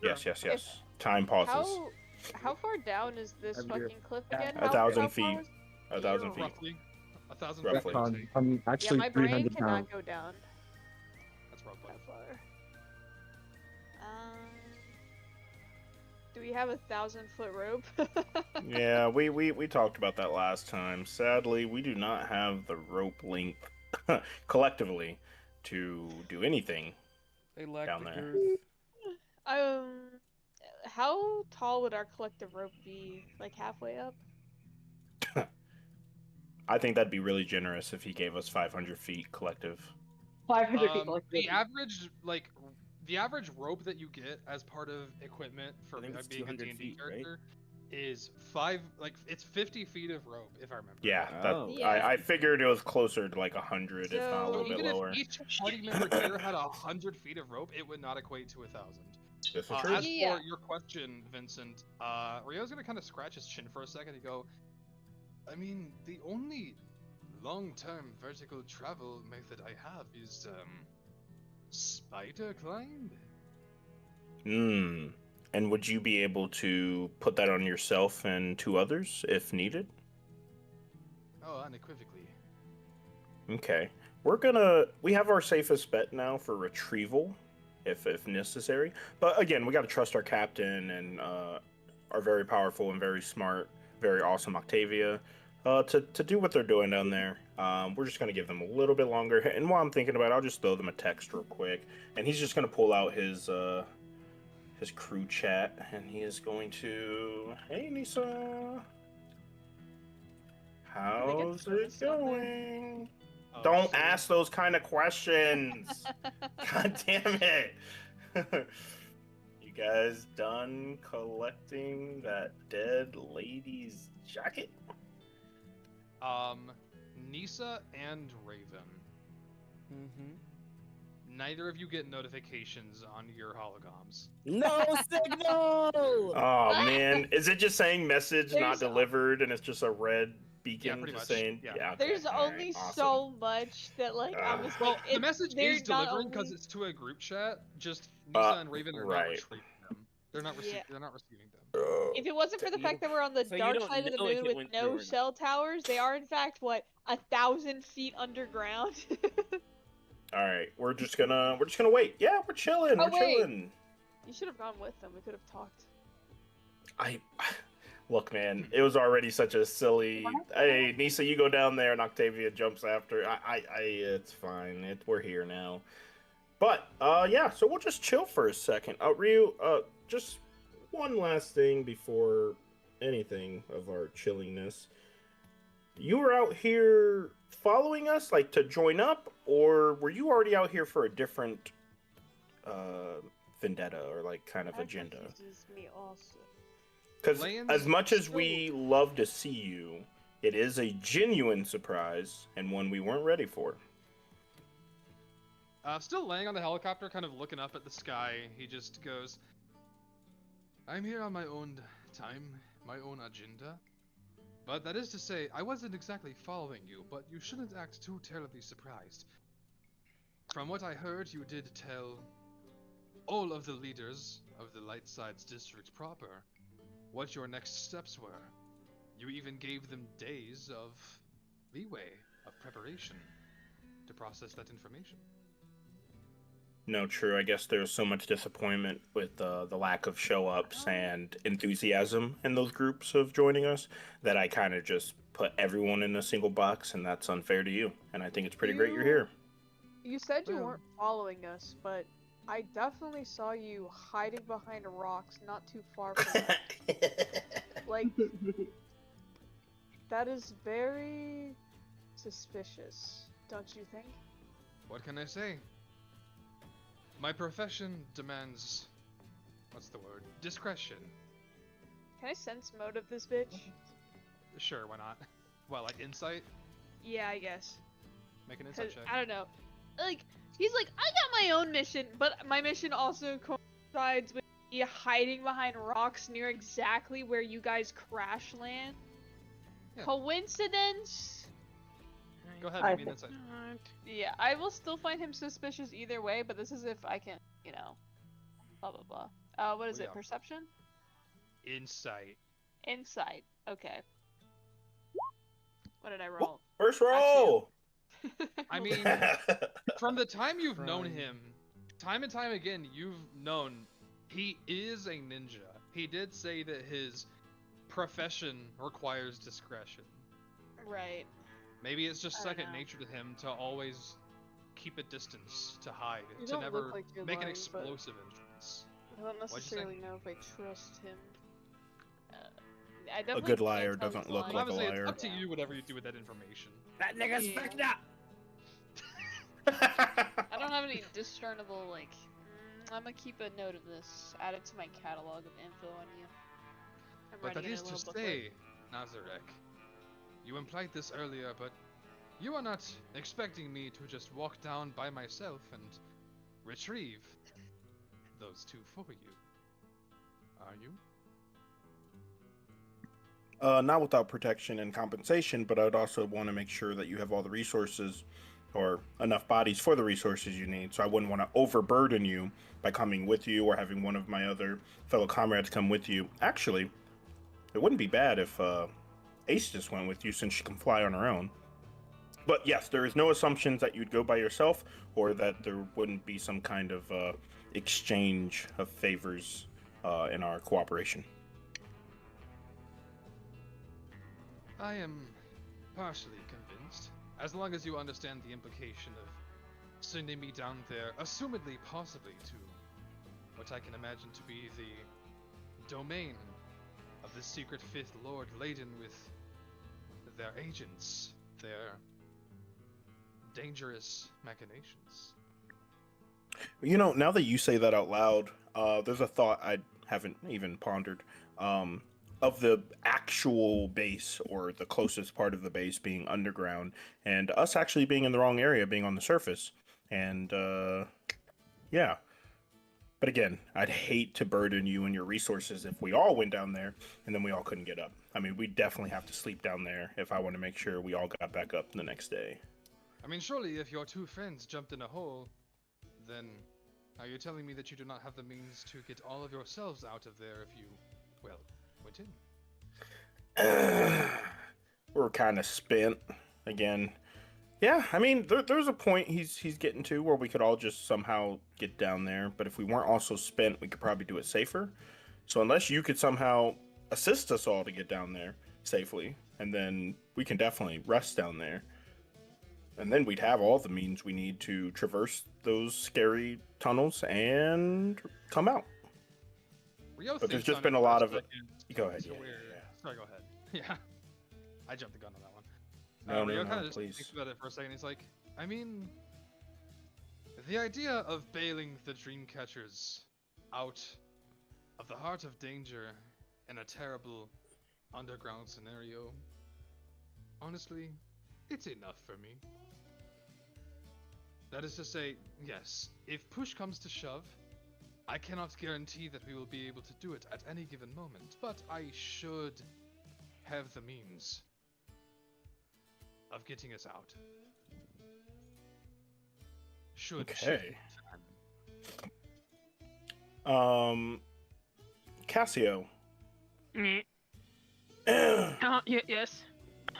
Yes. Time pauses. How far down is this I'm here. fucking cliff again? 1,000 how far feet. was- 1,000 feet. Roughly. 1,000 Roughly. feet. I'm Yeah, actually my brain 300 cannot pounds. go down That's roughly. that far. Do we have 1,000-foot rope? Yeah, we talked about that last time. Sadly, we do not have the rope length collectively to do anything They lack down the there. girth. How tall would our collective rope be? Like halfway up? I think that'd be really generous if he gave us 500 feet collective. 500 people. The average rope that you get as part of equipment for I think it's being a 200 D&D feet, right? character is it's 50 feet of rope, if I remember. Yeah, Oh. I figured it was closer to like 100, if not a little bit Even lower. if each party member here had 100 feet of rope, it would not equate to 1,000. This is true. As Yeah. for your question, Vincent, Rio's gonna kind of scratch his chin for a second and go, I mean, the only long-term vertical travel method I have is, spider climb? And would you be able to put that on yourself and 2 others if needed? Oh, unequivocally. Okay. We have our safest bet now for retrieval, if necessary. But again, we got to trust our captain and our very powerful and very smart, very awesome Octavia to do what they're doing down there. We're just going to give them a little bit longer. And while I'm thinking about it, I'll just throw them a text real quick. And he's just going to pull out his crew chat, and he is going to, hey Nisa, how's it going? Oh, Don't so- ask those kind of questions. God damn it. You guys done collecting that dead lady's jacket? Nisa and Raven. Mm-hmm. Neither of you get notifications on your holograms. No signal! Oh man, is it just saying message not There's- delivered and it's just a red beacon pretty just much, saying yeah. okay, There's all only right, awesome. so much that I'm just Well, like, the message they're is not delivering because only- it's to a group chat. Just Nisa and Raven are not right. retrieving them. They're not Yeah. they're not receiving them. If it wasn't for the You- fact that we're on the so you dark don't side of the know if moon it with went through no or not. cell towers, they are in fact 1,000 feet underground. All right, we're just gonna wait. Yeah, we're chilling. Oh, we're wait. chilling. You should have gone with them. We could have talked. Look, man, it was already such a silly. Hey, Nisa, you go down there, and Octavia jumps after. It's fine. We're here now. But yeah, so we'll just chill for a second. Ryu, just one last thing before anything of our chillingness. You were out here following us, like to join up, or were you already out here for a different vendetta or like kind of That agenda? confuses me also. Because Lands as much as still- we love to see you, it is a genuine surprise and one we weren't ready for. Still laying on the helicopter, kind of looking up at the sky, he just goes, I'm here on my own time, my own agenda. But that is to say, I wasn't exactly following you, but you shouldn't act too terribly surprised. From what I heard, you did tell all of the leaders of the Lightsides district proper what your next steps were. You even gave them days of leeway, of preparation, to process that information. No, true. I guess there's so much disappointment with the lack of show-ups and enthusiasm in those groups of joining us that I kind of just put everyone in a single box, and that's unfair to you. And I think it's pretty great you're here. You said you Well- weren't following us, but I definitely saw you hiding behind rocks not too far from us. Like, that is very suspicious, don't you think? What can I say? My profession demands, what's the word? Discretion. Can I sense motive this bitch? Sure, why not? Well, like insight? Yeah, I guess. Make an insight 'Cause, check. I don't know. Like, he's like, I got my own mission, but my mission also coincides with me hiding behind rocks near exactly where you guys crash land. Yeah. Coincidence? Go ahead, I make me an think- insight. Yeah, I will still find him suspicious either way, but this is if I can, blah blah blah. What is Oh, it? yeah. Perception? Insight. Insight. Okay. What did I roll? First roll. I Well, mean, from the time you've known Crying. him, time and time again, you've known he is a ninja. He did say that his profession requires discretion. right. Maybe it's just I don't second know. nature to him to always keep a distance, to hide, You to don't never look like you're make an lying, but explosive entrance. I don't What'd you say? necessarily know if I trust him. I A definitely good can't liar tell doesn't he's look lying. like a Obviously, it's liar. up to you whatever you do with that information. That nigga's Yeah. fucked up. I don't have any discernible, like, I'm gonna keep a note of this, add it to my catalog of info on you. I'm But that writing in is a to little booklet. say, Nazarek, you implied this earlier, but you are not expecting me to just walk down by myself and retrieve those two for you, are you? Not without protection and compensation, but I'd also want to make sure that you have all the resources or enough bodies for the resources you need. So I wouldn't want to overburden you by coming with you or having one of my other fellow comrades come with you. Actually, it wouldn't be bad if Ace just went with you since she can fly on her own. But yes, there is no assumptions that you'd go by yourself or that there wouldn't be some kind of exchange of favors in our cooperation. I am partially convinced, as long as you understand the implication of sending me down there, assumedly possibly to what I can imagine to be the domain of the secret Fifth Lord laden with their agents, their dangerous machinations. You know, now that you say that out loud, there's a thought I haven't even pondered. Of the actual base or the closest part of the base being underground, and us actually being in the wrong area, being on the surface. And yeah. But again, I'd hate to burden you and your resources if we all went down there and then we all couldn't get up. I mean, we definitely have to sleep down there if I want to make sure we all got back up the next day. I mean, surely if your two friends jumped in a hole, then are you telling me that you do not have the means to get all of yourselves out of there if you, well, went in? We're kind of spent again. Yeah, I mean, there's a point he's getting to where we could all just somehow get down there. But if we weren't also spent, we could probably do it safer. So unless you could somehow assist us all to get down there safely, and then we can definitely rest down there. And then we'd have all the means we need to traverse those scary tunnels and come out. Rio But there's thinks just on been it a for lot of- second, Go ahead, so yeah, we're- yeah. Sorry, go ahead. Yeah, I jumped the gun on that one. No, Rio no, kind of just please. thinks about it for a second. He's like, I mean, the idea of bailing the Dreamcatchers out of the heart of danger in a terrible underground scenario, honestly, it's enough for me. That is to say, yes, if push comes to shove, I cannot guarantee that we will be able to do it at any given moment, but I should have the means of getting us out. Should Okay. time. Cassio. Mm. No, Yes.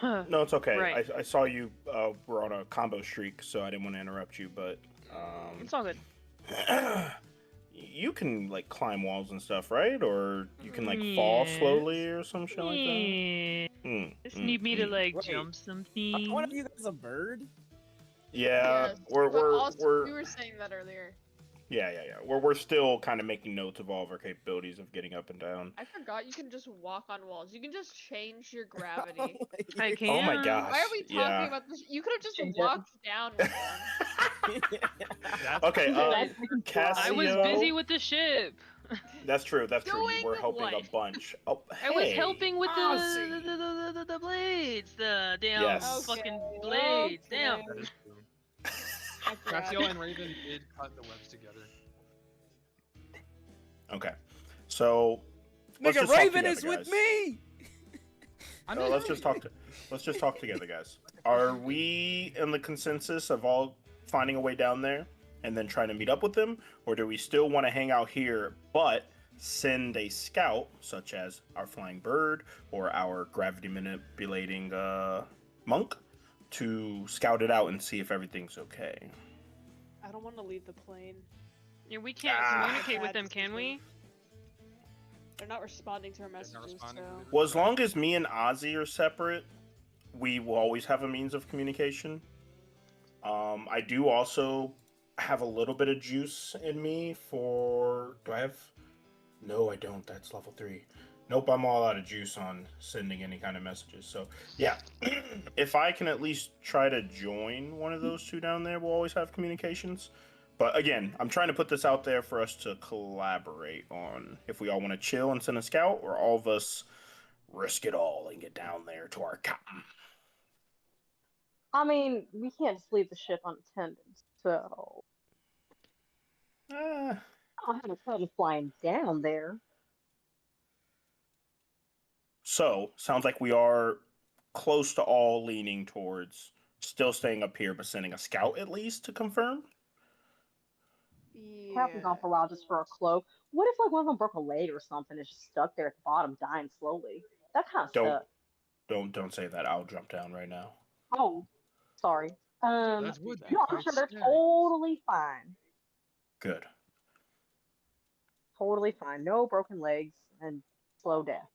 it's okay. Right. I saw you were on a combo streak, so I didn't want to interrupt you, but It's all good. you can like climb walls and stuff, right? Or you can like fall Yes. slowly or some shit like that. Yeah. Just need me to like Wait. jump something. One of you guys a bird? Yeah, Yes, we're but we're also, we're we were saying that earlier. yeah. We're still kind of making notes of all of our capabilities of getting up and down. I forgot you can just walk on walls. You can just change your gravity. I can. Oh my gosh. Why are we talking yeah. about this? You could have just Change it. walked down with them. That's Okay, I Cassio. was busy with the ship. That's true. That's true. You Doing were helping a what? bunch. Oh, I was hey, helping with Ozzy. the blades, the damn Yes. fucking Okay, blades. Damn. okay. That is true. I forgot. Cassio and Raven did cut the webs together. Okay, so let's Nigga, just talk Raven together, is with guys. me! Let's just talk together, guys. Are we in the consensus of all finding a way down there and then trying to meet up with them, or do we still want to hang out here but send a scout, such as our flying bird or our gravity manipulating monk, to scout it out and see if everything's okay. I don't want to leave the plane. Yeah, we can't Ah. communicate with Bad them, can we? They're not responding to our They're not messages, responding so... to the- Well, as long as me and Ozzy are separate, we will always have a means of communication. I do also have a little bit of juice in me for. Do I have? No, I don't. That's level 3. Nope, I'm all out of juice on sending any kind of messages. So, yeah. If I can at least try to join one of those two down there, we'll always have communications. But again, I'm trying to put this out there for us to collaborate on if we all want to chill and send a scout, or all of us risk it all and get down there to our captain. I mean, we can't just leave the ship unattended, so Uh, I don't have a problem flying down there. So, sounds like we are close to all leaning towards still staying up here, but sending a scout at least to confirm. Captain's on for a while just for a cloak. What if like one of them broke a leg or something? It's just stuck there at the bottom, dying slowly. That kind of Don't sucks. don't say that. I'll jump down right now. Oh, sorry. That's would be No, I'm quite sure they're scary. totally fine. Good. Totally fine. No broken legs and slow death.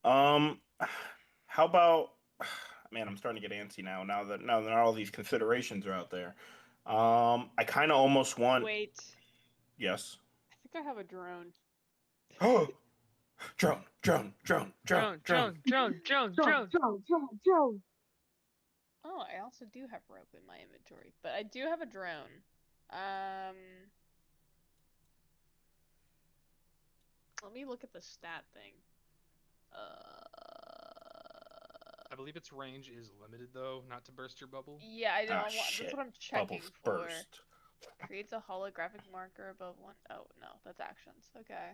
How about? Man, I'm starting to get antsy now. Now that all these considerations are out there. I kind of almost want. Wait. Yes. I think I have a drone. Oh, drone. Drone. Oh, I also do have rope in my inventory, but I do have a drone. Let me look at the stat thing. I believe its range is limited though, not to burst your bubble. Yeah, I don't want. Shit. That's what I'm checking Bubbles for. burst. Creates a holographic marker above one. Oh no, that's actions. Okay.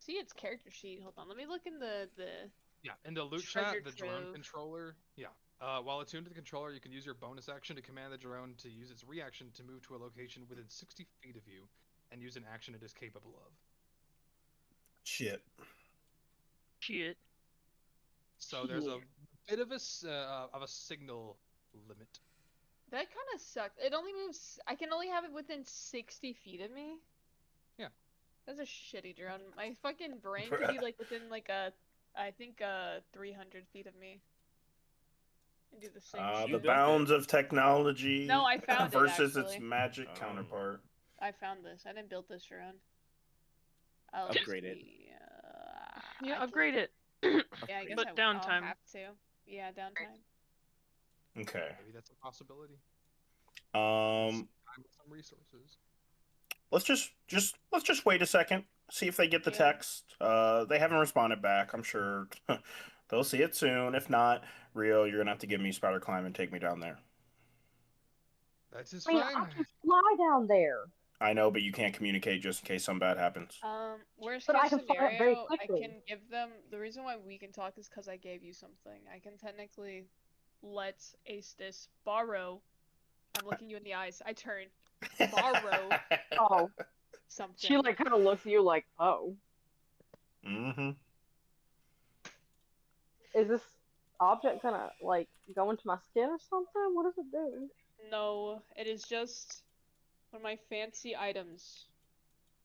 See its character sheet. Hold on, let me look in the. Yeah, in the loot Treasure chat, the drone trove. controller. Yeah. While attuned to the controller, you can use your bonus action to command the drone to use its reaction to move to a location within 60 feet of you, and use an action it is capable of. Shit. Shit. So there's a bit of a signal limit. That kind of sucks. It only moves. I can only have it within 60 feet of me. Yeah. That's a shitty drone. My fucking brain could be like within like I think 300 feet of me. And do the same The shit. bounds of technology No, I found it, versus its actually. magic counterpart. I found this. I didn't build this drone. I'll Upgrade it. Yeah, I upgrade it. Yeah, I guess But I'll downtime. have to. Yeah, downtime. Okay. Maybe that's a possibility. Um, Some resources. let's just wait a second. See if they get the Yeah. text. They haven't responded back. I'm sure they'll see it soon. If not, Rio, you're gonna have to give me spider climb and take me down there. That is I mean, fine. I can fly down there. I know, but you can't communicate just in case something bad happens. Worst But I case can fly up very scenario, I quickly. can give them the reason why we can talk is because I gave you something. I can technically let Aestus borrow. I'm looking you in the eyes. I turn. Borrow Oh, something. she like kind of looks at you like, oh, Mm-hmm. is this object gonna like go into my skin or something? What does it do? No, it is just one of my fancy items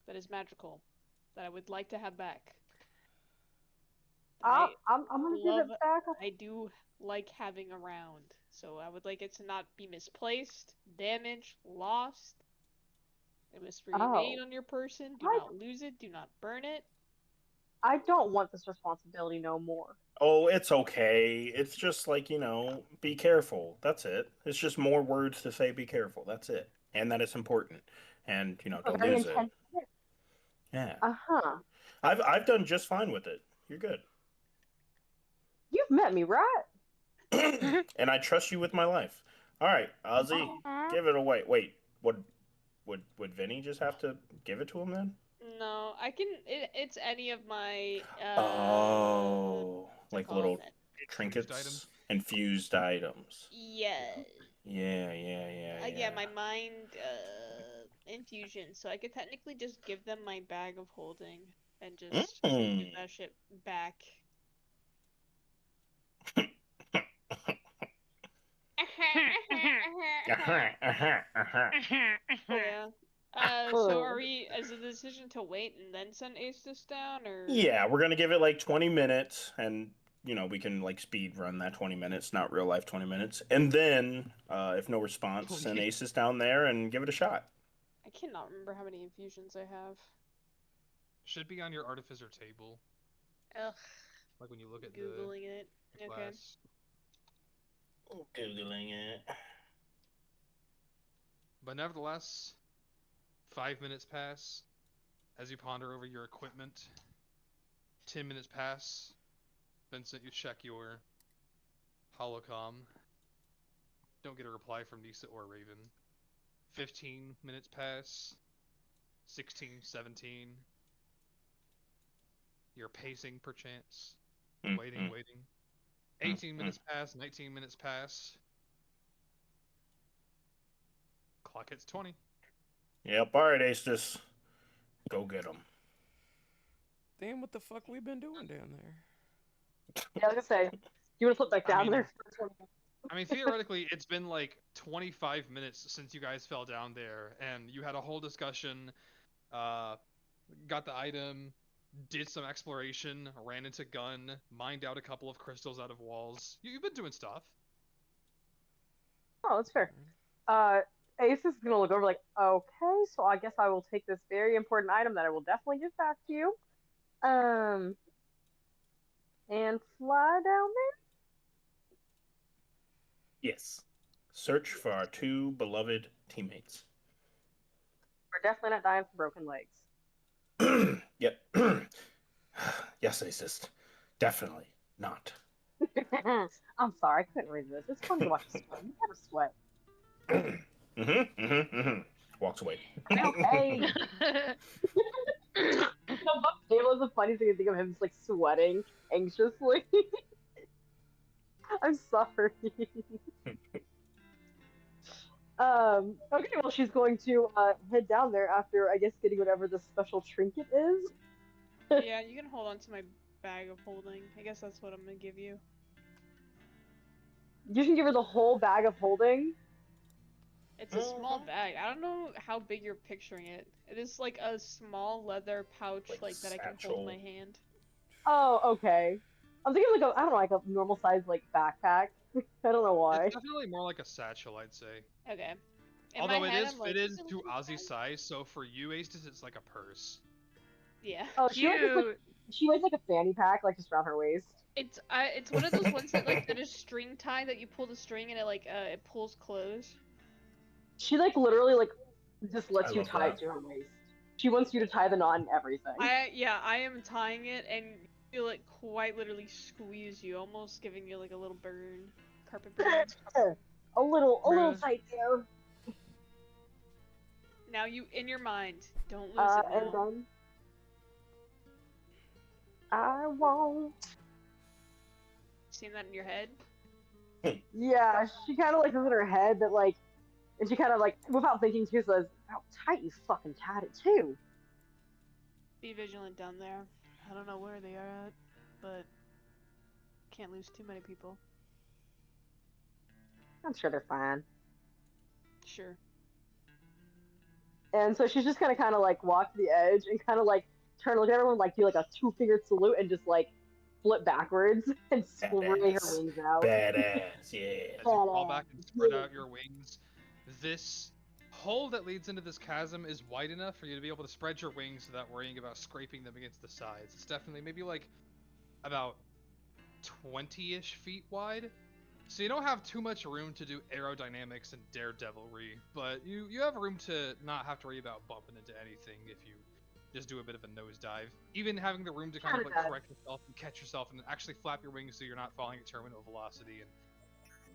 that is magical that I would like to have back. I'm gonna give love- it back. I do like having around, so I would like it to not be misplaced, damaged, lost. It must remain on your person. Do not lose it. Do not burn it. I don't want this responsibility no more. Oh, it's okay. It's just like, be careful. That's it. It's just more words to say be careful. That's it. And that it's important. And, don't Very lose it. intense. Yeah. Uh-huh. I've done just fine with it. You're good. You've met me, right? And I trust you with my life. All right, Ozzy, give it away. Wait, would Vinny just have to give it to him then? No, I can. It's any of my. Like little trinkets, infused items. Yeah. Yeah. Yeah, my mind infusion, so I could technically just give them my bag of holding and just give that shit back. Yeah. So are we, is the decision to wait and then send Aces down, or? Yeah, we're gonna give it like 20 minutes, and we can like speed run that 20 minutes, not real life 20 minutes, and then if no response, send Aces down there and give it a shot. I cannot remember how many infusions I have. Should be on your artificer table. Ugh. Like when you look at Googling it. the Okay. class. Googling it. But nevertheless, 5 minutes pass as you ponder over your equipment. 10 minutes pass. Vincent, you check your holocom. Don't get a reply from Nisa or Raven. 15 minutes pass. 16, 17. You're pacing perchance. Waiting. 18 minutes pass, 19 minutes pass. Clock hits 20. Yep, alright, Aces. Go get them. Damn, what the fuck we been doing down there? Yeah, I was gonna say, you want to flip back down there? I mean, theoretically, it's been like 25 minutes since you guys fell down there, and you had a whole discussion, got the item, did some exploration, ran into gun, mined out a couple of crystals out of walls. You've been doing stuff. Oh, that's fair. Ace is gonna look over like, okay, so I guess I will take this very important item that I will definitely give back to you. And fly down there? Yes. Search for our two beloved teammates. We're definitely not dying from broken legs. Yep. Yes, Aces. Definitely not. I'm sorry, I couldn't resist. It's fun to watch you sweat. You never sweat. Walks away. Okay. It was the funniest thing to think of him just like sweating anxiously. I'm sorry. Okay, well she's going to head down there after I guess getting whatever the special trinket is. Yeah, you can hold on to my bag of holding. I guess that's what I'm gonna give you. You can give her the whole bag of holding. It's a small bag. I don't know how big you're picturing it. It is like a small leather pouch, like that I can hold in my hand. Oh, okay. I'm thinking like I don't know, like a normal size like backpack. I don't know why. It's definitely more like a satchel, I'd say. Okay. Although it is fitted to Ozzy's size, so for you, Aces, it's like a purse. Yeah. Oh, she wears like a fanny pack, like just around her waist. It's one of those ones that like that is string tie that you pull the string and it like it pulls closed. She like literally like just lets you tie it to her waist. She wants you to tie the knot and everything. I am tying it and feel it quite literally squeeze you, almost giving you like a little burn, carpet burn. a little tight there. Now you, in your mind, don't lose it now. And then I won't. Seen that in your head? Yeah, she kind of like does it in her head, but like, and she kind of like, without thinking too, says, "How tight you fucking tied it too." Be vigilant down there. I don't know where they are at, but can't lose too many people. I'm sure they're fine. Sure. And so she's just kind of like walk to the edge and kind of like turn, look at everyone, like do like a 2-fingered salute and just like flip backwards and spray her wings out. Badass, yeah. As you fall back and spread out your wings, this hole that leads into this chasm is wide enough for you to be able to spread your wings without worrying about scraping them against the sides. It's definitely maybe like about 20-ish feet wide. So you don't have too much room to do aerodynamics and daredevilry, but you have room to not have to worry about bumping into anything if you just do a bit of a nosedive. Even having the room to kind of like correct yourself and catch yourself and actually flap your wings so you're not falling at terminal velocity and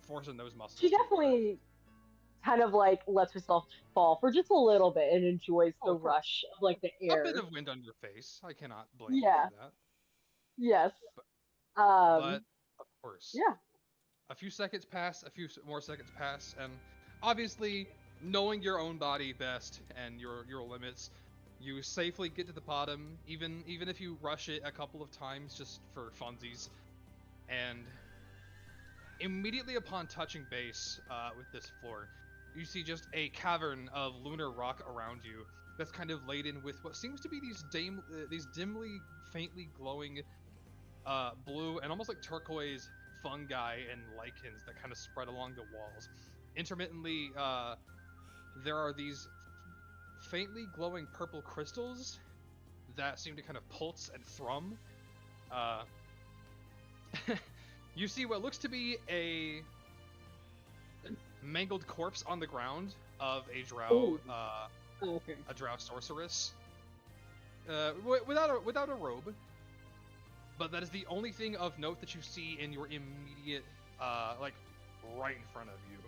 forcing those muscles. She definitely kind of like lets herself fall for just a little bit and enjoys the rush of like the air. A bit of wind on your face. I cannot blame you for that. Yes. But of course. Yeah. A few seconds pass, a few more seconds pass, and obviously knowing your own body best and your limits, you safely get to the bottom, even if you rush it a couple of times just for funsies. And immediately upon touching base with this floor, you see just a cavern of lunar rock around you that's kind of laden with what seems to be these dimly, faintly glowing blue and almost like turquoise fungi and lichens that kind of spread along the walls. Intermittently, there are these faintly glowing purple crystals that seem to kind of pulse and thrum. You see what looks to be a mangled corpse on the ground of a drow, Okay. a drow sorceress, without a robe. But that is the only thing of note that you see in your immediate, like, right in front of you.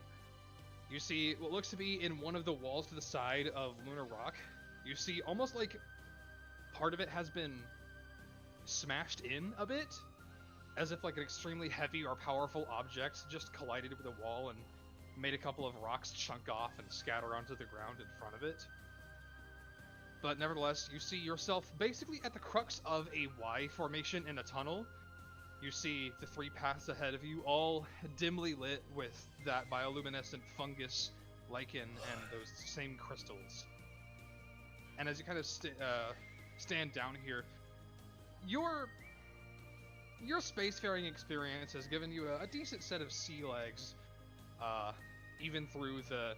You see what looks to be in one of the walls to the side of Lunar Rock. You see almost like part of it has been smashed in a bit, as if like an extremely heavy or powerful object just collided with a wall and made a couple of rocks chunk off and scatter onto the ground in front of it. But nevertheless, you see yourself basically at the crux of a Y formation in a tunnel. You see the three paths ahead of you, all dimly lit with that bioluminescent fungus, lichen, and those same crystals. And as you kind of stand down here, your spacefaring experience has given you a decent set of sea legs, even through the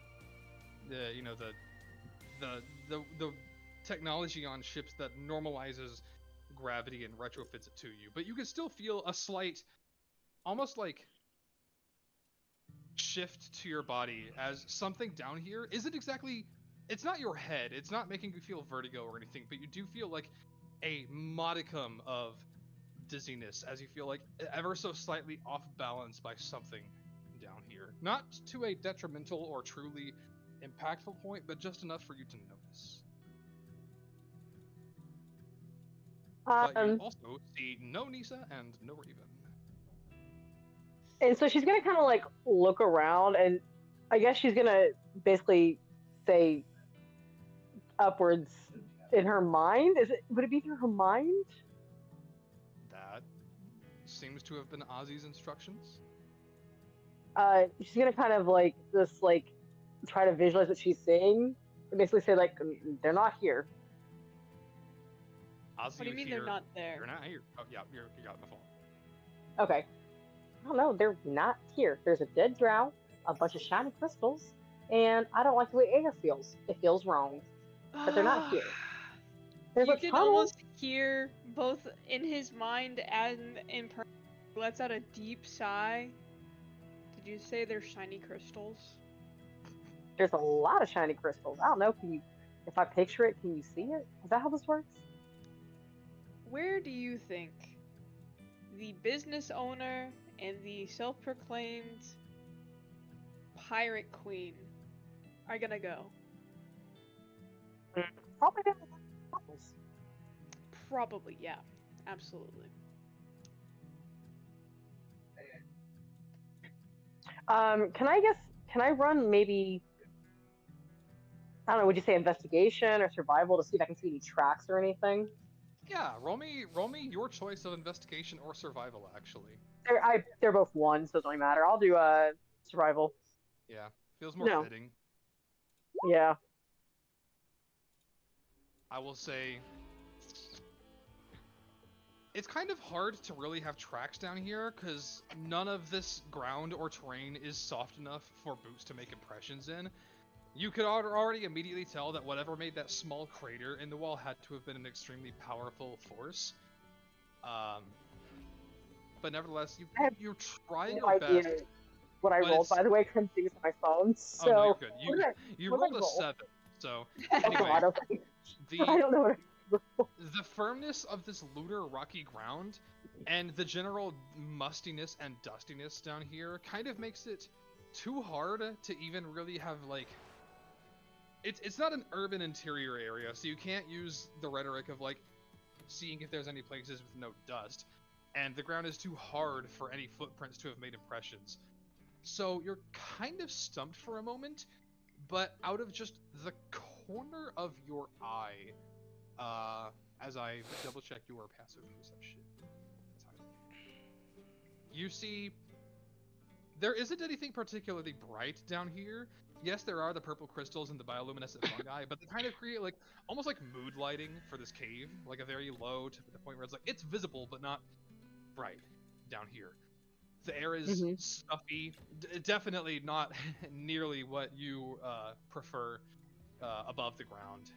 technology on ships that normalizes gravity and retrofits it to you. But you can still feel a slight, almost like, shift to your body as something down here isn't exactly, it's not your head, it's not making you feel vertigo or anything, but you do feel like a modicum of dizziness as you feel like ever so slightly off balance by something down here. Not to a detrimental or truly impactful point, but just enough for you to notice. But you also see no Nisa and no Raven. And so she's gonna kind of like look around, and I guess she's gonna basically say upwards in her mind. Would it be through her mind? That seems to have been Ozzy's instructions. She's gonna kind of like just like try to visualize what she's seeing, and basically say like they're not here. Ozzy, What do you mean here. they're not there? You're not here. Oh yeah, you got my phone. Okay. I don't know, they're not here. There's a dead drow, a bunch of shiny crystals, and I don't like the way air feels. It feels wrong. But they're not here. There's You a can tunnel. almost hear both in his mind and in person. He lets out a deep sigh. Did you say they're shiny crystals? There's a lot of shiny crystals. I don't know, if I picture it, can you see it? Is that how this works? Where do you think the business owner and the self-proclaimed pirate queen are gonna go? Probably down the tunnels. Probably, yeah. Absolutely. Can I run maybe, I don't know, would you say investigation or survival to see if I can see any tracks or anything? Yeah, roll me your choice of investigation or survival, actually. They're both one, so it doesn't really matter. I'll do survival. Yeah, feels more fitting. Yeah. I will say it's kind of hard to really have tracks down here because none of this ground or terrain is soft enough for boots to make impressions in. You could already immediately tell that whatever made that small crater in the wall had to have been an extremely powerful force. But nevertheless, you're trying your best. What I rolled, by the way, couldn't see this on my phone. So oh no, you're good. You rolled a 7. So anyway, I don't know what I rolled. The firmness of this lunar rocky ground and the general mustiness and dustiness down here kind of makes it too hard to even really have like. It's not an urban interior area, so you can't use the rhetoric of like seeing if there's any places with no dust, and the ground is too hard for any footprints to have made impressions. So you're kind of stumped for a moment, but out of just the corner of your eye, as I double check your passive perception, you see there isn't anything particularly bright down here. Yes, there are the purple crystals and the bioluminescent fungi, but they kind of create like almost like mood lighting for this cave, like a very low to the point where it's like it's visible but not bright down here. The air is stuffy, definitely not nearly what you prefer above the ground.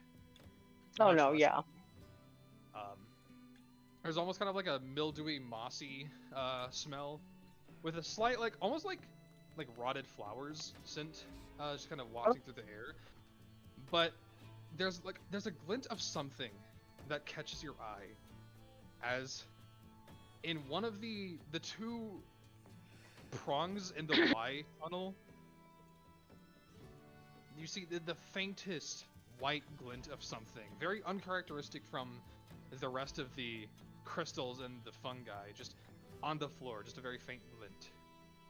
Oh Much no, less- yeah. There's almost kind of like a mildewy, mossy smell, with a slight like almost like rotted flowers scent, just kind of wafting through the air. But there's a glint of something that catches your eye, as in one of the two prongs in the Y tunnel, you see the faintest white glint of something, very uncharacteristic from the rest of the crystals and the fungi, just on the floor, just a very faint glint,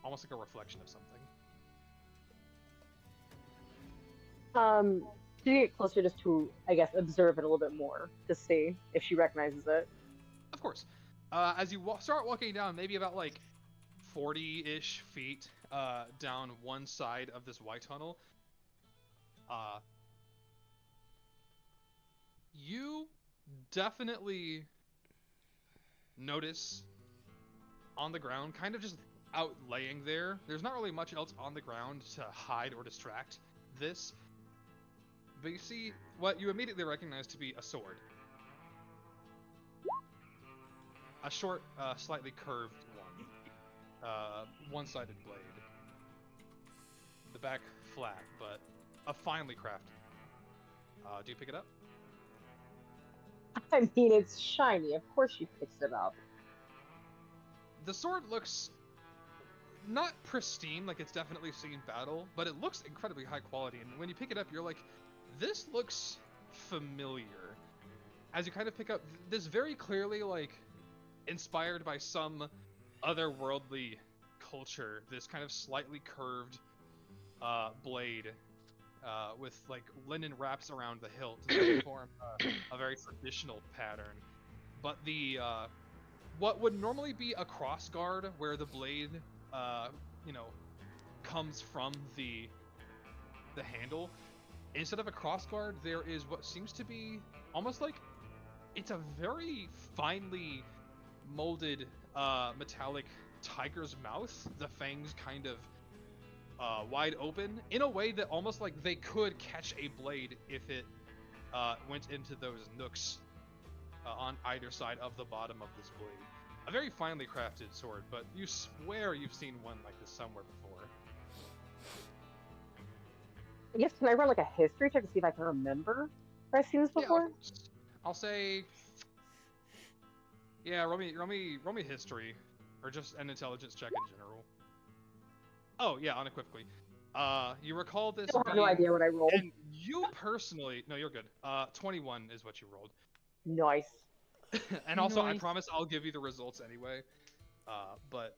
almost like a reflection of something. To get closer, just to, I guess, observe it a little bit more to see if she recognizes it. Of course. As you start walking down, maybe about like 40-ish feet down one side of this white tunnel, you definitely notice on the ground, kind of just out laying there. There's not really much else on the ground to hide or distract this, but you see what you immediately recognize to be a sword. A short, slightly curved one. One-sided blade. The back flat, but a finely crafted. Do you pick it up? I mean, it's shiny. Of course she picks it up. The sword looks not pristine, like it's definitely seen battle, but it looks incredibly high quality. And when you pick it up, you're like, this looks familiar. As you kind of pick up, this very clearly, like, inspired by some otherworldly culture, this kind of slightly curved blade with like linen wraps around the hilt to form a very traditional pattern. But the what would normally be a crossguard, where the blade comes from the handle, instead of a crossguard, there is what seems to be almost like it's a very finely molded metallic tiger's mouth, the fangs kind of wide open, in a way that almost like they could catch a blade if it went into those nooks on either side of the bottom of this blade. A very finely crafted sword, but you swear you've seen one like this somewhere before. I guess, can I run like a history check to see if I can remember if I've seen this before? Yeah, I'll say, yeah, roll me history, or just an intelligence check in general. Oh yeah, unequivocally. You recall this? I have no idea what I rolled. And you personally, no, you're good. 21 is what you rolled. Nice. And also, I Nice. promise I'll give you the results anyway. But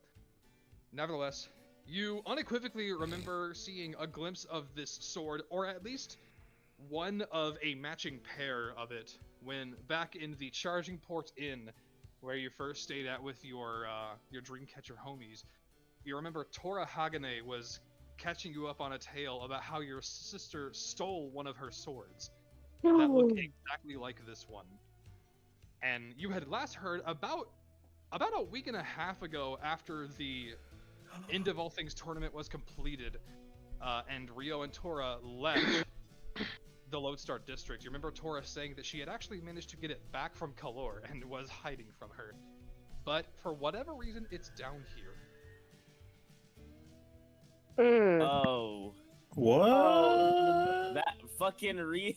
nevertheless, you unequivocally remember seeing a glimpse of this sword, or at least one of a matching pair of it, when back in the Charging Port Inn, where you first stayed at with your Dreamcatcher homies. You remember Tora Hagane was catching you up on a tale about how your sister stole one of her swords that looked exactly like this one. And you had last heard about a week and a half ago, after the End of All Things tournament was completed, and Rio and Tora left the Lodestar district. You remember Tora saying that she had actually managed to get it back from Kalor and was hiding from her. But for whatever reason, it's down here. Oh, What? that fucking Rio.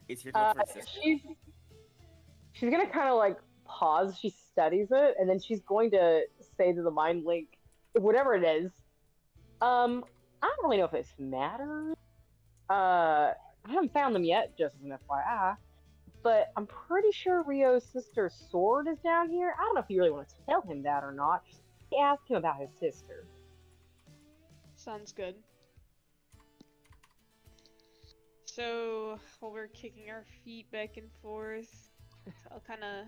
It's your turn for sister. She's gonna kind of like pause. She studies it, and then she's going to say to the mind link, whatever it is. I don't really know if this matters. I haven't found them yet, just as an FYI. But I'm pretty sure Rio's sister's sword is down here. I don't know if you really want to tell him that or not. Just ask him about his sister. Sounds good. So, while we're kicking our feet back and forth, I'll kind of...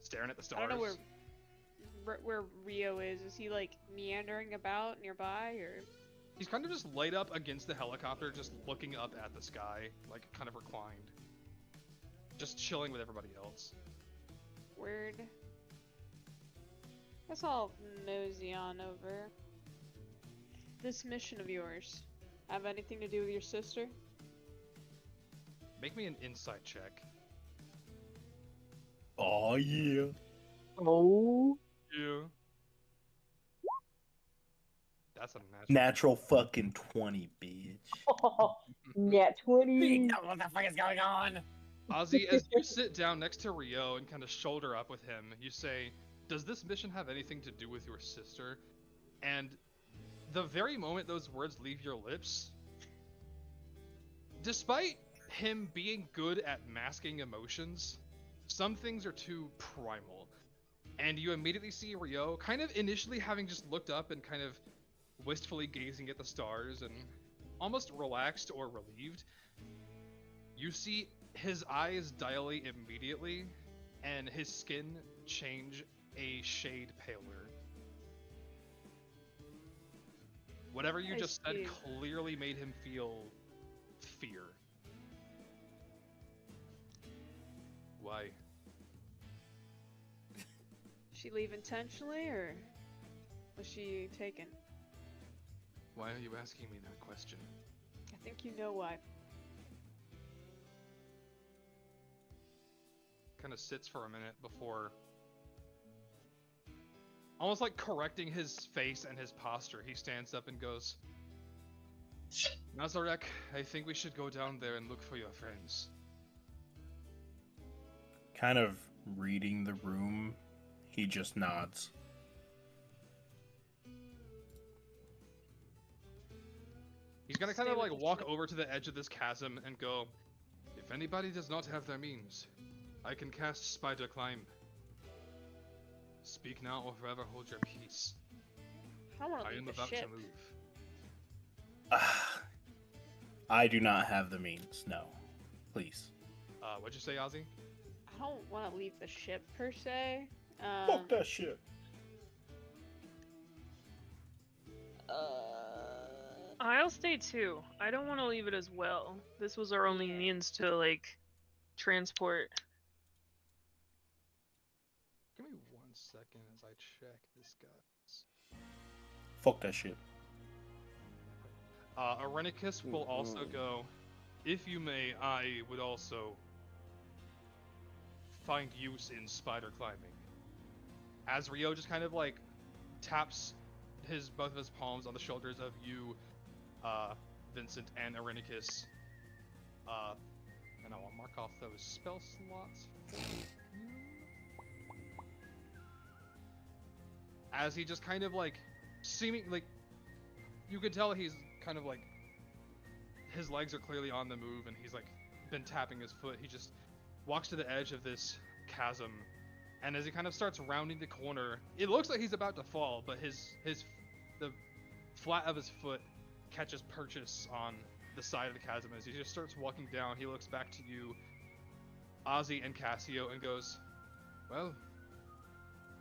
Staring at the I stars. don't know where Rio is. Is he, like, meandering about nearby, or...? He's kind of just laid up against the helicopter, just looking up at the sky, like kind of reclined. Just chilling with everybody else. Word. Guess I'll mosey on over. This mission of yours have anything to do with your sister? Make me an insight check. Oh yeah. Oh. Yeah. That's a Natural fucking 20, bitch. Net 20. What the fuck is going on? Ozzy, as you sit down next to Rio and kind of shoulder up with him, you say, "Does this mission have anything to do with your sister?" And the very moment those words leave your lips, despite him being good at masking emotions, some things are too primal. And you immediately see Rio kind of initially having just looked up and kind of wistfully gazing at the stars and almost relaxed or relieved. You see his eyes dilate immediately and his skin change a shade paler. Whatever you I just said see. clearly made him feel fear. Why? Did she leave intentionally, or was she taken? Why are you asking me that question? I think you know why. Kind of sits for a minute before, almost like correcting his face and his posture, he stands up and goes, "Nazarek, I think we should go down there and look for your friends." Kind of reading the room, he just nods. He's gonna Stay kind of with like the walk ship. over to the edge of this chasm and go, "If anybody does not have their means, I can cast Spider Climb. Speak now or forever hold your peace. I don't want to I leave am the about ship. to move." I do not have the means. No, please. What'd you say, Ozzy? I don't want to leave the ship per se. Fuck that shit. I'll stay too. I don't want to leave it as well. This was our only means to, like, transport. Give me 1 second as I check this guy's. Fuck that shit. Arenicus will also go, "If you may, I would also find use in spider climbing." As Rio just kind of like taps both of his palms on the shoulders of you, Vincent and Arenicus, and I will mark off those spell slots for you. As he just kind of like seeming like, you could tell he's kind of like, his legs are clearly on the move and he's like been tapping his foot. He just walks to the edge of this chasm, and as he kind of starts rounding the corner, it looks like he's about to fall, but the flat of his foot catches purchase on the side of the chasm. As he just starts walking down, he looks back to you, Ozzy and Cassio, and goes, "Well,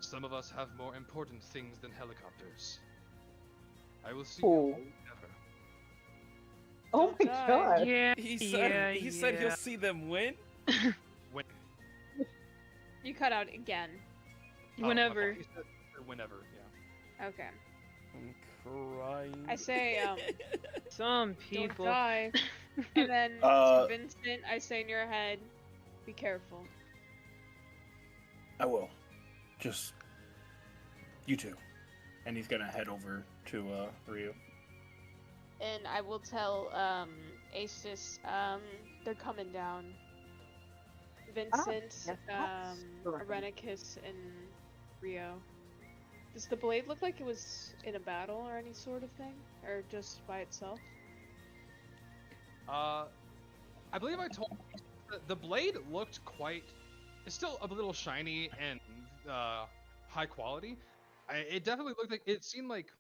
some of us have more important things than helicopters. I will see Oh. you never." Oh my Die. god. Yeah, He said he said he'll yeah. see them when? When? You cut out again. Whenever. He said whenever, yeah. Okay. I'm crying. I say, Some don't people. die. And then Uh, to Vincent, I say in your head, be careful. I will. Just you two. And he's gonna head over to Rio. And I will tell Asis, they're coming down. Vincent, yes, correct. Arenicus, and Rio. Does the blade look like it was in a battle or any sort of thing? Or just by itself? I believe I told the blade looked it's still a little shiny and high quality. It definitely looked like, it seemed like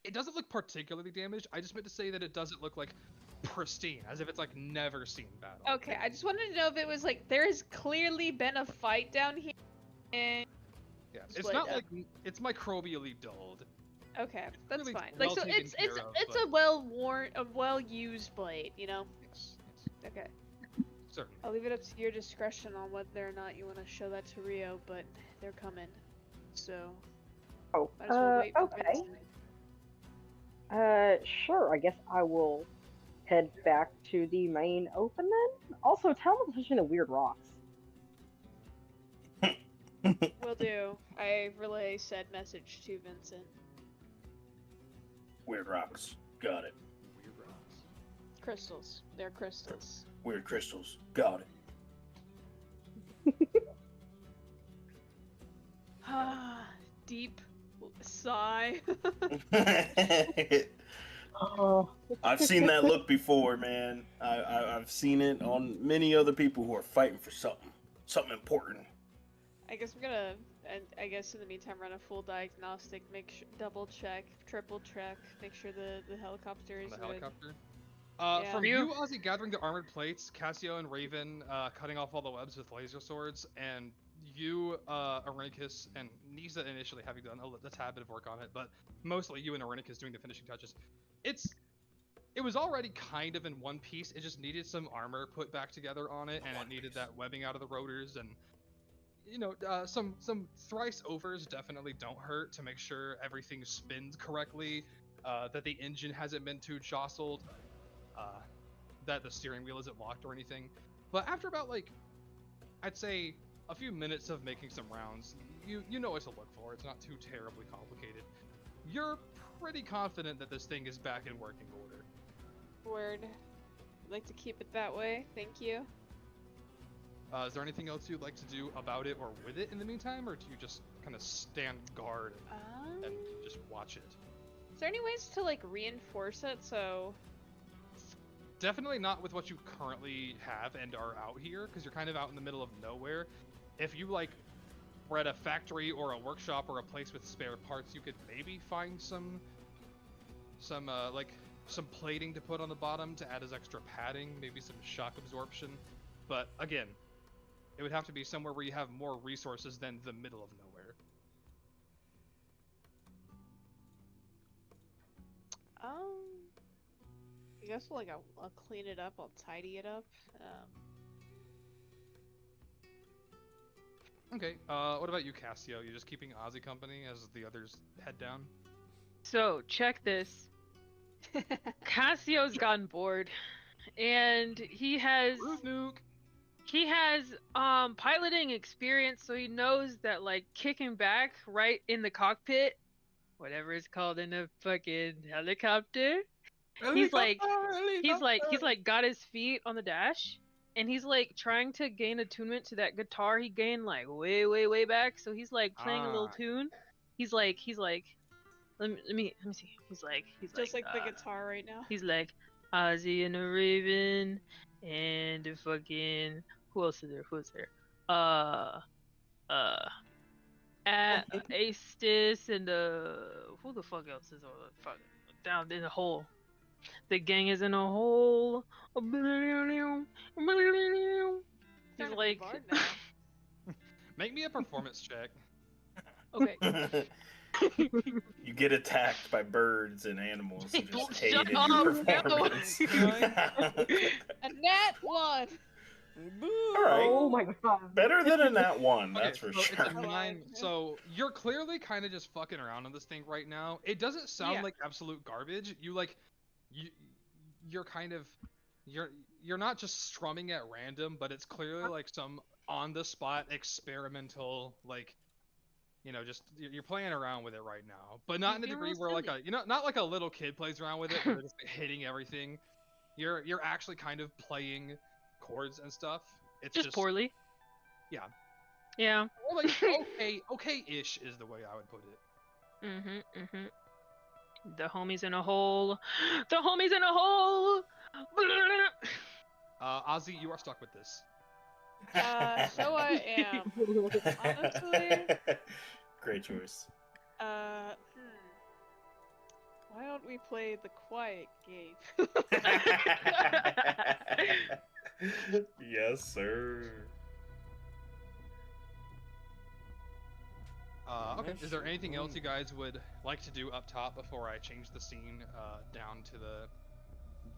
It doesn't look particularly damaged. I just meant to say that it doesn't look like pristine, as if it's like never seen battle. Okay, I just wanted to know if it was like there has clearly been a fight down here. And Yeah, it's split not up. like it's microbially dulled. okay, that's really fine. well Like so, taken it's care of, it's but- a well worn, a well used blade. You know. Yes, Okay. certainly. I'll leave it up to your discretion on whether or not you want to show that to Rio, but they're coming. So Oh, might as well wait for okay. Vincent. Sure. I guess I will head back to the main open then. Also, tell them to touch the weird rocks. Will do. I relay said message to Vincent. Weird rocks. Got it. Weird rocks. Crystals. They're crystals. Weird crystals. Got Deep sigh. it. Oh. I've seen that look before, man. I've seen it on many other people who are fighting for something important. I guess we're gonna, and I guess in the meantime, run a full diagnostic, make sure, double check, triple check, make sure the helicopter is On the good. helicopter. Yeah. From you, Ozzy, gathering the armored plates, Cassio and Raven cutting off all the webs with laser swords, and you, Arenicus, and Nisa initially having done a tad bit of work on it, but mostly you and Arenicus doing the finishing touches. It was already kind of in one piece. It just needed some armor put back together on it, and it needed that webbing out of the rotors, and you know, some thrice overs definitely don't hurt to make sure everything spins correctly, that the engine hasn't been too jostled, that the steering wheel isn't locked or anything. But after about like, I'd say a few minutes of making some rounds, you know what to look for. It's not too terribly complicated. You're pretty confident that this thing is back in working order. Word. I'd like to keep it that way. Thank you. Is there anything else you'd like to do about it or with it in the meantime, or do you just kind of stand guard and just watch it? Is there any ways to like reinforce it so? Definitely not with what you currently have and are out here, because you're kind of out in the middle of nowhere. If you like were at a factory or a workshop or a place with spare parts, you could maybe find some plating to put on the bottom to add as extra padding, maybe some shock absorption. But again, it would have to be somewhere where you have more resources than the middle of nowhere. I guess like I'll clean it up. I'll tidy it up. Okay. What about you, Cassio? You just keeping Ozzy company as the others head down? So check this. Cassio's gotten bored, and he has piloting experience, so he knows that like kicking back right in the cockpit, whatever it's called in a fucking helicopter, he's like got his feet on the dash, and he's like trying to gain attunement to that guitar he gained like way back. So he's like playing a little tune. He's like let me see. He's Just like the guitar right now. He's like Ozzy and a Raven and a fucking who else is there? Astis and who the fuck else is down in the hole? The gang is in a hole. He's like, Make me a performance check. Okay. You get attacked by birds and animals and just hate Shut in up, your no. performance. A nat one. All right. Oh my god. Better than a nat one, Okay, that's for so sure. It's a 9. So you're clearly kind of just fucking around on this thing right now. It doesn't sound Yeah. like absolute garbage. You're kind of you're not just strumming at random, but it's clearly like some on the spot experimental like. You know, just you're playing around with it right now, but not in a You're degree all where like silly. not like a little kid plays around with it, where they're just like, hitting everything. You're actually kind of playing chords and stuff. It's just poorly. Yeah. Yeah. Or like okay-ish is the way I would put it. The homie's in a hole. The homie's in a hole. Ozzy, you are stuck with this. So I am. Honestly. Great choice. Why don't we play the quiet game? Yes, sir. Okay. Is there Nice anything else room. you guys would like to do up top before I change the scene down to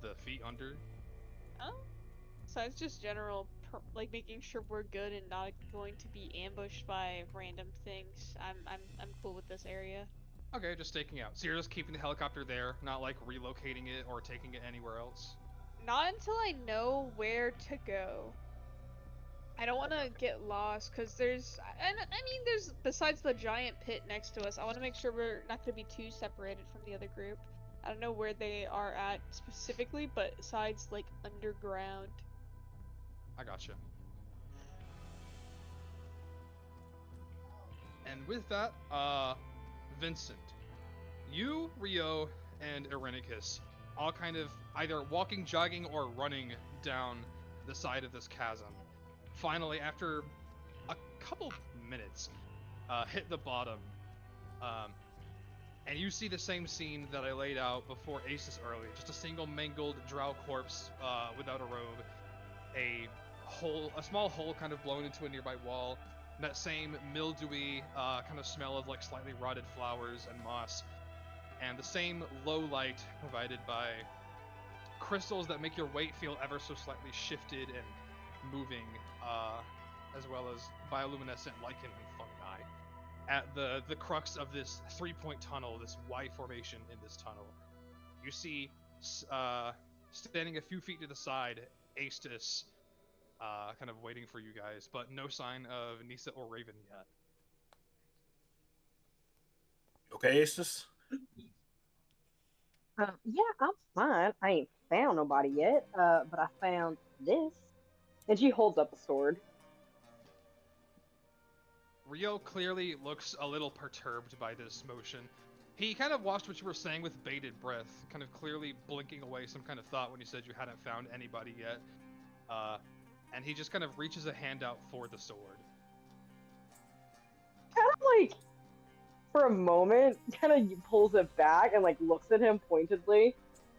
the feet under? Oh, besides just general, like making sure we're good and not going to be ambushed by random things. I'm cool with this area. Okay, just staking out. So you're just keeping the helicopter there, not like relocating it or taking it anywhere else? Not until I know where to go. I don't want to get lost because there's, and I mean, there's besides the giant pit next to us. I want to make sure we're not going to be too separated from the other group. I don't know where they are at specifically, but besides like underground. I gotcha. And with that, Vincent, you, Rio, and Irenicus all kind of either walking, jogging, or running down the side of this chasm. Finally, after a couple minutes, hit the bottom, and you see the same scene that I laid out before Aces earlier. Just a single mangled drow corpse without a robe, a small hole kind of blown into a nearby wall, that same mildewy kind of smell of like slightly rotted flowers and moss, and the same low light provided by crystals that make your weight feel ever so slightly shifted and moving, as well as bioluminescent lichen and fungi at the crux of this 3-point tunnel, this Y formation in this tunnel. You see, standing a few feet to the side, Aestus, kind of waiting for you guys, but no sign of Nisa or Raven yet. Okay, Aces? Yeah, I'm fine. I ain't found nobody yet, but I found this. And she holds up a sword. Rio clearly looks a little perturbed by this motion. He kind of watched what you were saying with bated breath, kind of clearly blinking away some kind of thought when you said you hadn't found anybody yet. And he just kind of reaches a hand out for the sword. Kind of like, for a moment, kind of pulls it back and like looks at him pointedly.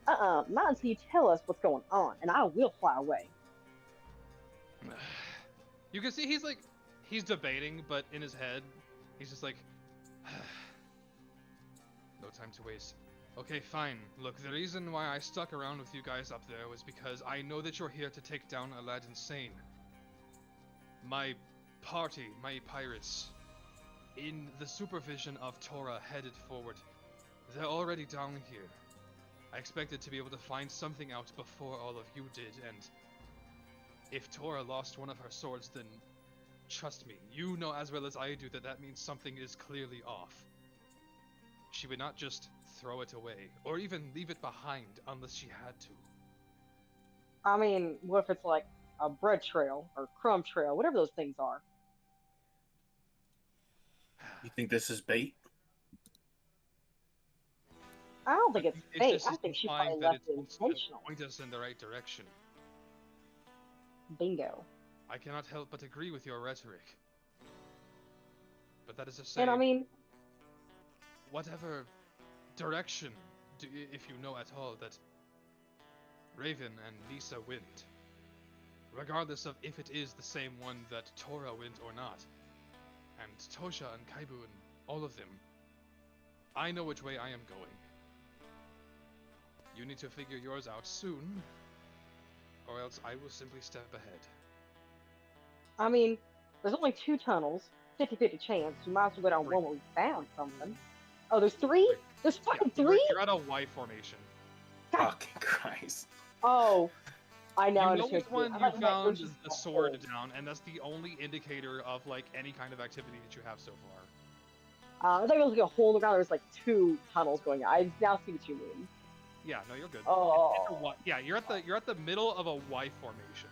Not until you tell us what's going on, and I will fly away. You can see he's debating, but in his head, he's just like, no time to waste. Okay, fine. Look, the reason why I stuck around with you guys up there was because I know that you're here to take down Aladdin Sane. My party, my pirates, in the supervision of Torah headed forward, they're already down here. I expected to be able to find something out before all of you did, and if Torah lost one of her swords, then trust me, you know as well as I do that that means something is clearly off. She would not just throw it away, or even leave it behind unless she had to. I mean, what if it's like a bread trail or crumb trail, whatever those things are? You think this is bait? I don't think it's fake. just I think she implying probably that left it's it supposed to intentional. point us in the right direction. Bingo. I cannot help but agree with your rhetoric. But that is to say, And I mean, whatever direction, if you know at all, that Raven and Nisa went, regardless of if it is the same one that Torah went or not, and Tosha and Kaibu and all of them, I know which way I am going. You need to figure yours out soon, or else I will simply step ahead. I mean, there's only 2 tunnels, 50-50 chance. You might as well go down 3. one where we found something. Oh, there's 3? 3. There's fucking Yeah, 3? you're at a Y formation. Fucking Christ. Oh, I now You know understand. which one I you thought found was just the a sword hole. down, and that's the only indicator of like any kind of activity that you have so far. I thought it was like a hole in the ground. There was like 2 tunnels going on. I now see what you mean. Yeah, no, you're good. Oh. It's a Y. Yeah, you're at the middle of a Y formation.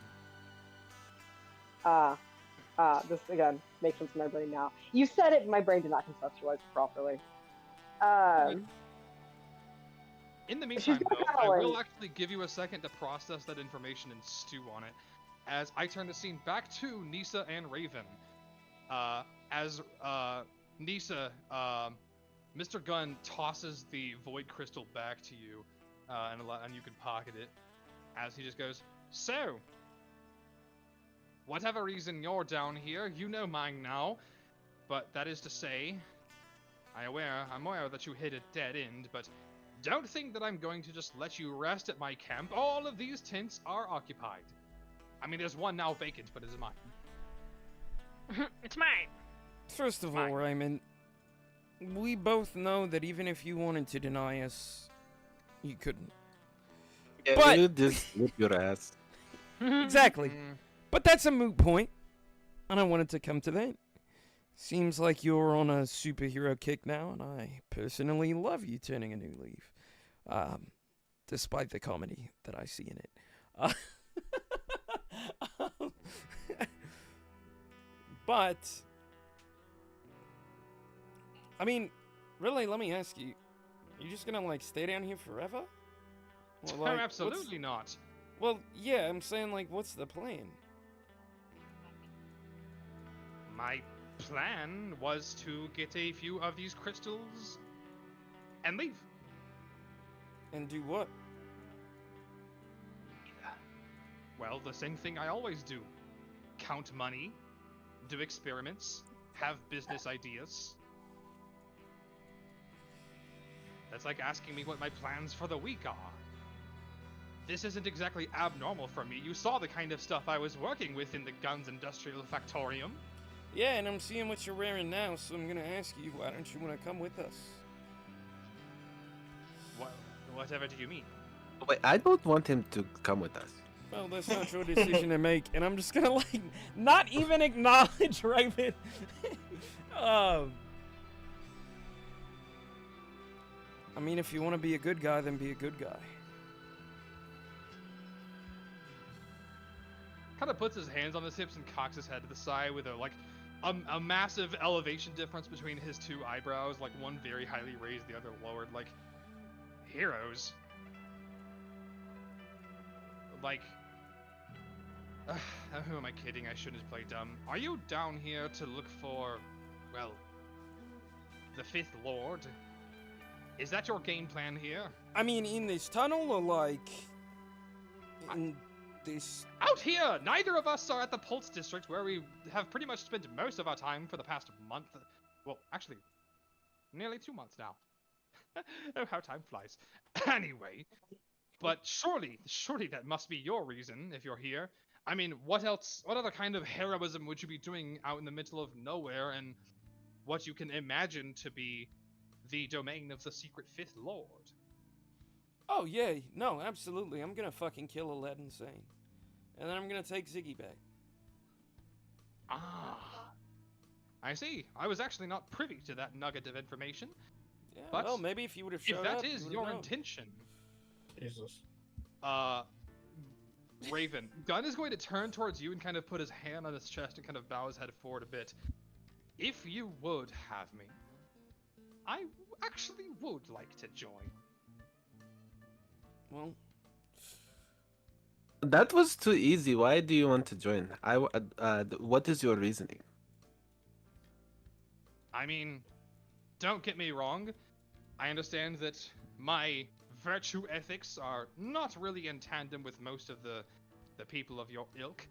This again makes sense in my brain now. You said it, my brain did not conceptualize it properly. In the She's meantime, not though, I will going. actually give you a second to process that information and stew on it, as I turn the scene back to Nisa and Raven. As Nisa Mr. Gunn tosses the void crystal back to you, and you can pocket it, as he just goes, "So, whatever reason you're down here, you know mine now, but that is to say, I'm aware that you hit a dead end, but don't think that I'm going to just let you rest at my camp. All of these tents are occupied. I mean, there's one now vacant, but it's mine." It's mine. First of Fine. all, Raymond, we both know that even if you wanted to deny us, you couldn't. Yeah, But- you just whip your ass. Exactly. Mm, But that's a moot point. I don't want it to come to that. Seems like you're on a superhero kick now, and I personally love you turning a new leaf. Despite the comedy that I see in it. But, I mean, really, let me ask you, are you just gonna, like, stay down here forever? Or, no, like, absolutely not. Well, yeah, I'm saying, like, what's the plan? My plan was to get a few of these crystals and leave. And do what? Well, the same thing I always do. Count money, do experiments, have business ideas. That's like asking me what my plans for the week are. This isn't exactly abnormal for me. You saw the kind of stuff I was working with in the Guns Industrial Factorium. Yeah, and I'm seeing what you're wearing now, so I'm gonna ask you, why don't you want to come with us? Whatever do you mean? Wait, I don't want him to come with us. Well, that's not your decision to make, and I'm just gonna, like, not even acknowledge Raven. I mean, if you want to be a good guy, then be a good guy. Kind of puts his hands on his hips and cocks his head to the side with a massive elevation difference between his two eyebrows, like one very highly raised, the other lowered, like heroes. Like, who am I kidding? I shouldn't play dumb. Are you down here to look for, well, the Fifth Lord? Is that your game plan here? I mean, in this tunnel, or, like, in this... Out here! Neither of us are at the Pulse District, where we have pretty much spent most of our time for the past month. Well, actually, nearly 2 months now. Oh, how time flies. Anyway, but surely that must be your reason if you're here. I mean, what else? What other kind of heroism would you be doing out in the middle of nowhere and what you can imagine to be the domain of the secret Fifth Lord? Oh, yeah, no, absolutely. I'm gonna fucking kill Aladdin Sane. And then I'm gonna take Ziggy back. Ah, I see. I was actually not privy to that nugget of information. Yeah, But well, maybe if you would have If showed that up, is you would've your known. intention, Jesus. Raven, Gunn is going to turn towards you and kind of put his hand on his chest and kind of bow his head forward a bit. If you would have me, I actually would like to join. Well, That was too easy. Why do you want to join? What is your reasoning? I mean, don't get me wrong. I understand that my virtue ethics are not really in tandem with most of the people of your ilk.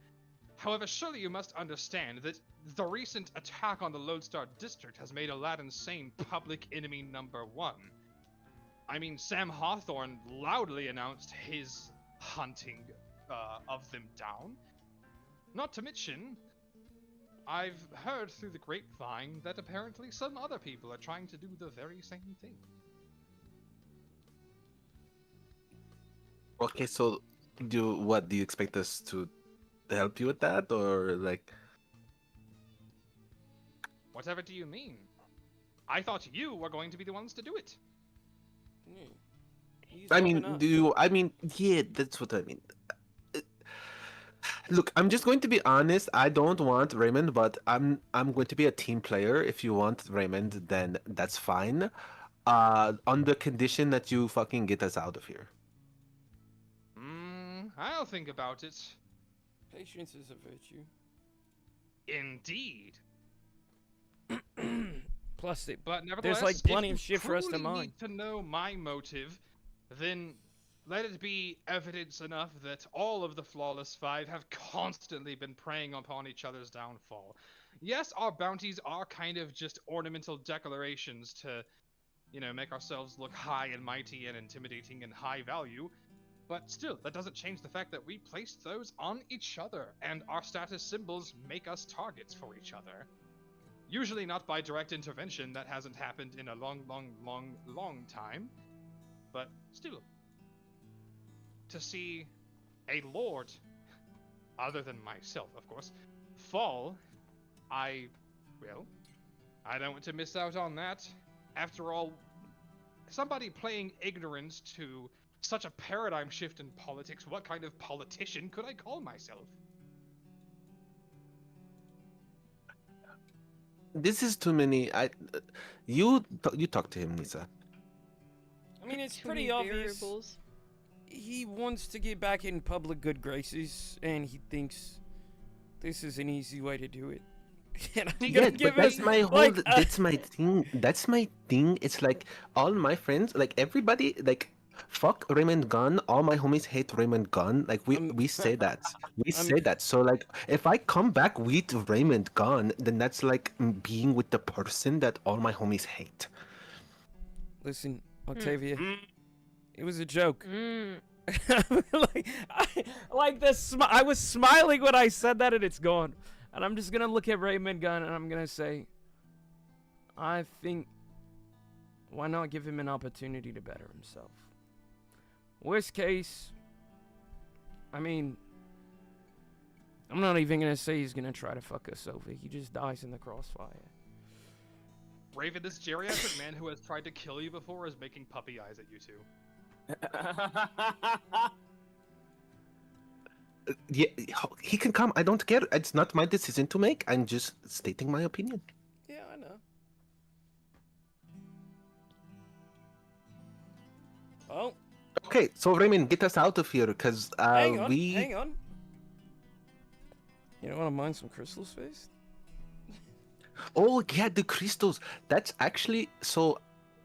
However, surely you must understand that the recent attack on the Lodestar District has made Aladdin Sane public enemy #1. I mean, Sam Hawthorne loudly announced his hunting of them down. Not to mention, I've heard through the grapevine that apparently some other people are trying to do the very same thing. Okay, so do you expect us to help you with that, or like? Whatever do you mean? I thought you were going to be the ones to do it. yeah. He's I warming mean, up. do you? I mean, yeah, that's what I mean. Look, I'm just going to be honest. I don't want Raymond, but I'm going to be a team player. If you want Raymond, then that's fine. On the condition that you fucking get us out of here. I'll think about it. Patience is a virtue. Indeed. Plus, But nevertheless, there's like plenty if of shit for us to truly mine. need to know my motive, then let it be evidence enough that all of the Flawless Five have constantly been preying upon each other's downfall. Yes, our bounties are kind of just ornamental declarations to, make ourselves look high and mighty and intimidating and high value, but still, that doesn't change the fact that we placed those on each other, and our status symbols make us targets for each other. Usually not by direct intervention, that hasn't happened in a long time, but still. To see a lord, other than myself, of course, fall, I don't want to miss out on that. After all, somebody playing ignorance to such a paradigm shift in politics, what kind of politician could I call myself? This is too many. You talk to him, Nisa. I mean, it's Too pretty many obvious. variables. He wants to get back in public good graces, and he thinks this is an easy way to do it. And I'm Yeah, gonna but give that's it, my whole. like, That's my thing. That's my thing. It's like all my friends, like everybody, like fuck Raymond Gunn. All my homies hate Raymond Gunn. Like we say that. We say that. So like, if I come back with Raymond Gunn, then that's like being with the person that all my homies hate. Listen, Octavia, Mm. it was a joke. Mm. I was smiling when I said that, and it's gone. And I'm just gonna look at Raymond Gunn, and I'm gonna say, I think, why not give him an opportunity to better himself? Worst case, I mean, I'm not even gonna say he's gonna try to fuck us over. He just dies in the crossfire. Raven, this geriatric man who has tried to kill you before is making puppy eyes at you two. Yeah, he can come. I don't care. It's not my decision to make. I'm just stating my opinion. Yeah, I know. Well, Okay, so Raymond, get us out of here, because hang on. we. You don't want to mine some crystals first? Oh yeah, the crystals. That's actually so.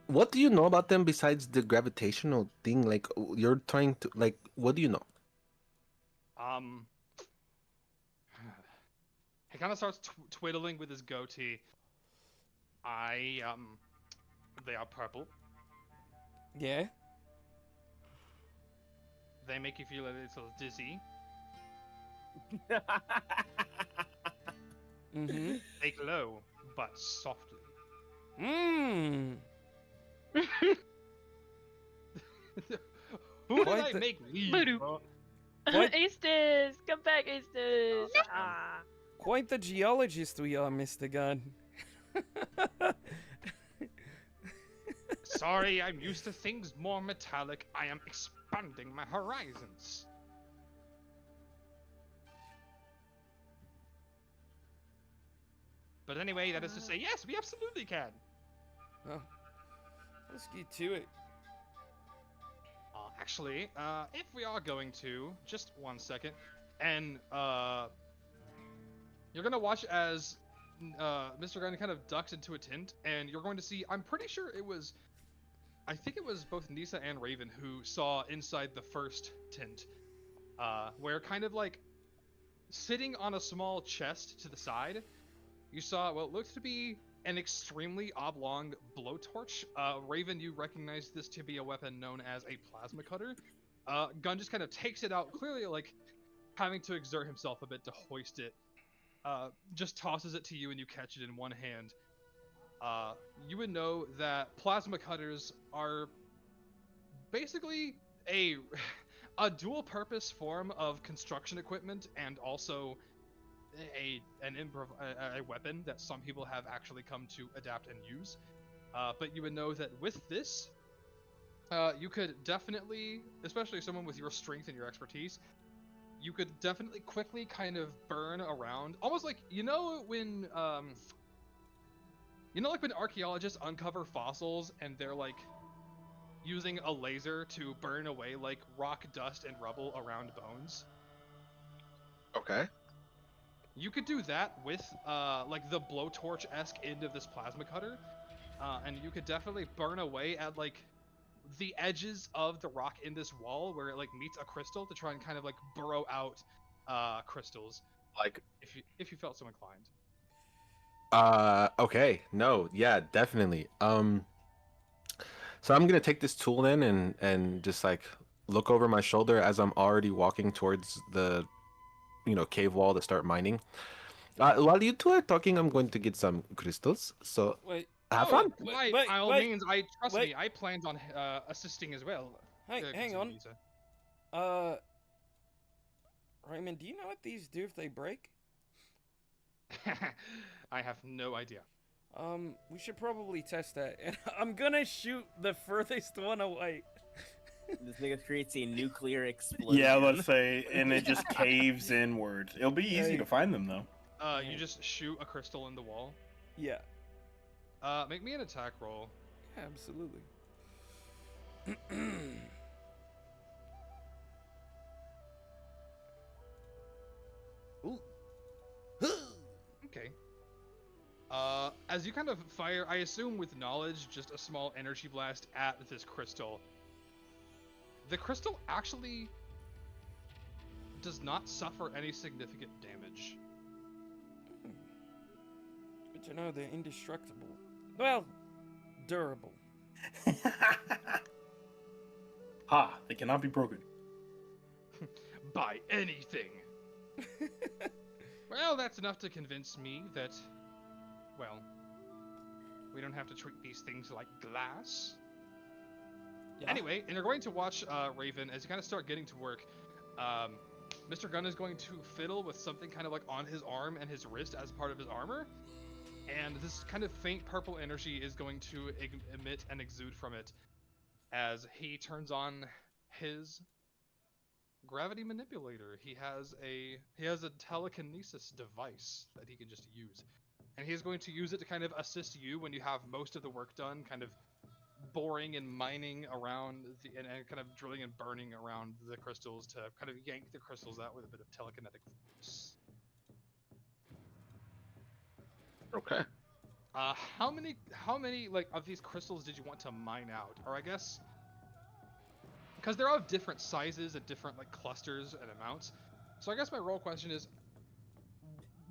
What do you know about them besides the gravitational thing? Like you're trying to like. What do you know? He kind of starts twiddling with his goatee. They are purple. Yeah. They make you feel a little dizzy. Mm-hmm. They glow, but softly. Mmm. Who did Quite I the- make leave? Voodoo. bro? What? Aestus! Come back, Aestus! Ah. Quite the geologist we are, Mr. Gunn. Sorry, I'm used to things more metallic. I am expanding my horizons. But anyway, that is to say, yes, we absolutely can. Oh. Let's get to it. Actually, if we are going to, just 1 second, and you're gonna watch as Mr. Gunn kind of ducks into a tent, and you're going to see. I'm pretty sure I think it was both Nisa and Raven who saw inside the first tent, where kind of like sitting on a small chest to the side, you saw what looked to be an extremely oblong blowtorch. Raven, you recognize this to be a weapon known as a plasma cutter. Gunn just kind of takes it out, clearly like having to exert himself a bit to hoist it. Just tosses it to you and you catch it in one hand. You would know that plasma cutters are basically a dual-purpose form of construction equipment, and also a weapon that some people have actually come to adapt and use. But you would know that with this, you could definitely, especially someone with your strength and your expertise, you could definitely quickly kind of burn around, almost like when when archaeologists uncover fossils and they're like using a laser to burn away like rock, dust, and rubble around bones. Okay. You could do that with like the blowtorch-esque end of this plasma cutter, and you could definitely burn away at like the edges of the rock in this wall where it like meets a crystal to try and kind of like burrow out crystals Like, if you felt so inclined. okay, no, yeah, definitely. So I'm gonna take this tool then and just like look over my shoulder as I'm already walking towards the cave wall to start mining. While you two are talking, I'm going to get some crystals. So Wait, have fun. By all means, trust me, I planned on assisting as well. hang Continue, on. Lisa. Raymond, do you know what these do if they break? I have no idea. We should probably test that. And I'm gonna shoot the furthest one away. This nigga creates a nuclear explosion. Yeah, let's say, and it just caves inward. It'll be easy to find them though. You just shoot a crystal in the wall. Yeah. Make me an attack roll. Yeah, absolutely. Ooh. Okay. As you kind of fire, I assume with knowledge, just a small energy blast at this crystal. The crystal actually does not suffer any significant damage. Good to know they're indestructible. Well, durable. Ha! They cannot be broken. By anything. Well, that's enough to convince me that, well, we don't have to treat these things like glass. Yeah. Anyway, and you're going to watch Raven as you kind of start getting to work. Mr. Gunn is going to fiddle with something kind of like on his arm and his wrist as part of his armor. And this kind of faint purple energy is going to emit and exude from it as he turns on his gravity manipulator. He has a telekinesis device that he can just use. And he's going to use it to kind of assist you when you have most of the work done, kind of boring and mining around and kind of drilling and burning around the crystals to kind of yank the crystals out with a bit of telekinetic force. Okay. How many like of these crystals did you want to mine out? Or I guess because they're of different sizes and different like clusters and amounts. So I guess my role question is,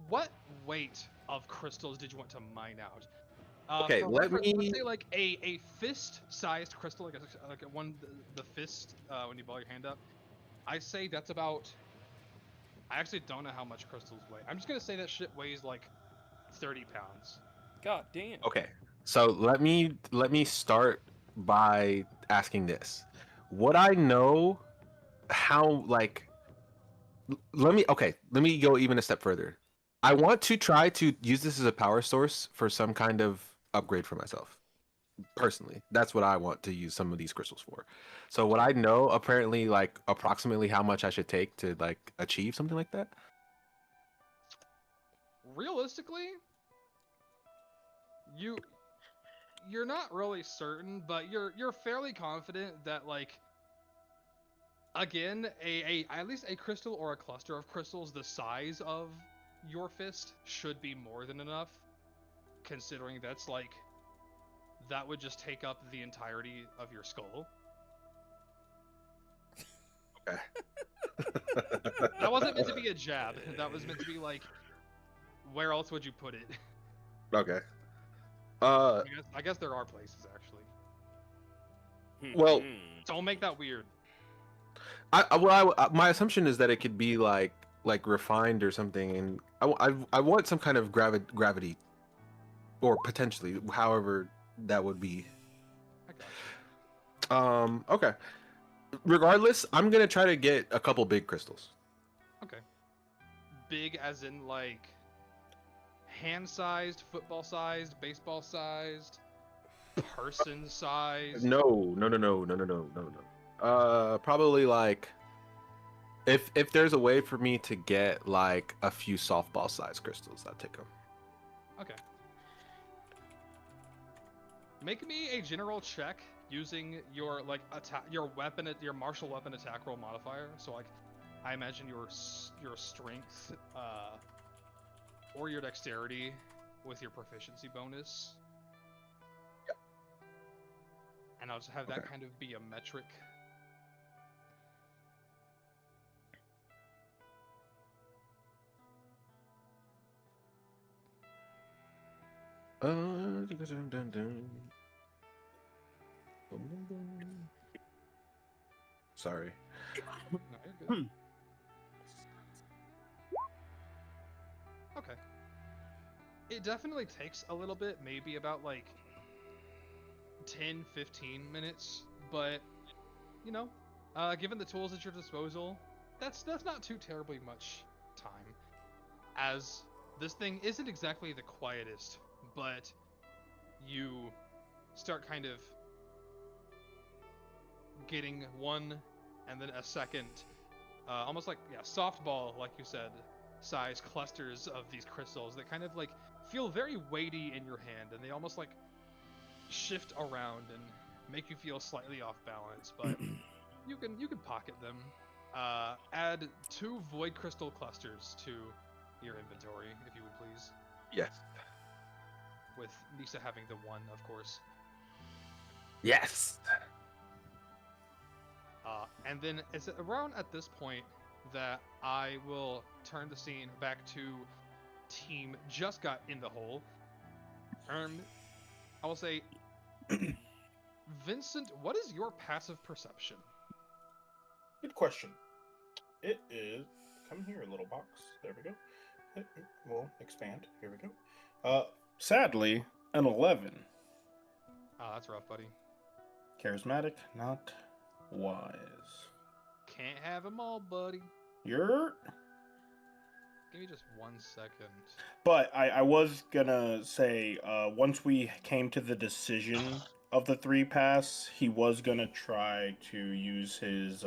what weight of crystals did you want to mine out? Okay, let's say like a fist-sized crystal, like the fist when you ball your hand up. I say that's about. I actually don't know how much crystals weigh. I'm just gonna say that shit weighs like 30 pounds. God damn. Okay. So let me start by asking this. Would I know how like let me go even a step further. I want to try to use this as a power source for some kind of upgrade for myself. Personally, that's what I want to use some of these crystals for. So would I know apparently like approximately how much I should take to like achieve something like that? Realistically, you're not really certain, but you're fairly confident that like again at least a crystal or a cluster of crystals the size of your fist should be more than enough, considering that would just take up the entirety of your skull. Okay. That wasn't meant to be a jab. That was meant to be like, where else would you put it? Okay. I guess there are places actually. Well, Don't make that weird. my assumption is that it could be like refined or something, and I want some kind of gravity, or potentially, however that would be. I got you. Okay. Regardless, I'm gonna try to get a couple big crystals. Okay. Big as in like hand-sized, football-sized, baseball-sized, person-sized. No. Probably like if there's a way for me to get like a few softball-sized crystals, I'll take them. Okay. Make me a general check using your like your martial weapon attack roll modifier. So like, I imagine your strength or your dexterity with your proficiency bonus. and I'll just have that kind of be a metric. Sorry. No, you're good. Okay. It definitely takes a little bit, maybe about like 10, 15 minutes, but you know, given the tools at your disposal, that's not too terribly much time. As this thing isn't exactly the quietest, but you start kind of getting one and then a second, almost like softball, like you said, size clusters of these crystals that kind of like feel very weighty in your hand, and they almost like shift around and make you feel slightly off balance, but you can pocket them. Add 2 void crystal clusters to your inventory, if you would please. Yes. With Nisa having the 1, of course. Yes. And then it's around at this point that I will turn the scene back to team just got in the hole. I will say, Vincent, what is your passive perception? Good question. It is. Come here, little box. There we go. We'll expand. Here we go. Sadly, an 11. That's rough, buddy. Charismatic, not wise. Can't have them all, buddy. You're. Give me just 1 second. But I was gonna say, once we came to the decision of the 3 pass, he was gonna try to use his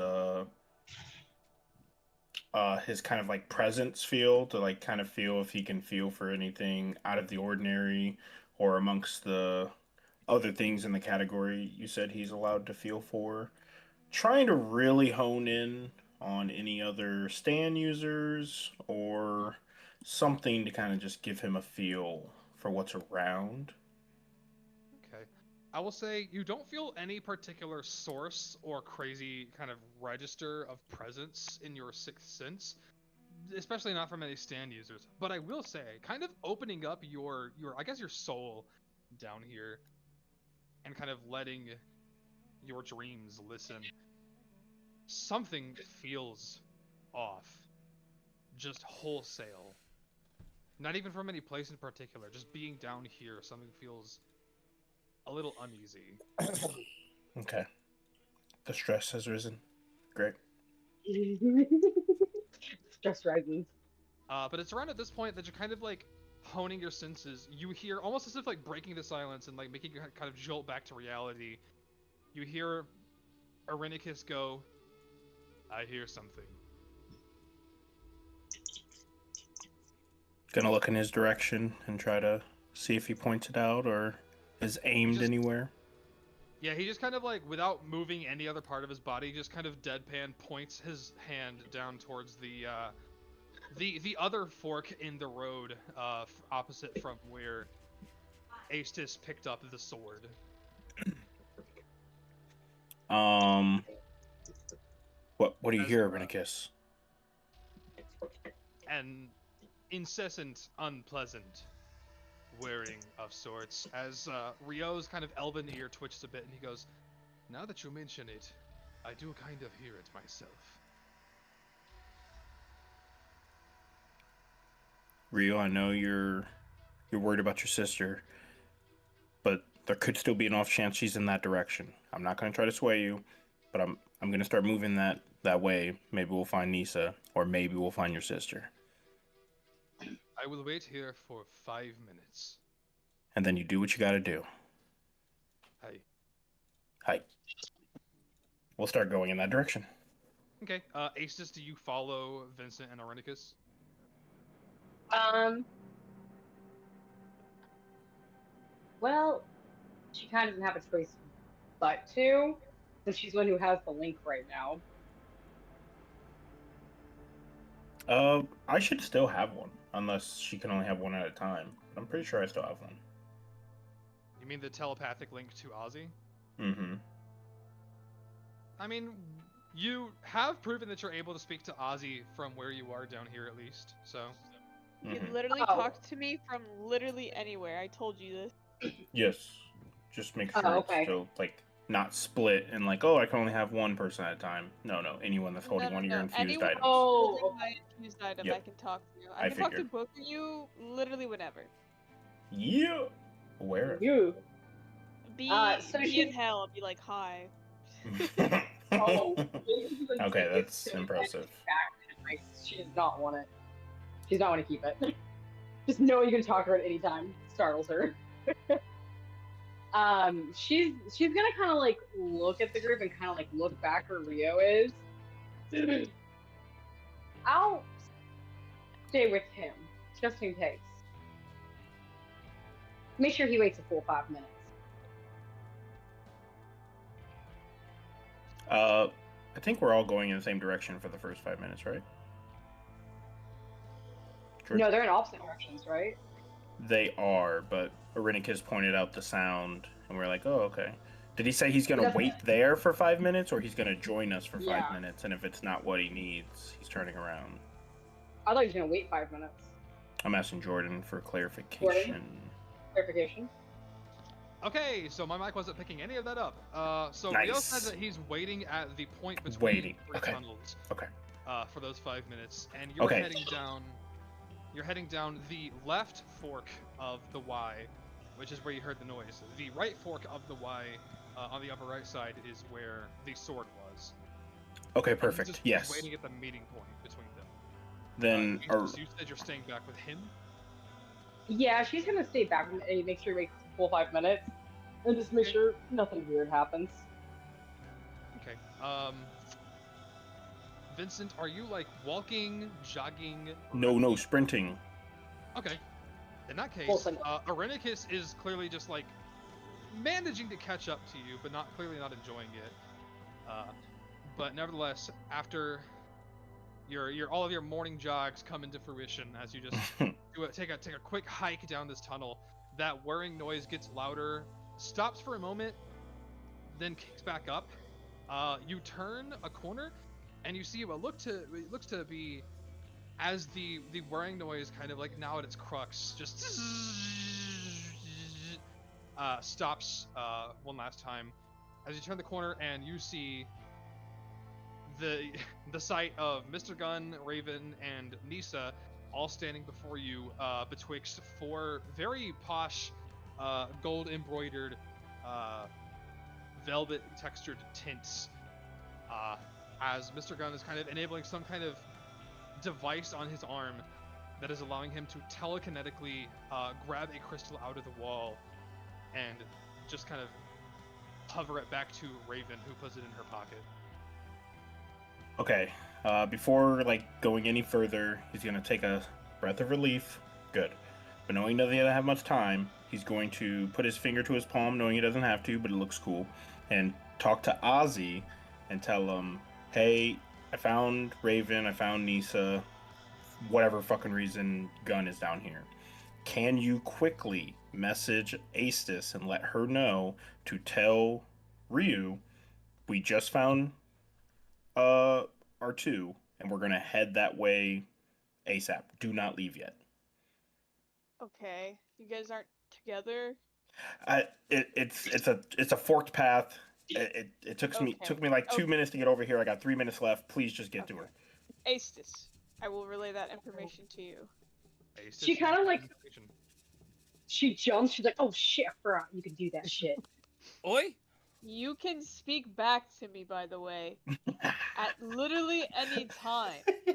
kind of like presence feel to like kind of feel if he can feel for anything out of the ordinary or amongst the other things in the category you said he's allowed to feel for. Trying to really hone in on any other stand users or something to kind of just give him a feel for what's around. Okay. I will say you don't feel any particular source or crazy kind of register of presence in your 6th sense, especially not from any stand users. But I will say, kind of opening up your I guess your soul down here and kind of letting your dreams listen. Something feels off. Just wholesale. Not even from any place in particular, just being down here, something feels a little uneasy. Okay. The stress has risen. Great. Stress rising. But it's around at this point that you're kind of like honing your senses. You hear, almost as if like breaking the silence and like making you kind of jolt back to reality. You hear Irenicus go, "I hear something." Gonna look in his direction and try to see if he points it out or is aimed anywhere. Yeah, he just kind of like, without moving any other part of his body, just kind of deadpan points his hand down towards the other fork in the road, opposite from where Aestus picked up the sword. What do you hear, Irenicus? An incessant, unpleasant whirring of sorts, as Rio's kind of elven ear twitches a bit, and he goes, "Now that you mention it, I do kind of hear it myself." Rio, I know you're worried about your sister, but there could still be an off chance she's in that direction. I'm not going to try to sway you, but I'm going to start moving that way. Maybe we'll find Nisa, or maybe we'll find your sister. I will wait here for 5 minutes. And then you do what you got to do. Hi. We'll start going in that direction. Okay. Aestus, do you follow Vincent and Irenicus? Well, she kind of doesn't have a choice but to, since she's the one who has the link right now. I should still have one, unless she can only have one at a time. But I'm pretty sure I still have one. You mean the telepathic link to Ozzy? Mm-hmm. I mean, you have proven that you're able to speak to Ozzy from where you are down here, at least. So. You can Mhm. literally Oh. talk to me from literally anywhere. I told you this. Yes. Just make Oh, sure it's okay. still like not split and like, oh, I can only have one person at a time. No, anyone that's holding one of your infused Anyone items. holding Oh, my infused item, Yep. I can talk to. I I can talk to figured. both of you literally whenever. Yeah. Where? you. Be So be she's in hell. I'll be like, hi. oh. Okay, that's impressive. She does not want it. She does not want to keep it. Just know you can talk to her at any time. Startles her. She's gonna kind of like look at the group and kind of like look back where Rio is. I'll stay with him just in case. Make sure he waits a full 5 minutes. I think we're all going in the same direction for the first 5 minutes, right? George? No, they're in opposite directions, right? They are, but Irenicus pointed out the sound, and we're like, oh, okay. Did he say he's gonna wait there for 5 minutes, or he's gonna join us for 5 minutes? And if it's not what he needs, he's turning around. I thought he was gonna wait 5 minutes. I'm asking Jordan for clarification. Jordan? Clarification. Okay, so my mic wasn't picking any of that up. So Nice. Rio said that he's waiting at the point between Waiting. three Okay. tunnels. Okay. For those 5 minutes, and you're Okay. heading down. You're heading down the left fork of the Y, which is where you heard the noise. The right fork of the Y, on the upper right side, is where the sword was. Okay, And perfect. he's Yes. waiting at the meeting point between them. Then, You said you're staying back with him. Yeah, she's gonna stay back and make sure he waits a full 5 minutes. And just make sure nothing weird happens. Okay. Vincent, are you like walking, jogging? no, sprinting. Okay. In that case, Full single. Irenicus is clearly just like managing to catch up to you, but clearly not enjoying it. But nevertheless, after all of your morning jogs come into fruition as you just take a quick hike down this tunnel, that whirring noise gets louder, stops for a moment, then kicks back up. You turn a corner, and you see what looks to be, as the whirring noise kind of like now at its crux just stops one last time as you turn the corner, and you see the sight of Mr. Gunn, Raven, and Nisa all standing before you betwixt four very posh gold embroidered velvet textured tints, as Mr. Gunn is kind of enabling some kind of device on his arm that is allowing him to telekinetically grab a crystal out of the wall and just kind of hover it back to Raven, who puts it in her pocket. Okay. Before like going any further, he's gonna take a breath of relief. Good. But knowing that he doesn't have much time, he's going to put his finger to his palm, knowing he doesn't have to, but it looks cool, and talk to Ozzy and tell him, hey, I found Raven, I found Nisa, whatever fucking reason Gun is down here. Can you quickly message Aestus and let her know to tell Ryu we just found R2 and we're gonna head that way ASAP. Do not leave yet. Okay, you guys aren't together. It's a forked path. It took me like 2 minutes to get over here. I got 3 minutes left. Please just get to her. Aestus, I will relay that information to you. Aestus, She kind of like, information. she jumps, she's like, oh shit, I forgot you can do that shit. Oi! You can speak back to me, by the way, at literally any time. I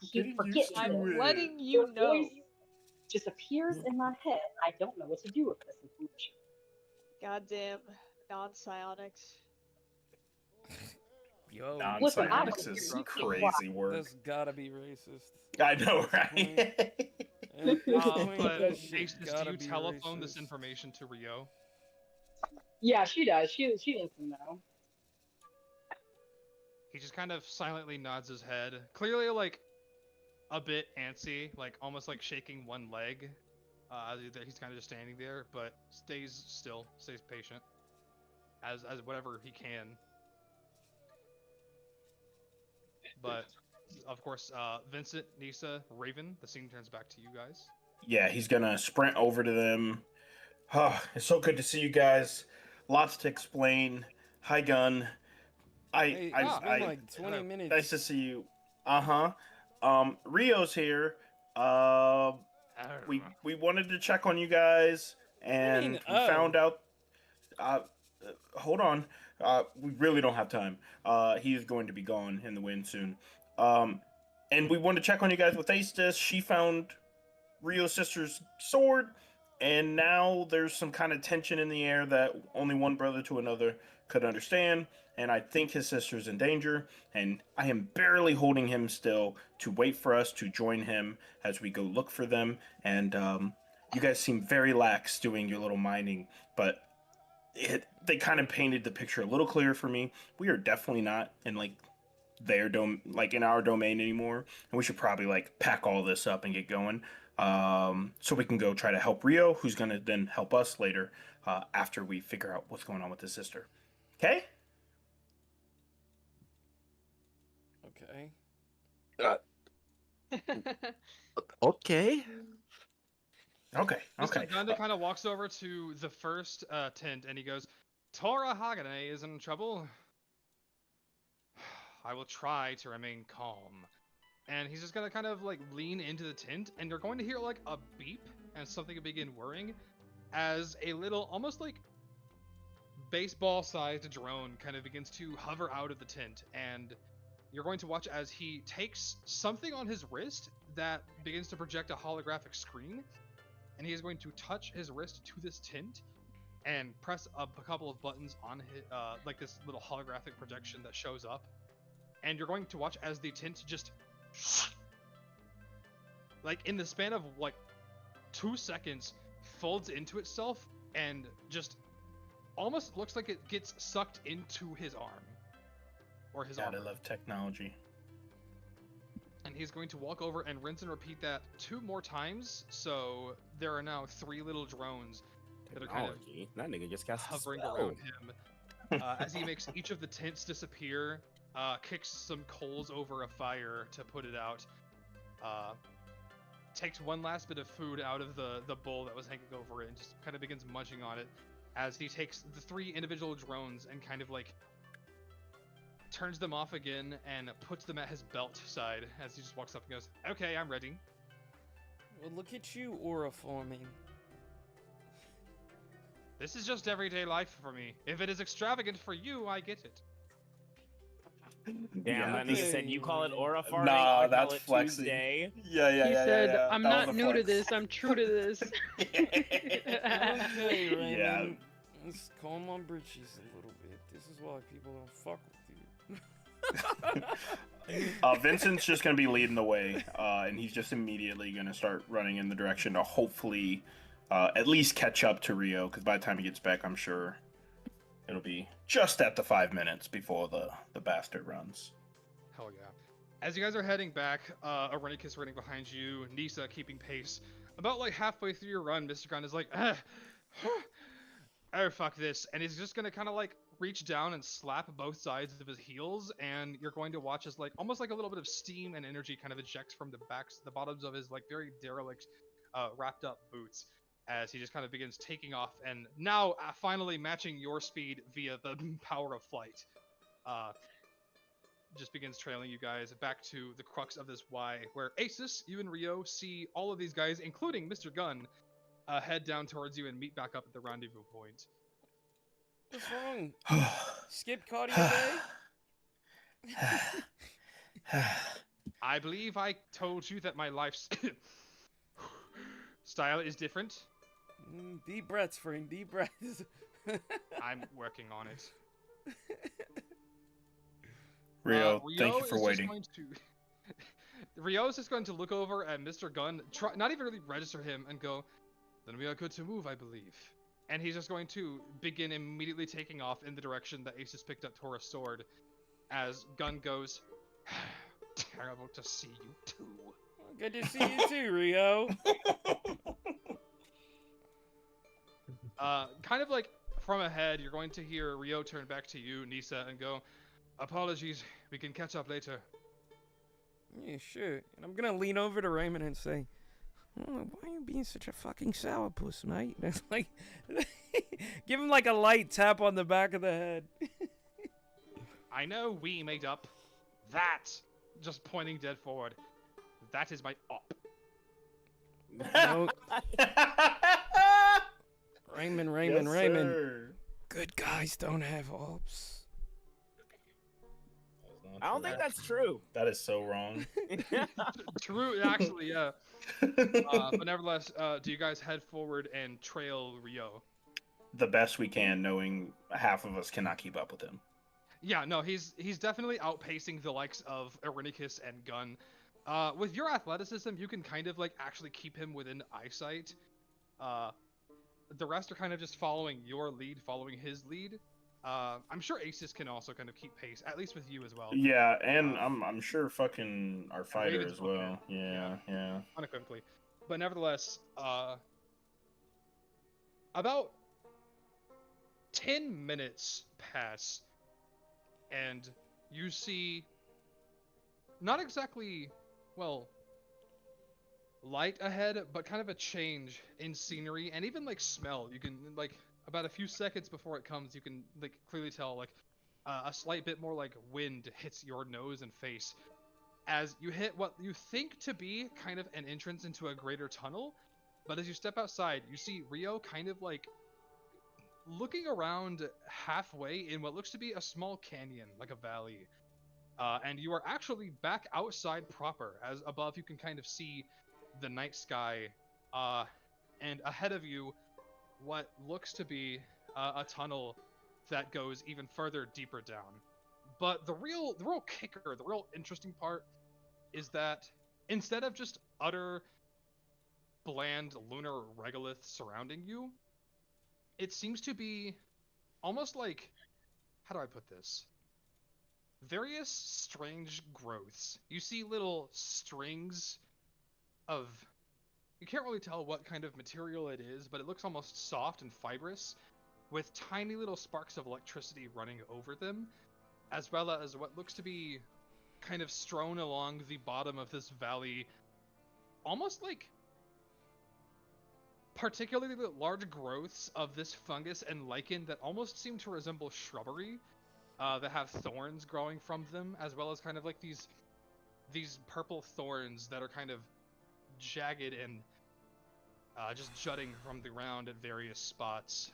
keep forgetting. I'm letting Your you know. voice just appears in my head. I don't know what to do with this information. Goddamn non-psionics. Yo, Listen, I Non-psionics don't is care. crazy word. that's gotta be racist. I know, right? At this point, But that shit Aestus, gotta do you be telephone this racist. information to Rio? Yeah, she does. She lets them know. He just kind of silently nods his head, clearly like a bit antsy, like almost like shaking one leg. He's kind of just standing there, but stays still, stays patient. as whatever he can. But of course, Vincent, Nisa, Raven, the scene turns back to you guys. Yeah, he's gonna sprint over to them. Oh, it's so good to see you guys. Lots to explain. Hi, Gun. Hey, it's been like 20 minutes. Nice to see you. Rio's here. We wanted to check on you guys, and we found out. Hold on. We really don't have time. He is going to be gone in the wind soon. And we wanted to check on you guys with Aestus. She found Rio's sister's sword, and now there's some kind of tension in the air that only one brother to another could understand. And I think his sister's in danger, and I am barely holding him still to wait for us to join him as we go look for them. And you guys seem very lax doing your little mining, but they kind of painted the picture a little clearer for me. We are definitely not in like in our domain anymore, and we should probably like pack all this up and get going, so we can go try to help Rio, who's gonna then help us later after we figure out what's going on with his sister. Okay. Okay. Okay. Mr. Gunda kind of walks over to the first tent and he goes, Tora Hagane is in trouble. I will try to remain calm. And he's just gonna kind of like lean into the tent, and you're going to hear like a beep and something begin whirring as a little, almost like baseball-sized drone kind of begins to hover out of the tent. And you're going to watch as he takes something on his wrist that begins to project a holographic screen, and he is going to touch his wrist to this tent and press a couple of buttons on his, like this little holographic projection that shows up. And you're going to watch as the tint just, like in the span of like 2 seconds, folds into itself and just almost looks like it gets sucked into his arm. Or his arm. I love technology. And he's going to walk over and rinse and repeat that 2 more times. So there are now 3 little drones that are kind of that nigga just got hovering around him. As he makes each of the tints disappear, kicks some coals over a fire to put it out, takes one last bit of food out of the bowl that was hanging over it, and just kind of begins munching on it as he takes the 3 individual drones and kind of like turns them off again and puts them at his belt side as he just walks up and goes, okay, I'm ready. Well, look at you, aura forming. This is just everyday life for me. If it is extravagant for you, I get it. Damn, that nigga said you call it aura farming. Nah, that's flexing. Tuesday. Yeah. He said, yeah. I'm That not was a new to flex. this, I'm true to this. Okay, Raymond. Yeah. Let's calm my britches a little bit. This is why people don't fuck with you. Vincent's just gonna be leading the way, and he's just immediately gonna start running in the direction to hopefully at least catch up to Rio, because by the time he gets back, I'm sure it'll be just at the 5 minutes before the bastard runs. Hell yeah. As you guys are heading back, Arenicus running behind you, Nisa keeping pace. About like halfway through your run, Mr. Gunn is like, oh fuck this, and he's just gonna kind of like reach down and slap both sides of his heels, and you're going to watch as like almost like a little bit of steam and energy kind of ejects from the bottoms of his like very derelict wrapped up boots as he just kind of begins taking off, and now finally matching your speed via the power of flight, just begins trailing you guys back to the crux of this Y, where Asus, you and Rio see all of these guys, including Mr. Gunn, head down towards you and meet back up at the rendezvous point. What's wrong? Skip cardio day? I believe I told you that my life's style is different. Deep breaths, friend. Deep breaths. I'm working on it. Rio, thank you for waiting. Rio is just going to look over at Mr. Gunn, not even really register him, and go, then we are good to move, I believe. And he's just going to begin immediately taking off in the direction that Asus picked up Tora's sword, as Gunn goes, terrible to see you too. Good to see you too, Rio. Kind of like from ahead, you're going to hear Rio turn back to you, Nisa, and go, "Apologies, we can catch up later." Yeah, sure. And I'm gonna lean over to Raymond and say, "Oh, why are you being such a fucking sourpuss, mate?" That's like, give him like a light tap on the back of the head. I know we made up that, just pointing dead forward. That is my op. No. Raymond. Yes, sir. Good guys don't have ops. I don't think that's true. That is so wrong. True, actually, yeah. But nevertheless, do you guys head forward and trail Rio? The best we can, knowing half of us cannot keep up with him. Yeah, no, he's definitely outpacing the likes of Irenicus and Gun. With your athleticism, you can kind of like actually keep him within eyesight. The rest are kind of just following your lead, following his lead. I'm sure Aces can also kind of keep pace, at least with you as well. Yeah, and I'm sure fucking our fighter Raven's as well. okay. Yeah. Unequivocally. But nevertheless, about 10 minutes pass, and you see not exactly, well, light ahead, but kind of a change in scenery and even like smell. You can like about a few seconds before it comes, you can like clearly tell like a slight bit more like wind hits your nose and face as you hit what you think to be kind of an entrance into a greater tunnel. But as you step outside, you see Rio kind of like looking around halfway in what looks to be a small canyon, like a valley. And you are actually back outside proper, as above you can kind of see the night sky, and ahead of you, what looks to be a tunnel that goes even further deeper down. But the real kicker, the real interesting part, is that instead of just utter bland lunar regolith surrounding you, it seems to be almost like, how do I put this? Various strange growths. You see little strings of, you can't really tell what kind of material it is, but it looks almost soft and fibrous, with tiny little sparks of electricity running over them, as well as what looks to be kind of strewn along the bottom of this valley, almost like particularly the large growths of this fungus and lichen that almost seem to resemble shrubbery, that have thorns growing from them, as well as kind of like these purple thorns that are kind of jagged and just jutting from the ground at various spots.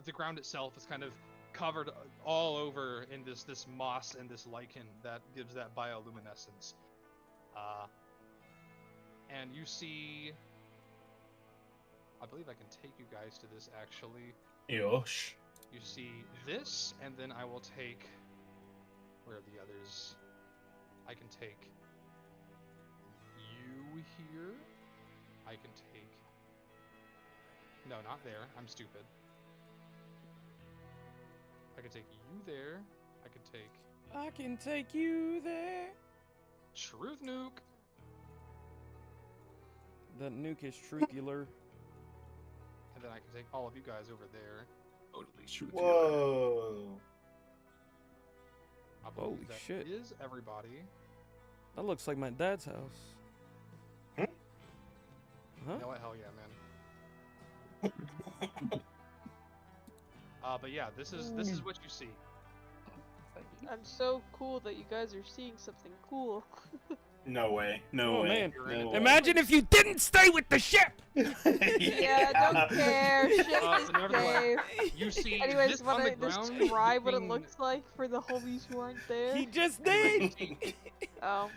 The ground itself is kind of covered all over in this moss and this lichen that gives that bioluminescence. And you see, I believe I can take you guys to this actually. Yosh. You see this, and then I will take, where are the others? I can take you here. I can take, no, not there. I'm stupid. I can take you there. I can take I can take you there. Truth Nuke. The nuke is trucular. And then I can take all of you guys over there. Totally shoot. Whoa. I believe Holy that shit. is everybody. That looks like my dad's house. Hmm? Huh? You know what? Hell yeah, man. But yeah, this is what you see. I'm so cool that you guys are seeing something cool. No way. No Oh, way. man. No way. Imagine if you didn't stay with the ship! Yeah, don't care. Ship is So nevertheless, safe. you see Anyways, this on the wanna ground describe what it between- looks like for the homies who aren't there? He just did! Oh.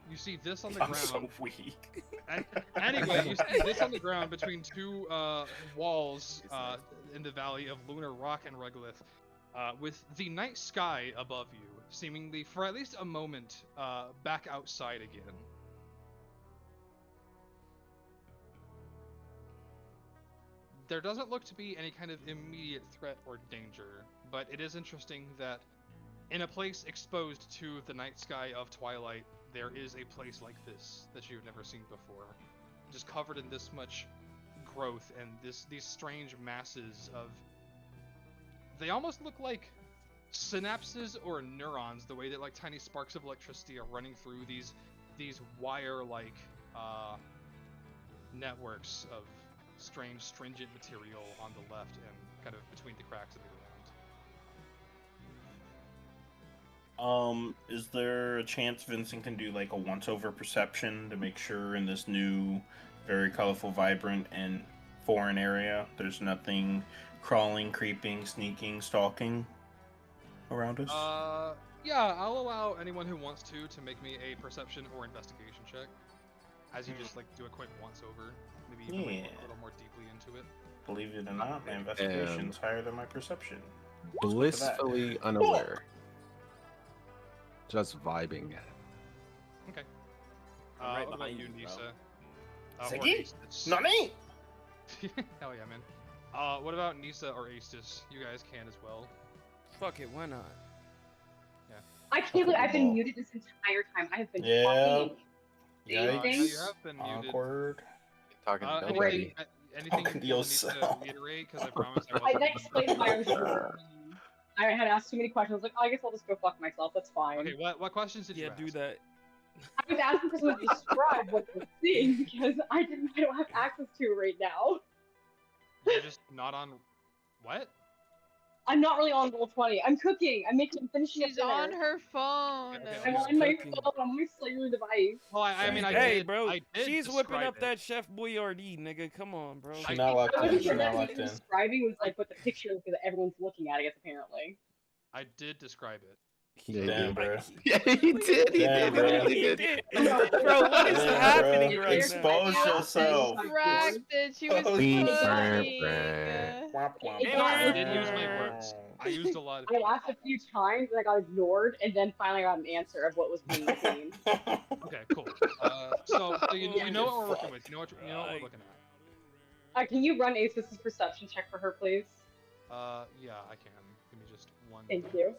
You see this on the I'm ground. so weak. Anyway, you see this on the ground between two walls in the valley of lunar rock and regolith, with the night sky above you, seemingly for at least a moment back outside again. There doesn't look to be any kind of immediate threat or danger, but it is interesting that in a place exposed to the night sky of Twilight, there is a place like this that you've never seen before, just covered in this much growth and these strange masses of they almost look like synapses or neurons, the way that like tiny sparks of electricity are running through these wire-like networks of strange, stringent material on the left and kind of between the cracks of the ground. Is there a chance Vincent can do like a once-over perception to make sure in this new, very colorful, vibrant, and foreign area there's nothing crawling, creeping, sneaking, stalking around us? Yeah, I'll allow anyone who wants to make me a perception or investigation check. As you just like do a quick once-over, maybe even like, look a little more deeply into it. Believe it or not, my investigation's higher than my perception. Blissfully unaware. Just vibing. Okay. I'm right what about behind you, you, Nisa? bro. Or Ziggy? Aestus? Nani? Hell yeah, man. What about Nisa or Aestus? You guys can as well. Fuck it, why not? I can't believe I've been muted this entire time. I have been Yeah. talking. Yikes. You have been muted. Awkward. Talking to Anything, nobody. anything Talking to you feel the need to yourself. reiterate? Because I promise I I wasn't. then explained why I was I had asked too many questions. I was like, oh, I guess I'll just go fuck myself. That's fine. Okay, what questions did you Yeah, ask? do that. I was asking for someone to describe what they're seeing because I don't have access to it right now. You're just not on. What? I'm not really on Roll20. I'm cooking. I'm finishing up She's dinner. on her phone. Okay, I'm She's on my cooking. phone on my cellular device. Well, I mean, I Hey, did. bro, I did she's whipping describe up it. that Chef Boyardee, nigga. Come on, bro. She's not locked I in. wasn't She's sure not that locked what in. describing was like what the picture that everyone's looking at, I guess, apparently. I did describe it. Damn, bro. Yeah, he did. He Damn, did. bro. He really He did. did. Bro, what is Damn, happening bro. right Expose now? yourself. Distracted. She was Oh, cooking. Womp, womp, It got I did use my words. I used a lot of. I asked a few times and I got ignored, and then finally I got an answer of what was being seen. Okay, cool. So you know what we're working with. You know what we're looking at. Can you run Ace's perception check for her, please? Yeah, I can. Give me just one. Thank you.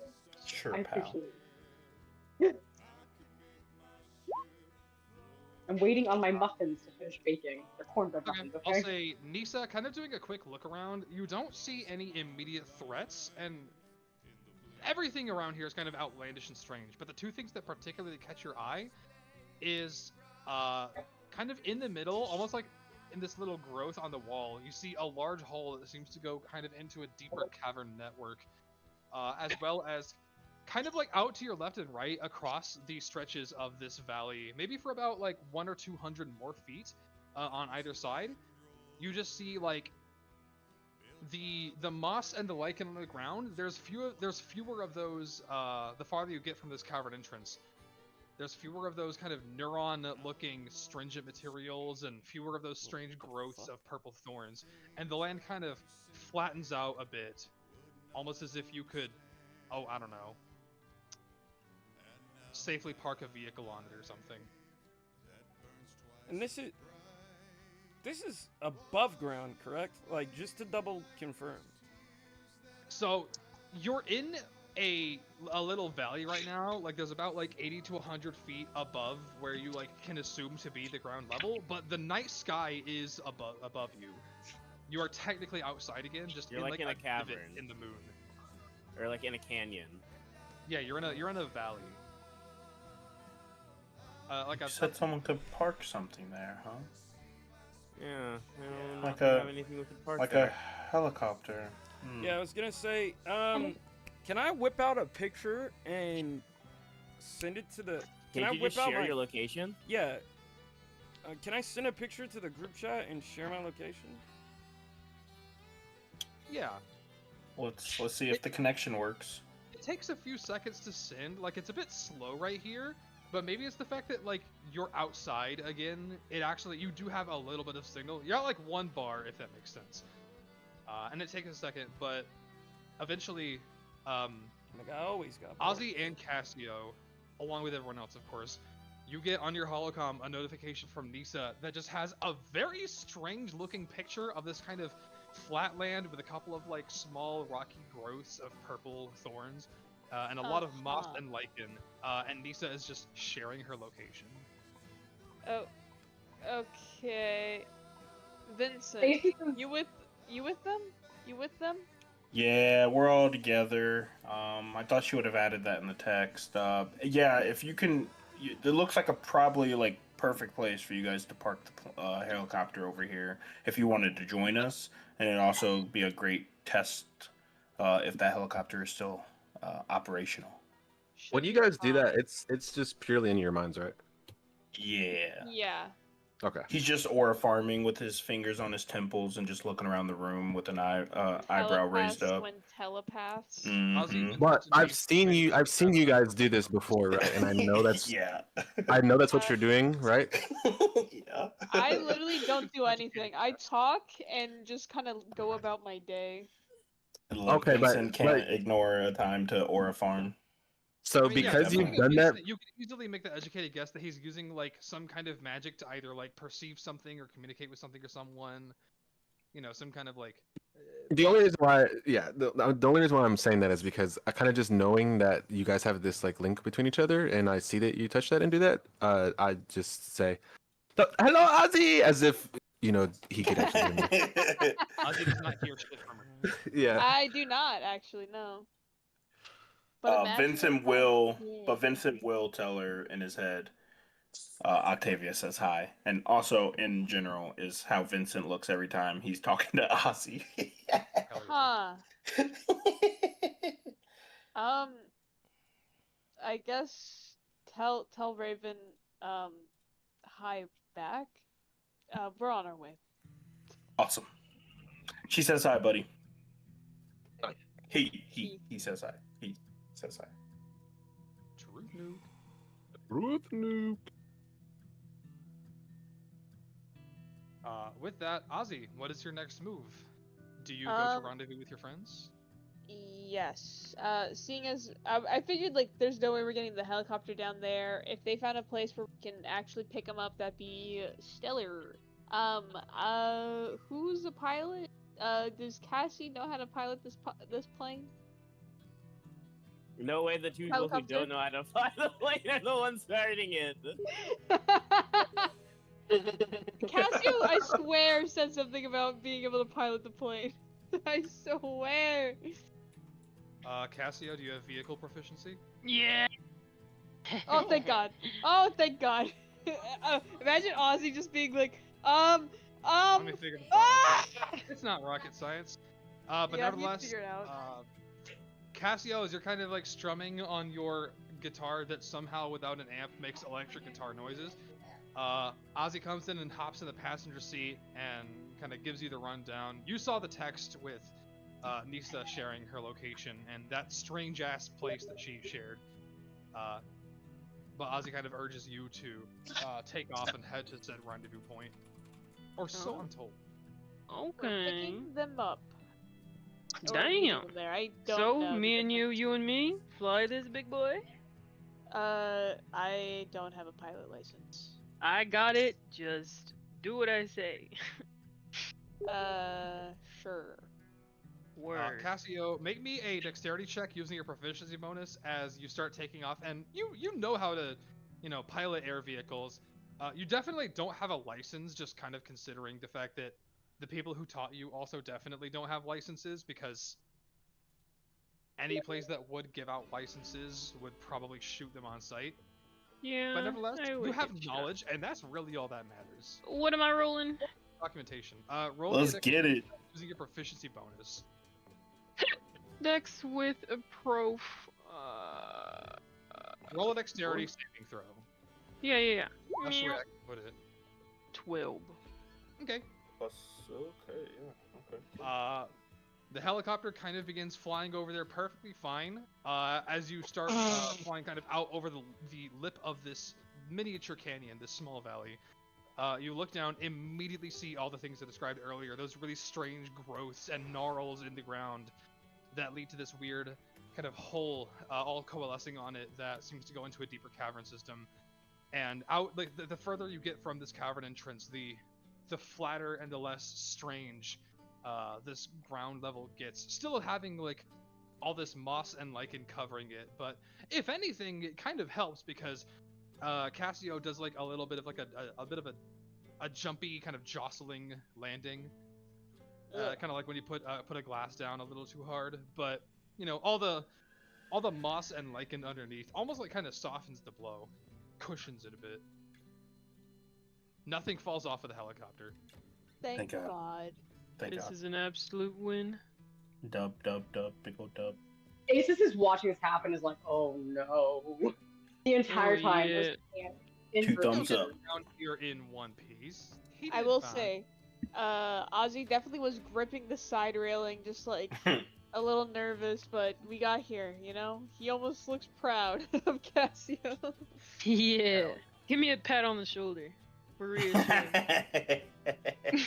Sure, I pal. appreciate it. I'm waiting on my muffins to finish baking. They're cornbread muffins, okay? I'll say, Nisa, kind of doing a quick look around, you don't see any immediate threats, and everything around here is kind of outlandish and strange, but the two things that particularly catch your eye is kind of in the middle, almost like in this little growth on the wall, you see a large hole that seems to go kind of into a deeper cavern network, as well as kind of like out to your left and right across the stretches of this valley, maybe for about like 100 or 200 more feet on either side. You just see like the moss and the lichen on the ground. There's fewer of those the farther you get from this cavern entrance. There's fewer of those kind of neuron-looking stringent materials and fewer of those strange growths of purple thorns. And the land kind of flattens out a bit, almost as if you could, I don't know, safely park a vehicle on it or something. And this is above ground, correct? Like, just to double confirm. So, you're in a little valley right now. Like, there's about like 80 to 100 feet above where you like can assume to be the ground level, but the night sky is above you. You are technically outside again, just You're in like like in a divot cavern. in the moon. Or like in a canyon. Yeah, you're in a valley. Like You I've said someone could park something there, huh? Yeah, I don't Like have anything with the park Like there. a helicopter. Yeah, I was gonna say, can I whip out a picture and send it to the? Can I you whip just out share my? your location? Yeah. Can I send a picture to the group chat and share my location? Yeah. Let's see if the connection works. It takes a few seconds to send. Like, it's a bit slow right here, but maybe it's the fact that, like, you're outside again. You do have a little bit of signal. You're at, like, 1 bar, if that makes sense. And it takes a second, but eventually, Like I always got. Ozzy and Cassio, along with everyone else, of course, you get on your holocom a notification from Nisa that just has a very strange-looking picture of this kind of flat land with a couple of, like, small rocky growths of purple thorns. And a lot of moss and lichen, and Nisa is just sharing her location. Oh, okay. Vincent, Basically, you with them? You with them? Yeah, we're all together. I thought she would have added that in the text. Yeah, if you can, it looks like a probably like perfect place for you guys to park the helicopter over here if you wanted to join us, and it'd also be a great test if that helicopter is still operational. When Should you be guys do that, fine. it's just purely in your minds, right? Yeah. Yeah. Okay. He's just aura farming with his fingers on his temples and just looking around the room with an eyebrow raised Telepaths up. when telepaths. Mm-hmm. But Vincent needs I've seen you guys do this before, right? And Yeah. I know that's what Uh, you're doing, right? Yeah. I literally don't do anything. I talk and just kind of go about my day. Look, Okay, Vincent but can't ignore a time to aura farm. so I mean, yeah, because definitely. you've looking at done that, Vincent, you can easily make the educated guess that he's using like some kind of magic to either like perceive something or communicate with something or someone. You know, some kind of like. the only reason why, yeah, the only reason why I'm saying that is because I kind of just knowing that you guys have this like link between each other, and I see that you touch that and do that. I just say, "Hello, Ozzy," as if he could actually hear me. Ozzy does not hear shit from her. Yeah. I do not actually know. But imagine Vincent if I will, did. but Vincent will tell her in his head. Octavia says hi, and also in general is how Vincent looks every time he's talking to Ozzy. Huh. Um, I guess tell Raven hi back. We're on our way. Awesome. She says hi, buddy. Hi. He says hi. He says hi. Truth nuke. Roof noob. With that, Ozzy, what is your next move? Do you go to rendezvous with your friends? Yes. Seeing as I figured like there's no way we're getting the helicopter down there. If they found a place where we can actually pick them up, that'd be stellar. Who's the pilot? Does Cassie know how to pilot this plane? No way the two people who Helicopter? don't know how to fly the plane are the ones starting it. Cassio, I swear, said something about being able to pilot the plane. I swear. Cassio, do you have vehicle proficiency? Yeah. Oh, thank God. Oh, thank God. Imagine Ozzy just being like, Let me figure this ah! out. It's not rocket science. But Yeah, you nevertheless, figure it out. Cassio, as you're kind of like strumming on your guitar that somehow without an amp makes electric guitar noises, Ozzy comes in and hops in the passenger seat and kind of gives you the rundown. You saw the text with Nisa sharing her location and that strange ass place that she shared. But Ozzy kind of urges you to take off and head to said rendezvous point. Or so I'm told. We're Okay. picking them up. Or Damn. leaving them there. I don't So know the me and difference. you and me fly this big boy. I don't have a pilot license. I got it. Just do what I say. Sure. Word. Cassio, make me a dexterity check using your proficiency bonus as you start taking off, and you know how to, pilot air vehicles. You definitely don't have a license, just kind of considering the fact that the people who taught you also definitely don't have licenses, because any place that would give out licenses would probably shoot them on sight. Yeah. But nevertheless, I you would have get shot. knowledge, and that's really all that matters. What am I rolling? Documentation. Roll Let's the get it. using your proficiency bonus. Dex with a prof. Roll a dexterity saving throw. Yeah. That's the way I can put it. 12. Okay. Plus, okay, yeah, okay. The helicopter kind of begins flying over there perfectly fine. As you start flying kind of out over the lip of this miniature canyon, this small valley, you look down, immediately see all the things I described earlier, those really strange growths and gnarls in the ground that lead to this weird kind of hole all coalescing on it that seems to go into a deeper cavern system. And out, like the further you get from this cavern entrance, the flatter and the less strange this ground level gets. Still having like all this moss and lichen covering it, but if anything, it kind of helps because Cassio does like a little bit of like a bit of a jumpy kind of jostling landing, kind of like when you put a glass down a little too hard. But you know, all the moss and lichen underneath almost like kind of softens the blow, cushions it a bit. Nothing falls off of the helicopter. Thank God. God. Thank This God. is an absolute win. Dub, big old dub. Asus is watching this happen. Is like, oh no, the entire Oh, time. yeah. There's in Two her- thumbs up. Down here in one piece. He I did will fine. say, Ozzy definitely was gripping the side railing, just like a little nervous, but we got here. You know, he almost looks proud of Cassio. Yeah. Give me a pat on the shoulder. For reassurance.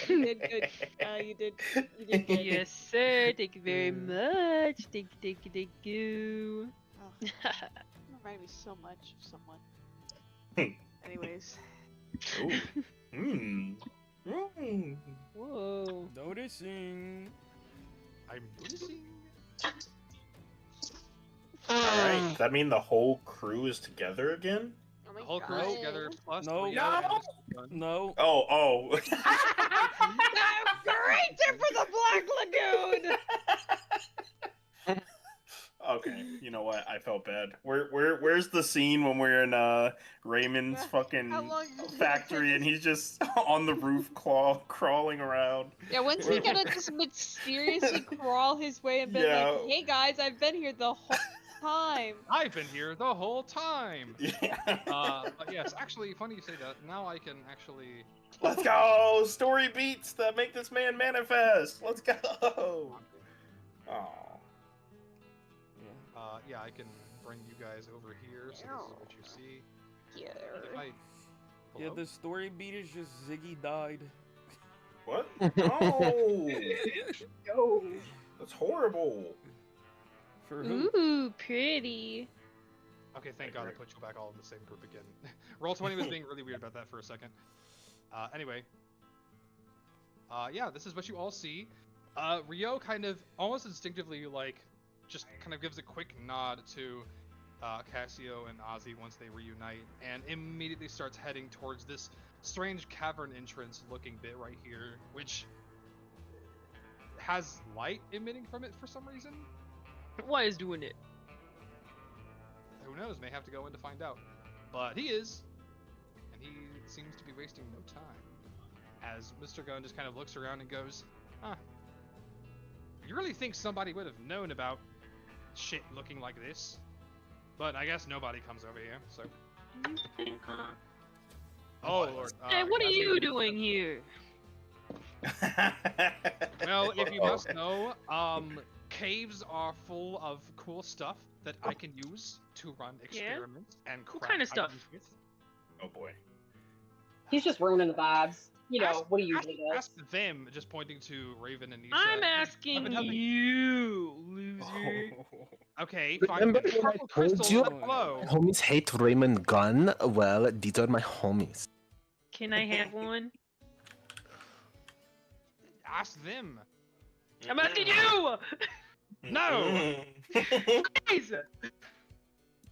You did good. You did good. Yes, sir. Thank you very much. Thank you. Oh, you remind me so much of someone. Anyways. Whoa. Noticing. I'm noticing. Alright, does that mean the whole crew is together again? Oh The my whole crew God. together plus No. Rio No! and Mr. Gunn. No. Oh. Great tip for the Black Lagoon! Okay, you know what? I felt bad. Where's the scene when we're in Raymond's fucking How long did you factory and he's just on the roof crawling around? Yeah, when's he gonna just mysteriously crawl his way and be Yeah. like, hey guys, I've been here the whole time. I've been here the whole time. Yeah. But yes, actually, funny you say that. Now I can actually. Let's go! Story beats that make this man manifest. Let's go. Oh. Yeah, I can bring you guys over here. So this is what you see. Yeah. If I- Yeah, Hello? the story beat is just Ziggy died. What? No. No. That's horrible. For who? Ooh, pretty. Okay, thank God I put you back all in the same group again. Roll20 was being really weird about that for a second. Anyway. Yeah, this is what you all see. Rio kind of, almost instinctively, like, just kind of gives a quick nod to Cassio and Ozzy once they reunite, and immediately starts heading towards this strange cavern entrance looking bit right here, which has light emitting from it for some reason. Why is doing it? Who knows? May have to go in to find out. But he is, and he seems to be wasting no time. As Mr. Gunn just kind of looks around and goes, huh. You really think somebody would have known about shit looking like this? But I guess nobody comes over here, so. Oh, Lord. Hey, what are Cassio- you doing here? Well, if you must know, caves are full of cool stuff that I can use to run experiments and What craft kind of stuff? items with. Oh boy. He's just ruining the vibes. You know Ask- what he usually does. Ask them, just pointing to Raven and Nisha. I'm I've asking been helping- you, loser. Okay, Remember fine. when I Purple told crystals you? that glow. Homies hate Raymond Gunn. Well, these are my homies. Can I have one? Ask them. I'm asking you! No! Please!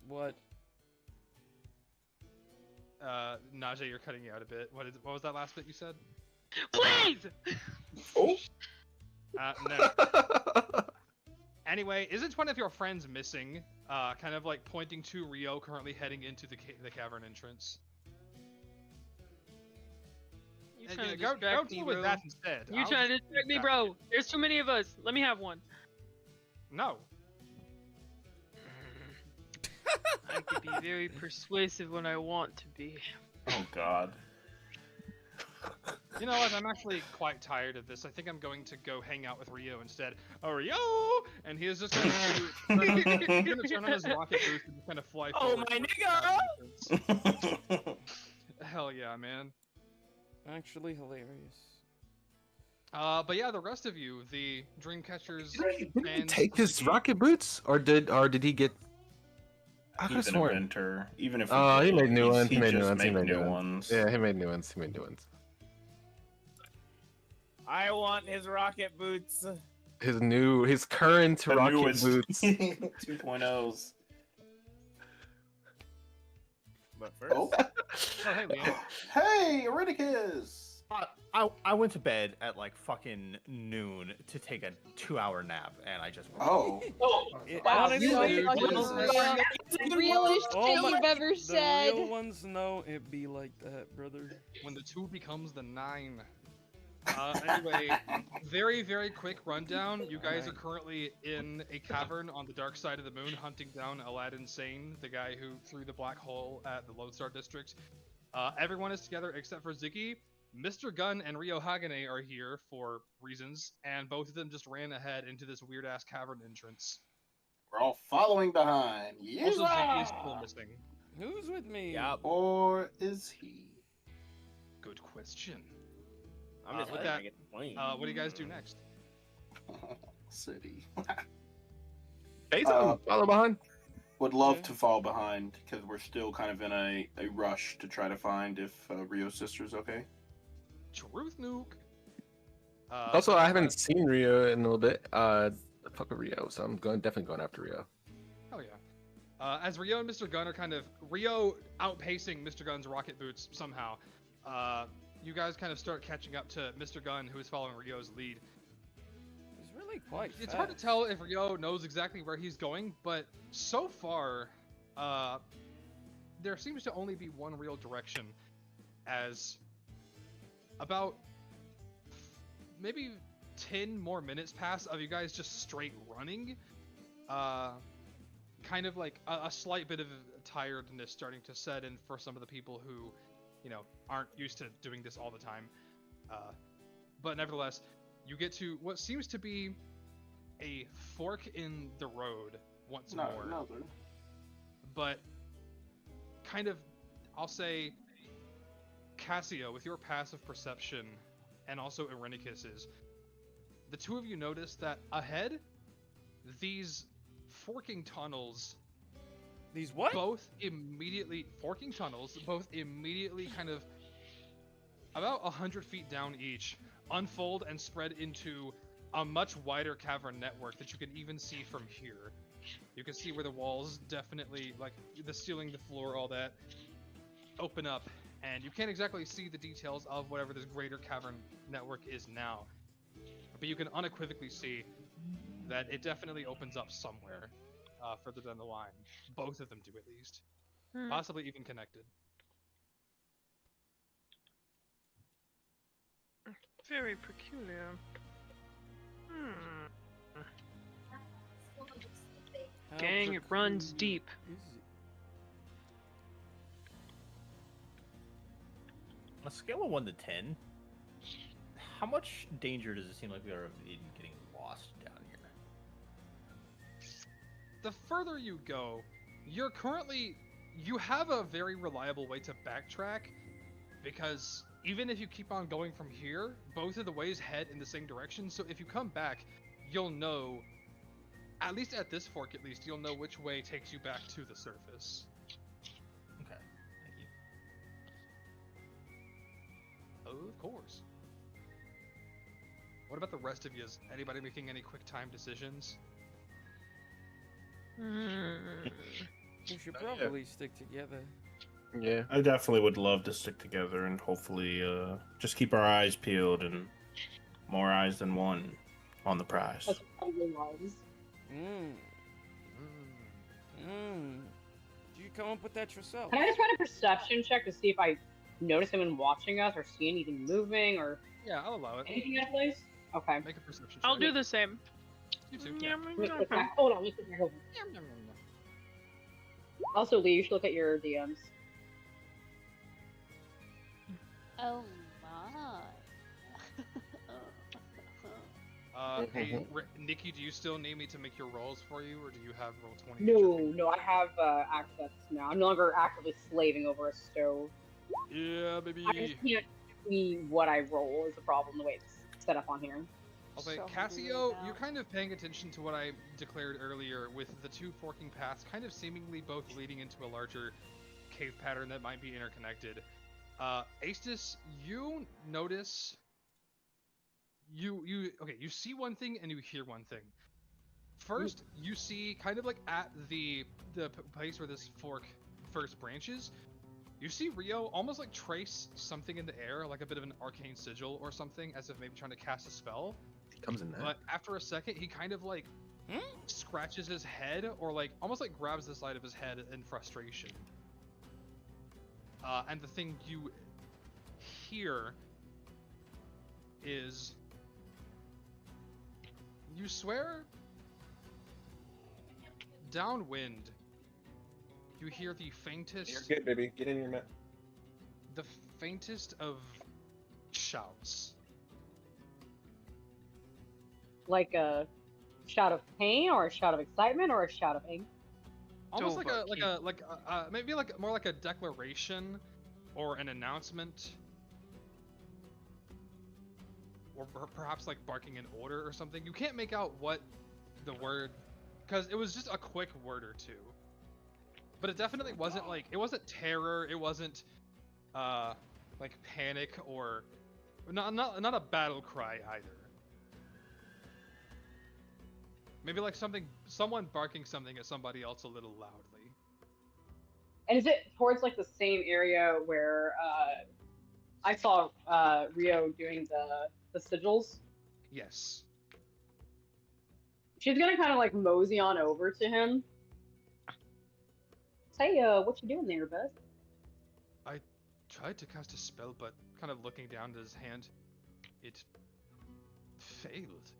What? Najee, you're cutting out a bit. What was that last bit you said? Please! Oh. No. Anyway, isn't one of your friends missing? Kind of like pointing to Rio currently heading into the cavern entrance. You And, trying to go distract deal me, with bro? that instead. You I'll trying to just distract me, that. bro? There's too many of us. Let me have one. No. I can be very persuasive when I want to be. Oh God. You know what? I'm actually quite tired of this. I think I'm going to go hang out with Rio instead. Oh, Rio! And he is just going to turn on his rocket boost and just kind of fly forward. my towards the cavern entrance. Hell yeah, man. Actually hilarious. But yeah, the rest of you, the Dreamcatchers, Did he and take his Ziggy- rocket boots, or did he get? I could have He's an sworn. inventor. Even if Oh, he made new he's- ones. He made new just ones. He make made new new ones. Yeah, he made new ones. He made new ones. I want his rocket boots. His current The rocket newest boots. 2.0s. But first, Oh. Oh, hey, Liam. Hey, Euryticus! I went to bed at like fucking noon to take a 2-hour nap, and I just. Oh. Wow, Honestly, you dude, The realest oh shit my- you've ever the said. real ones know it be like that, brother. When the 2 becomes the 9. Anyway, very, very quick rundown. You guys are currently in a cavern on the dark side of the moon, hunting down Aladdin Sane, the guy who threw the black hole at the Lodestar District. Everyone is together except for Ziggy. Mr. Gunn and Rio Hagane are here for reasons, and both of them just ran ahead into this weird-ass cavern entrance. We're all following behind. Also, Ziggy is Yeehaw! still missing. Who's with me? Yup. Or is he? Good question. I'm just with hoping I that, get the plane. What do you guys do next? City. Hey, follow behind. Would love to fall behind because we're still kind of in a rush to try to find if Rio's sister's okay. Truth nuke. Also, I haven't seen Rio in a little bit. Fuck with Rio, so I'm definitely going after Rio. Oh yeah. As Rio and Mr. Gunn are kind of Rio outpacing Mr. Gunn's rocket boots somehow. You guys kind of start catching up to Mr. Gunn, who is following Rio's lead. He's really quite It's hard to fast. tell if Rio knows exactly where he's going, but so far, there seems to only be one real direction. As about maybe 10 more minutes pass of you guys just straight running, kind of like a slight bit of tiredness starting to set in for some of the people who, you know, aren't used to doing this all the time. But nevertheless, you get to what seems to be a fork in the road once more. Another. But kind of, I'll say, Cassio, with your passive perception, and also Irenicus's, the two of you notice that ahead, these forking tunnels These what? both immediately kind of about 100 feet down each unfold and spread into a much wider cavern network that you can even see from here. You can see where the walls definitely, like the ceiling, the floor, all that, open up, and you can't exactly see the details of whatever this greater cavern network is now, but you can unequivocally see that it definitely opens up somewhere further down the line. Both of them do, at least. Possibly even connected. Very peculiar. How Gang, it runs peculiar deep. is it? On a scale of 1 to 10, how much danger does it seem like we are in getting lost down here? The further you go, you have a very reliable way to backtrack, because even if you keep on going from here, both of the ways head in the same direction. So if you come back, you'll know, at least at this fork at least, you'll know which way takes you back to the surface. Okay, thank you. Of course. What about the rest of you? Is anybody making any quick time decisions? We should probably stick together. Yeah. I definitely would love to stick together and hopefully just keep our eyes peeled and more eyes than one on the prize. That's probably wise. Do you come up with that yourself? Can I just run a perception check to see if I notice anyone watching us or see anything moving or Yeah, I'll allow it. anything out of place? Okay. Make a perception check. I'll do the same. You too. Let me click back. Hold on, let me click back over. Also, Lee, you should look at your DMs. Oh my. Hey, Nikki, do you still need me to make your rolls for you, or do you have roll 20? No, I have access now. I'm no longer actively slaving over a stove. Yeah, baby. I just can't see what I roll is the problem, the way it's set up on here. I'll say, So hungry Cassio, right now. you're kind of paying attention to what I declared earlier with the two forking paths kind of seemingly both leading into a larger cave pattern that might be interconnected. Aestus, you notice... You see one thing and you hear one thing. First, you see kind of like at the place where this fork first branches, You see Rio almost like trace something in the air, like a bit of an arcane sigil or something, as if maybe trying to cast a spell. He comes in there. But after a second, he kind of like scratches his head, or like almost like grabs the side of his head in frustration. And the thing you hear is, you swear, downwind, you hear the faintest. You're good, baby. Get in your mat. The faintest of shouts. Like a shout of pain, or a shout of excitement, or a shout of anger. Almost maybe like more like a declaration or an announcement, or perhaps like barking an order or something. You can't make out what the word, because it was just a quick word or two. But it definitely wasn't like, it wasn't terror, it wasn't like panic, or not a battle cry either. Maybe like someone barking something at somebody else a little loudly. And is it towards like the same area where I saw Rio doing the sigils? Yes. She's gonna kind of like mosey on over to him. Hey, what you doing there, bud? I tried to cast a spell, but kind of looking down at his hand, it failed.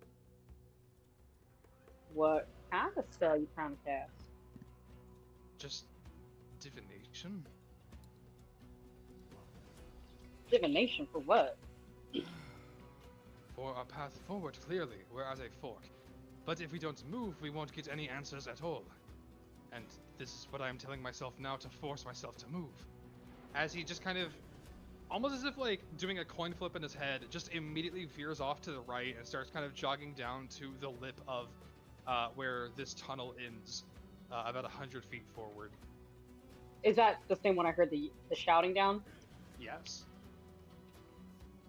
What kind of spell you trying to cast? Just divination. Divination for what? For a path forward, clearly, we're at a fork. But if we don't move, we won't get any answers at all. And this is what I'm telling myself now to force myself to move. As he just kind of, almost as if like doing a coin flip in his head, just immediately veers off to the right and starts kind of jogging down to the lip of where this tunnel ends, about 100 feet forward. Is that the same one I heard the shouting down? Yes.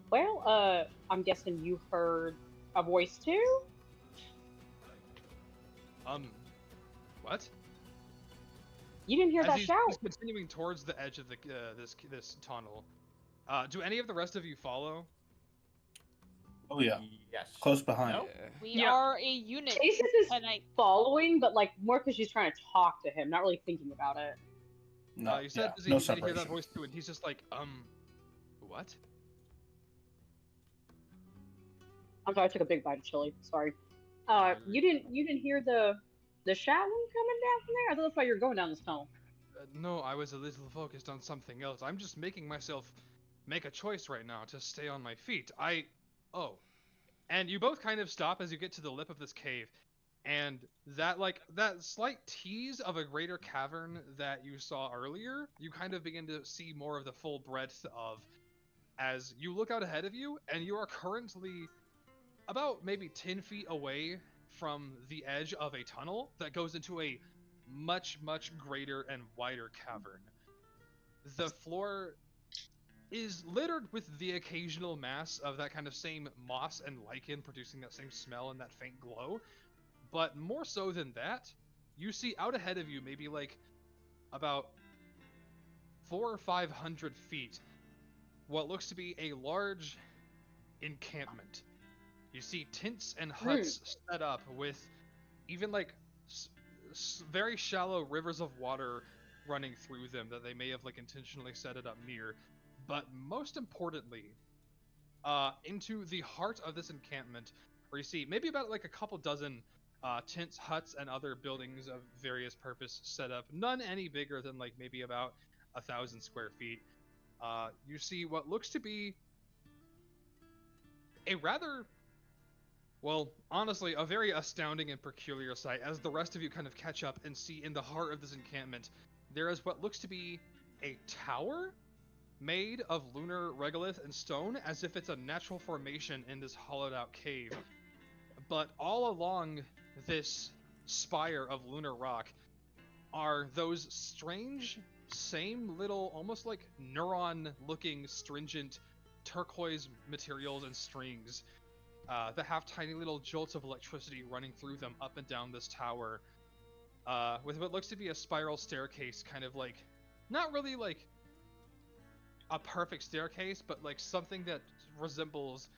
Well, I'm guessing you heard a voice too? What? You didn't hear that he's, shout? He's continuing towards the edge of the this tunnel. Do any of the rest of you follow? Oh yeah. Yes. Close behind. No? We are a unit. Chase is following, but like more because she's trying to talk to him, not really thinking about it. No, You said no you hear that separation. voice too, and he's just like, what? I'm sorry, I took a big bite of chili. Sorry. You didn't hear the shouting coming down from there? I thought that's why you were going down this tunnel. No, I was a little focused on something else. I'm just making myself make a choice right now to stay on my feet. Oh. And you both kind of stop as you get to the lip of this cave. And that slight tease of a greater cavern that you saw earlier, you kind of begin to see more of the full breadth of as you look out ahead of you, and you are currently about maybe 10 feet away from the edge of a tunnel that goes into a much, much greater and wider cavern. The floor is littered with the occasional mass of that kind of same moss and lichen producing that same smell and that faint glow. But more so than that, you see out ahead of you, maybe like about 400 or 500 feet, what looks to be a large encampment. You see tents and huts set up with even like very shallow rivers of water running through them that they may have like intentionally set it up near. But most importantly, into the heart of this encampment, where you see maybe about like a couple dozen tents, huts, and other buildings of various purpose set up, none any bigger than like maybe about 1,000 square feet. You see what looks to be a rather, well, honestly, a very astounding and peculiar sight as the rest of you kind of catch up and see in the heart of this encampment, there is what looks to be a tower made of lunar regolith and stone, as if it's a natural formation in this hollowed out cave. But all along this spire of lunar rock are those strange, same little, almost like neuron-looking, stringent turquoise materials and strings that have tiny little jolts of electricity running through them up and down this tower, with what looks to be a spiral staircase, kind of like, not really like a perfect staircase, but like something that resembles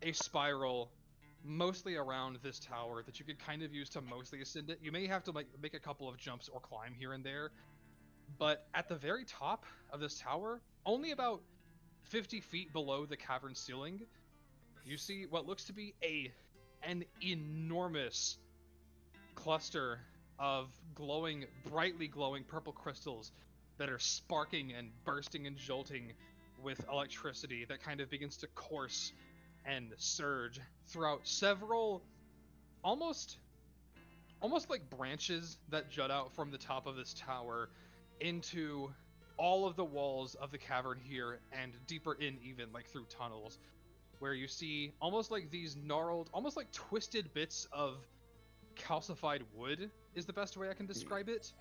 a spiral mostly around this tower that you could kind of use to mostly ascend it. You may have to like make a couple of jumps or climb here and there, but at the very top of this tower, only about 50 feet below the cavern ceiling, you see what looks to be an enormous cluster of brightly glowing purple crystals that are sparking and bursting and jolting with electricity that kind of begins to course and surge throughout several almost like branches that jut out from the top of this tower into all of the walls of the cavern here and deeper in, even like through tunnels, where you see almost like these gnarled, almost like twisted bits of calcified wood is the best way I can describe it,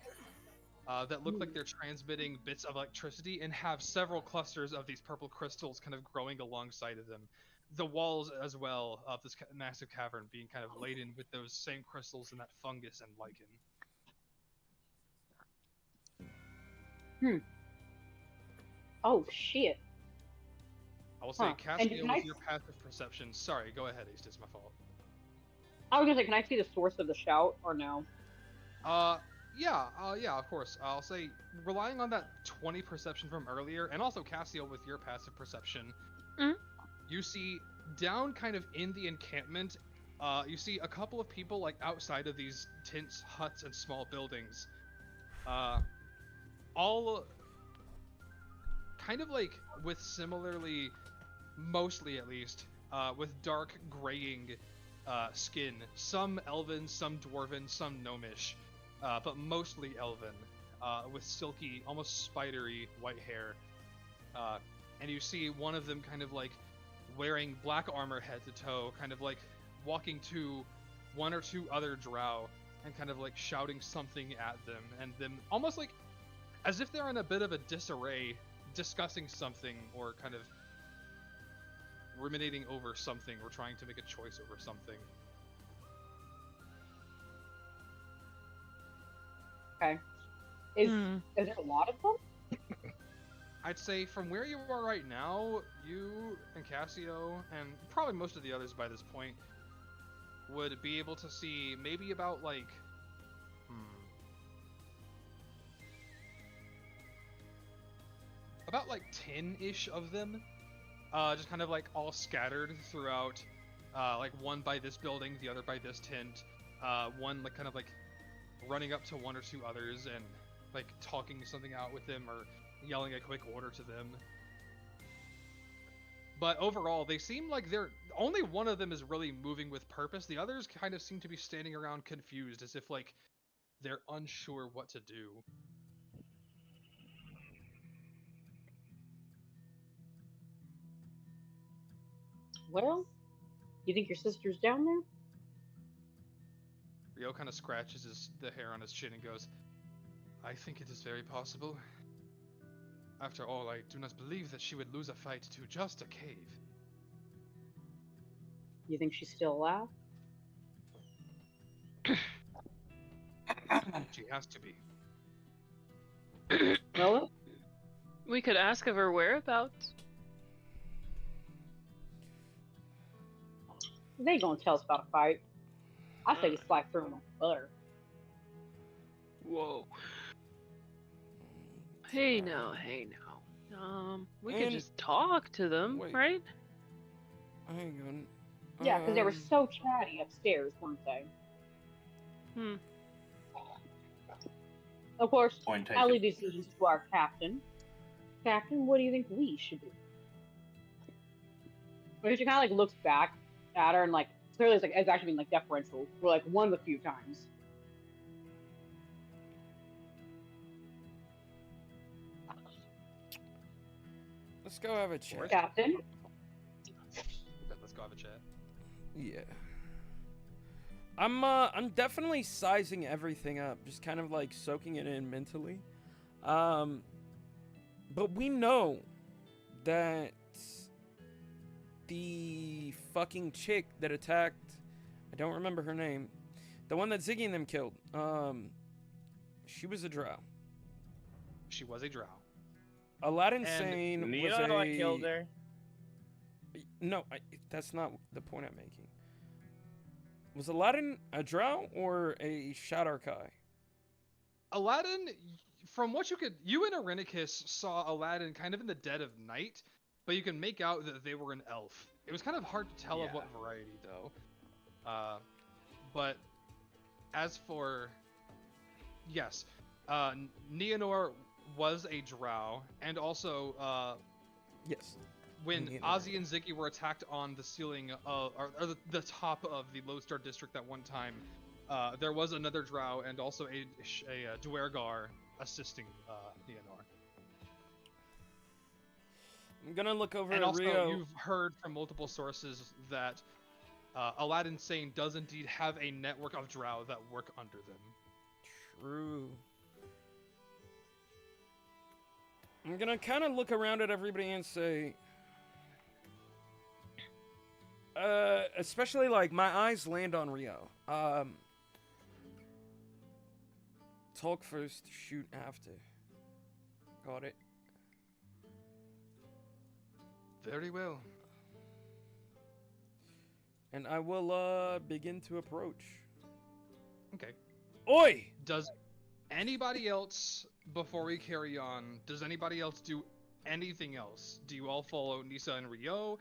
that look like they're transmitting bits of electricity and have several clusters of these purple crystals kind of growing alongside of them. The walls as well of this massive cavern being kind of laden with those same crystals and that fungus and lichen. Oh shit. I will say, Huh. Cassio, with your passive perception. Sorry, go ahead, Ace. It's my fault. I was gonna say, can I see the source of the shout or no? Yeah, of course. I'll say, relying on that 20 perception from earlier, and also Cassio with your passive perception, you see down kind of in the encampment, you see a couple of people like outside of these tents, huts, and small buildings, all kind of like with similarly, mostly at least, with dark graying skin. Some elven, some dwarven, some gnomish, but mostly elven, with silky, almost spidery white hair. And you see one of them kind of like wearing black armor head to toe, kind of like walking to one or two other drow and kind of like shouting something at them, and them almost like as if they're in a bit of a disarray, discussing something or kind of ruminating over something or trying to make a choice over something. Okay. Is there a lot of them? I'd say from where you are right now, you and Cassio, and probably most of the others by this point, would be able to see maybe about like about like 10-ish of them, just kind of like all scattered throughout, like one by this building, the other by this tent, one like kind of like running up to one or two others and like talking something out with them or yelling a quick order to them. But overall, they seem like only one of them is really moving with purpose. The others kind of seem to be standing around confused, as if like they're unsure what to do. Well, you think your sister's down there? Rio kind of scratches the hair on his chin and goes, "I think it is very possible. After all, I do not believe that she would lose a fight to just a cave." You think she's still alive? She has to be. Well, We could ask of her whereabouts. they ain't gonna tell us about a fight. I say we slide through them like butter. Whoa. Hey now. We could just talk to them, wait. right? Hang on. Yeah, because they were so chatty upstairs, weren't they? Of course, Point taken. I'll leave these decisions to our captain. Captain, what do you think we should do? Because she kind of like looks back at her and like clearly it's actually been like deferential for like one of the few times. Let's go have a chat. Captain, Let's go have a chat. Yeah. I'm definitely sizing everything up, just kind of like soaking it in mentally. But we know that the fucking chick that attacked, I don't remember her name, the one that Ziggy and them killed, she was a drow. She was a drow. Aladdin And Sane you was know how I killed her? No, that's not the point I'm making. Was Aladdin a drow or a Shadar-kai? Aladdin, from what you and Irenicus saw Aladdin kind of in the dead of night, but you can make out that they were an elf. It was kind of hard to tell of what variety, though. But as for... Yes, Neonor was a drow, and also, Yes. when Neonor. Ozzy and Ziggy were attacked on the ceiling, or the top of the Lodestar District at one time, there was another drow and also a Duergar assisting Neonor. I'm gonna look over And at also, Rio. you've heard from multiple sources that Aladdin Sane does indeed have a network of drow that work under them. True. I'm gonna kind of look around at everybody and say, especially like my eyes land on Rio. Talk first, shoot after. Got it. Very well. And I will begin to approach. Okay. Oi! Does anybody else, before we carry on, does anybody else do anything else? Do you all follow Nisa and Rio?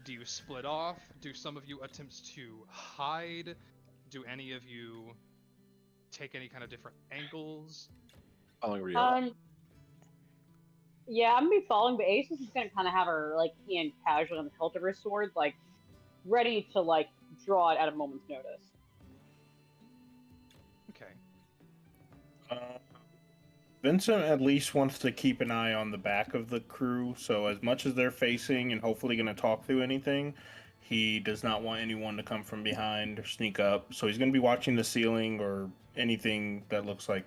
Do you split off? Do some of you attempt to hide? Do any of you take any kind of different angles? Following Rio. Yeah, I'm gonna be following, but Ace is just gonna kind of have her like hand casually on the hilt of her sword, like ready to like draw it at a moment's notice. Okay. Vincent at least wants to keep an eye on the back of the crew, so as much as they're facing and hopefully going to talk through anything, he does not want anyone to come from behind or sneak up. So he's going to be watching the ceiling or anything that looks like,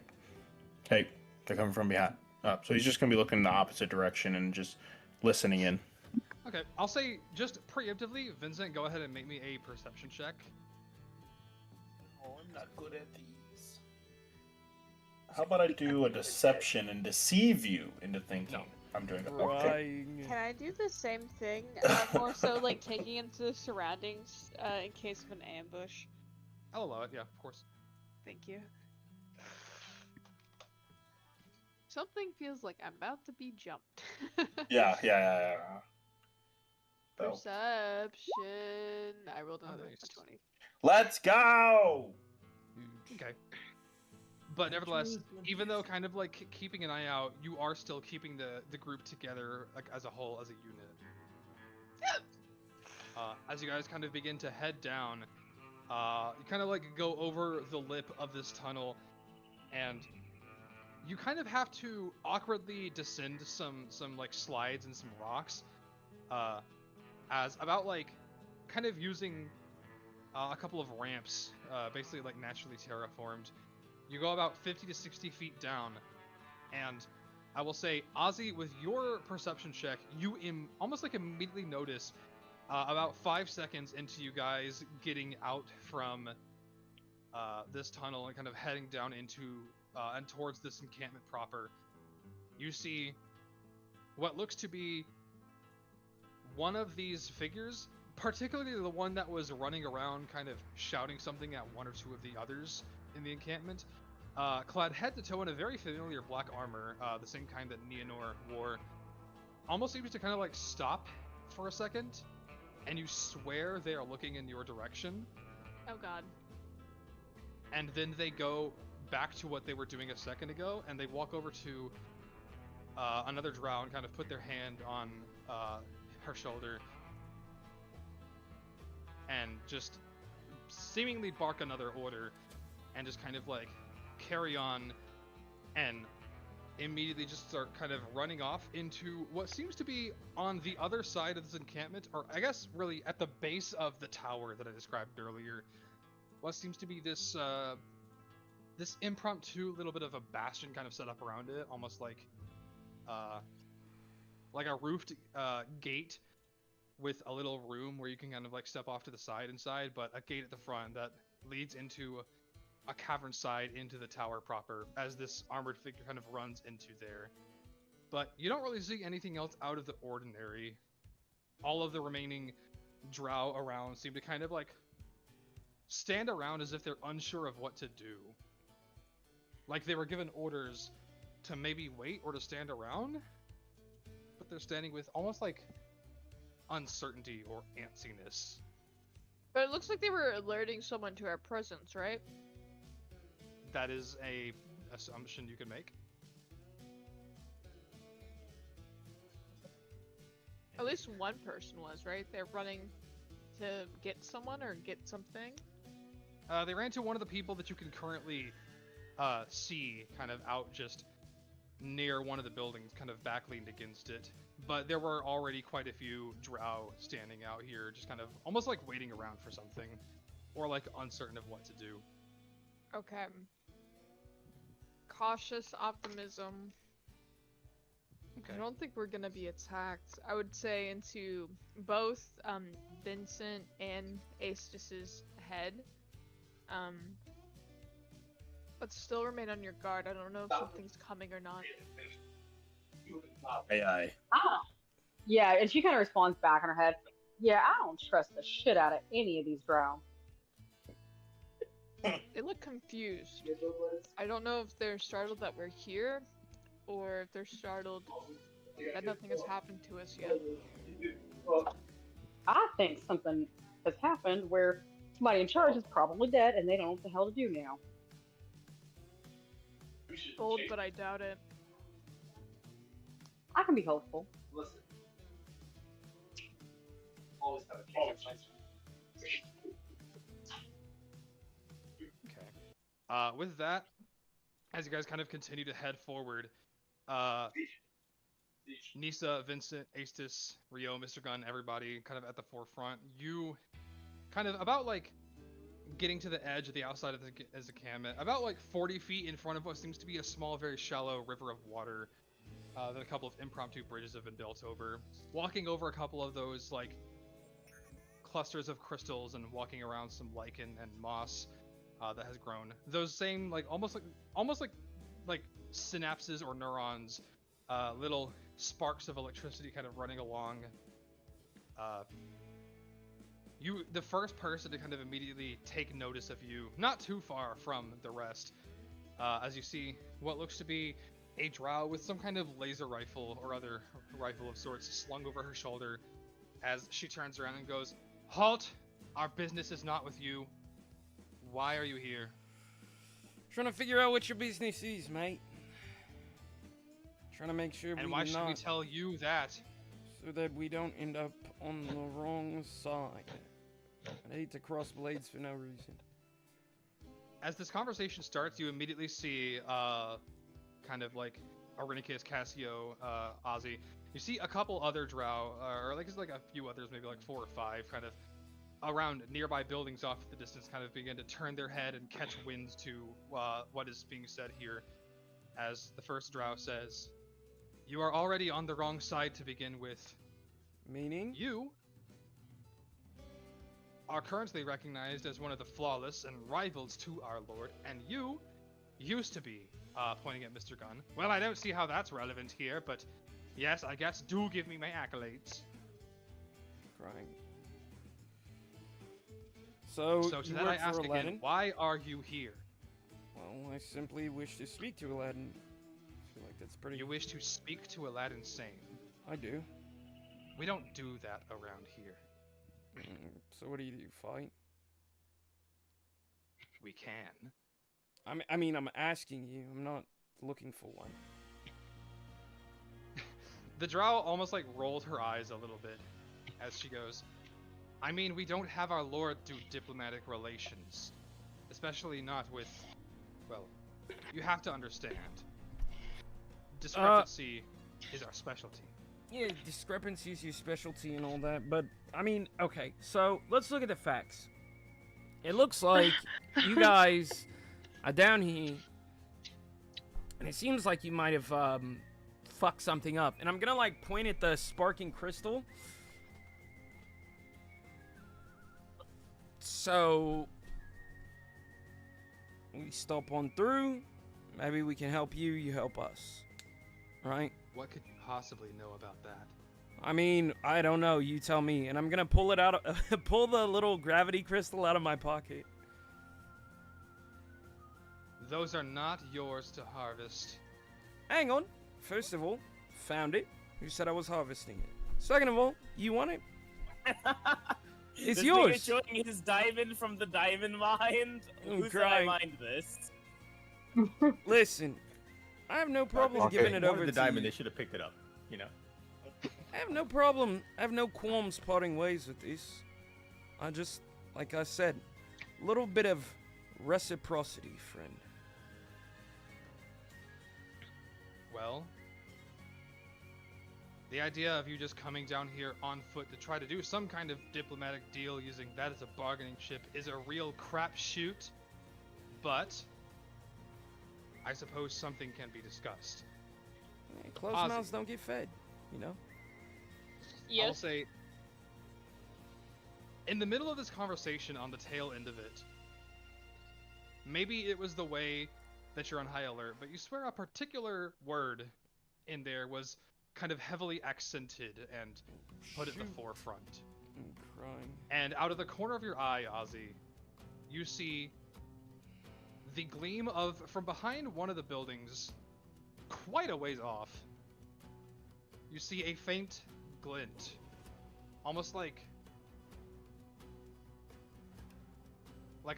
hey, they're coming from behind. So he's just going to be looking in the opposite direction and just listening in. Okay, I'll say just preemptively, Vincent, go ahead and make me a perception check. Oh, I'm not good at these. How about I do a deception and deceive you into thinking I'm doing it? Okay. Right. Can I do the same thing? More so like taking into the surroundings in case of an ambush. I'll allow it, yeah, of course. Thank you. Something feels like I'm about to be jumped. Yeah. So, Perception. I rolled another Nice. 20. let's go! Okay. But nevertheless, even though kind of like keeping an eye out, you are still keeping the group together like as a whole, as a unit. As you guys kind of begin to head down, you kind of like go over the lip of this tunnel, and you kind of have to awkwardly descend some like slides and some rocks, as about like kind of using a couple of ramps, basically like naturally terraformed. You go about 50 to 60 feet down, and I will say, Ozzy, with your perception check, you almost like immediately notice about 5 seconds into you guys getting out from this tunnel and kind of heading down into and towards this encampment proper, you see what looks to be one of these figures, particularly the one that was running around kind of shouting something at one or two of the others in the encampment, clad head to toe in a very familiar black armor, the same kind that Neonor wore, almost seems to kind of like stop for a second, and you swear they are looking in your direction. Oh god. And then they go back to what they were doing a second ago, and they walk over to another drow and kind of put their hand on her shoulder and just seemingly bark another order and just kind of like carry on and immediately just start kind of running off into what seems to be on the other side of this encampment, or I guess really at the base of the tower that I described earlier. What seems to be this this impromptu little bit of a bastion kind of set up around it, almost like a roofed gate with a little room where you can kind of like step off to the side inside, but a gate at the front that leads into a cavern side into the tower proper as this armored figure kind of runs into there. but you don't really see anything else out of the ordinary. All of the remaining drow around seem to kind of like stand around as if they're unsure of what to do. Like they were given orders to maybe wait or to stand around, but they're standing with almost like uncertainty or antsiness. But it looks like they were alerting someone to our presence, right? That is a assumption you can make. At least one person was, right? They're running to get someone or get something. They ran to one of the people that you can currently see kind of out just near one of the buildings, kind of back leaned against it. But there were already quite a few drow standing out here, just kind of almost like waiting around for something, or like uncertain of what to do. Okay. Cautious optimism. Okay. I don't think we're gonna be attacked. I would say into both Vincent and Aestus's head. But still remain on your guard. I don't know if something's coming or not. Aye. Ah. Yeah, and she kind of responds back in her head. Yeah, I don't trust the shit out of any of these drow. They look confused. I don't know if they're startled that we're here, or if they're startled that nothing has happened to us yet. I think something has happened where somebody in charge is probably dead and they don't know what the hell to do now. Bold, but I doubt it. I can be hopeful. Okay. With that, as you guys kind of continue to head forward, Nisa, Vincent, Aestus, Rio, Mr. Gunn, everybody kind of at the forefront. You kind of about like getting to the edge of the outside of the Zakamit, about like 40 feet in front of what seems to be a small, very shallow river of water that a couple of impromptu bridges have been built over. Walking over a couple of those like clusters of crystals and walking around some lichen and moss that has grown. Those same like almost like synapses or neurons, little sparks of electricity kind of running along. The first person to kind of immediately take notice of you, not too far from the rest, as you see what looks to be a drow with some kind of laser rifle or other rifle of sorts slung over her shoulder, as she turns around and goes, "Halt! Our business is not with you. Why are you here?" Trying to figure out what your business is, mate. Trying to make sure and why should we tell you that? So that we don't end up on the wrong side. I hate to cross blades for no reason. As this conversation starts, you immediately see, kind of like Arenicus, Cassio, Ozzy. You see a couple other drow, or like it's like a few others, maybe like 4 or 5, kind of around nearby buildings off in the distance, kind of begin to turn their head and catch winds to what is being said here. As the first drow says, "You are already on the wrong side to begin with." Meaning? You are currently recognized as one of the flawless and rivals to our lord, and you used to be, pointing at Mr. Gunn. Well, I don't see how that's relevant here, but yes, I guess do give me my accolades. Crying. So to that I ask again, why are you here? Well, I simply wish to speak to Aladdin. I feel like that's pretty... You wish to speak to Aladdin Sane? I do. We don't do that around here. So what do? Fight? We can. I mean, I'm asking you. I'm not looking for one. The drow almost like rolled her eyes a little bit as she goes, I mean, we don't have our lord do diplomatic relations. Especially not with, well, you have to understand. Discrepancy is our specialty. Yeah, discrepancy is your specialty and all that, but, I mean, okay, so, let's look at the facts. It looks like you guys are down here, and it seems like you might have, fucked something up. And I'm gonna, like, point at the sparking crystal. So, we stop on through. Maybe we can help you, you help us. Right? What could you possibly know about that? I mean, I don't know. You tell me. And I'm gonna pull it out, pull the little gravity crystal out of my pocket. Those are not yours to harvest. Hang on. First of all, found it. Who said I was harvesting it? Second of all, you want it? It's this yours. This showing his diamond from the diamond mine. I'm Who said crying. I mined this? Listen, I have no problem giving it over the to diamond. you. They should have picked it up. You know. I have no problem. I have no qualms parting ways with this. I just, like I said, a little bit of reciprocity, friend. Well, the idea of you just coming down here on foot to try to do some kind of diplomatic deal using that as a bargaining chip is a real crapshoot, but I suppose something can be discussed. Hey, closed Ozzy. mouths don't get fed, you know? Yes. I'll say, in the middle of this conversation on the tail end of it, maybe it was the way that you're on high alert, but you swear a particular word in there was kind of heavily accented and put at the forefront. I'm crying. And out of the corner of your eye, Ozzy, you see the gleam of, from behind one of the buildings, quite a ways off, you see a faint glint, almost like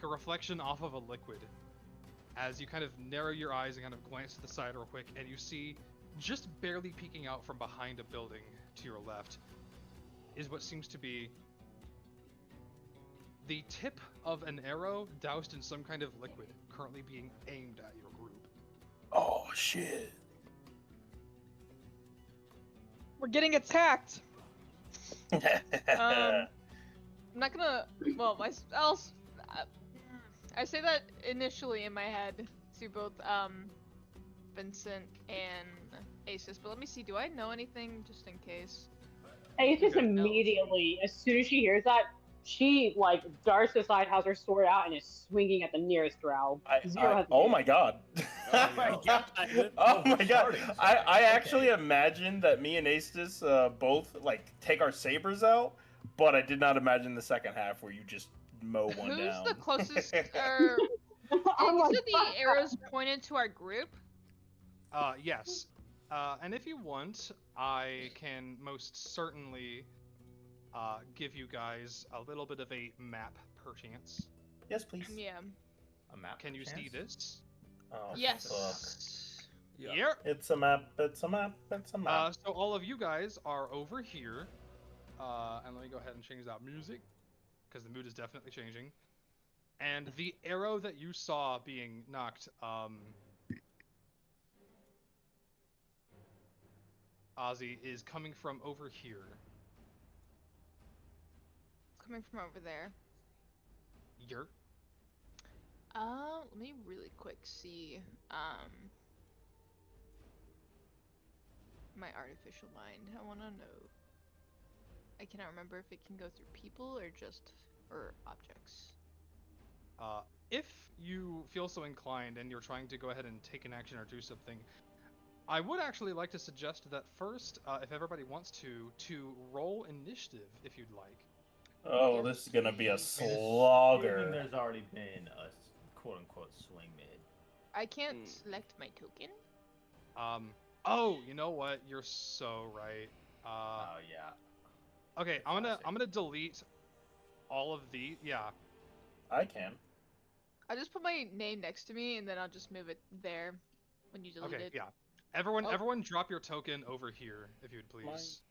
a reflection off of a liquid, as you kind of narrow your eyes and kind of glance to the side real quick, and you see, just barely peeking out from behind a building to your left, is what seems to be the tip of an arrow doused in some kind of liquid, currently being aimed at your group. Oh shit. We're getting attacked. I'm not gonna. Well, I say that initially in my head to both Vincent and Asus, but let me see. Do I know anything just in case? Ace just immediately, as soon as she hears that, she like darts aside, has her sword out, and is swinging at the nearest drow. Oh my god. Oh my god. Oh my god. I actually imagined that me and Aces both like take our sabers out, but I did not imagine the second half where you just mow one Who's down. the closest? Or Oh did the arrows pointed to our group? Yes. And if you want, I can most certainly give you guys a little bit of a map per chance. Yes, please. Yeah. A map. Can you chance? see this? Oh, Yes. fuck. Yeah. Yep. It's a map. It's a map. It's a map. So all of you guys are over here. And let me go ahead and change that music, because the mood is definitely changing. And the arrow that you saw being knocked, Ozzy, is coming from over here. Coming from over there. Yurt. Let me really quick see. My artificial mind. I want to know. I cannot remember if it can go through people or objects. If you feel so inclined and you're trying to go ahead and take an action or do something, I would actually like to suggest that first, if everybody wants to roll initiative, if you'd like. Oh, this is gonna be a Assuming slogger. There's already been a quote-unquote swing mid. I can't select my token. Oh, you know what? You're so right. Oh yeah. Okay, I'm gonna delete all of the. Yeah. I can. I just put my name next to me and then I'll just move it there when you delete Okay. it. Yeah. Everyone, Oh. everyone, drop your token over here, if you'd please.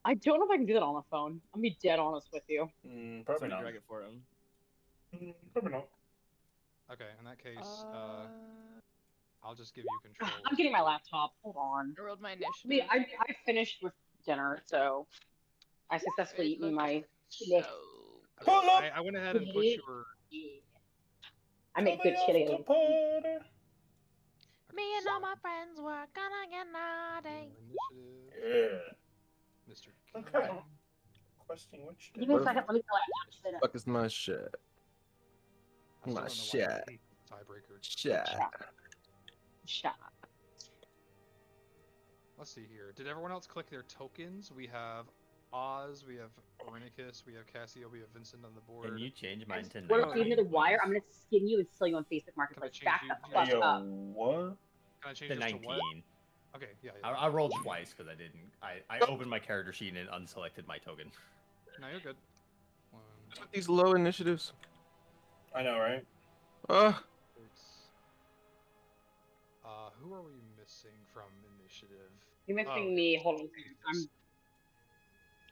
I don't know if I can do that on the phone. I'm gonna be dead honest with you. Probably Somebody not. drag it for him. Probably not. Okay. In that case, I'll just give you control. I'm getting my laptop. Hold on. I rolled my I initiative. mean, I finished with dinner, so I successfully eaten my. So, Pull up! I went ahead and put your. I make good chili. me and all my friends were gonna get naughty. Initiative, Yeah. Mr. Okay. King. Questing which. Give me a second. Let me get my laptop set up. Fuck is my shit? I still My don't know why I shit. hate the tiebreaker. Shit. Shot. Let's see here. Did everyone else click their tokens? We have Oz, we have Orinicus, we have Cassio, we have Vincent on the board. Can you change mine to What if you need a wire? I'm gonna skin you and sell you on Facebook Marketplace. Back the fuck up. What? Can I change to this 19? to what? Okay, yeah. I rolled twice because I didn't. I opened my character sheet and unselected my token. No, you're good. With these low initiatives. I know, right? Who are we missing from initiative? You're missing me. Hold on.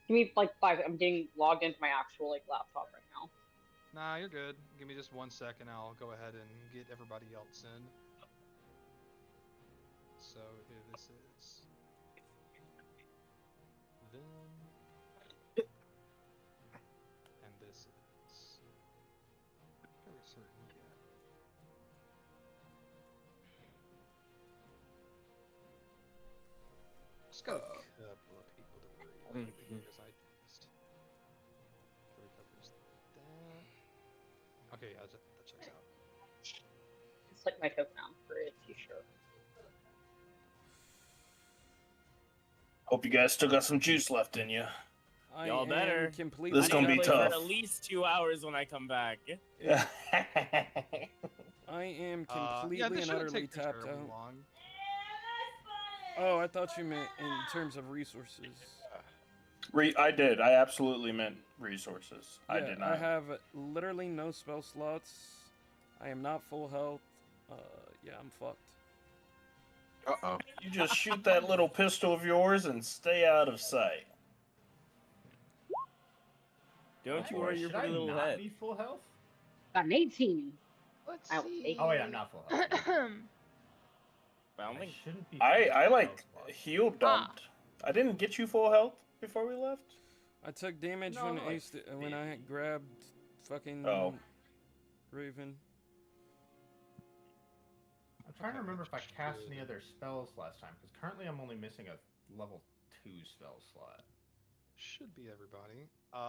Give me like 5. I'm getting logged into my actual like laptop right now. Nah, you're good. Give me just 1 second. I'll go ahead and get everybody else in. So here this is. Then. And this is. Very certain, yeah. Just got a couple of people to worry about because I just. Okay, yeah, that checks out. It's like my token on for a t-shirt. Hope you guys still got some juice left in you. Y'all better. Completely This is gonna be play tough. For at least 2 hours when I come back. I am Yeah, completely this and shouldn't utterly take tapped terribly out. long. Oh, I thought you meant in terms of resources. I did. I absolutely meant resources. I Yeah, did not. I have literally no spell slots. I am not full health. Yeah, I'm fucked. Uh-oh. You just shoot that little pistol of yours and stay out of sight. Don't you worry your pretty little not head. be full health? Got an 18. Let's I will see. take Oh wait, I'm not full health. I don't think. shouldn't be. I like full health. heal dumped. I didn't get you full health before we left. I took damage No, when like when I grabbed fucking Raven. I'm trying to remember if I cast any other spells last time, because currently I'm only missing a level 2 spell slot. Should be everybody.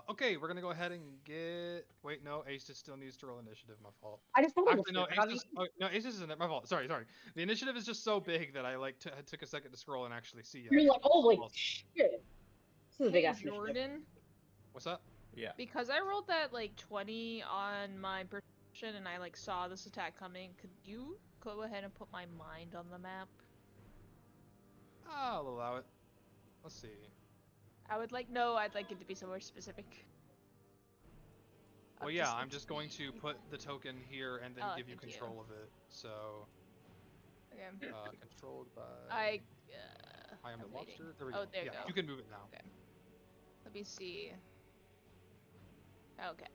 Okay, we're gonna go ahead and get. Wait, no, Ace still needs to roll initiative. My fault. I just don't Actually, no, Ace isn't it. My fault. Sorry. The initiative is just so big that I like took a second to scroll and actually see. You're like, oh, like shit. This is a big Hey, ass initiative. Jordan, What's up? Yeah. because I rolled that like 20 on my perception and I like saw this attack coming, could you go ahead and put my mind on the map? I'll allow it. Let's see. I'd like it to be somewhere specific. Well, yeah, I'm just going to put the token here and then give you thank you. control of it. So, Okay. controlled by. I am the I'm lobster. waiting. There we Oh, go. there you Yeah, go. you can move it now. Okay. Let me see. Okay.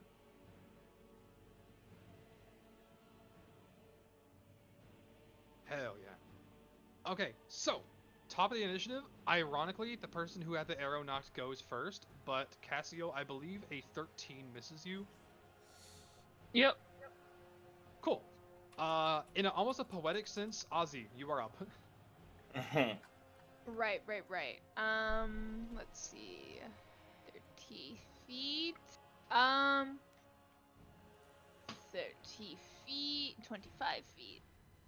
Hell yeah. Okay, so top of the initiative. Ironically, the person who had the arrow knocked goes first, but Cassio, I believe a 13 misses you. Yep. Cool. In almost a poetic sense, Ozzy, you are up. Right. Let's see. 30 feet. 30 feet. 25 feet.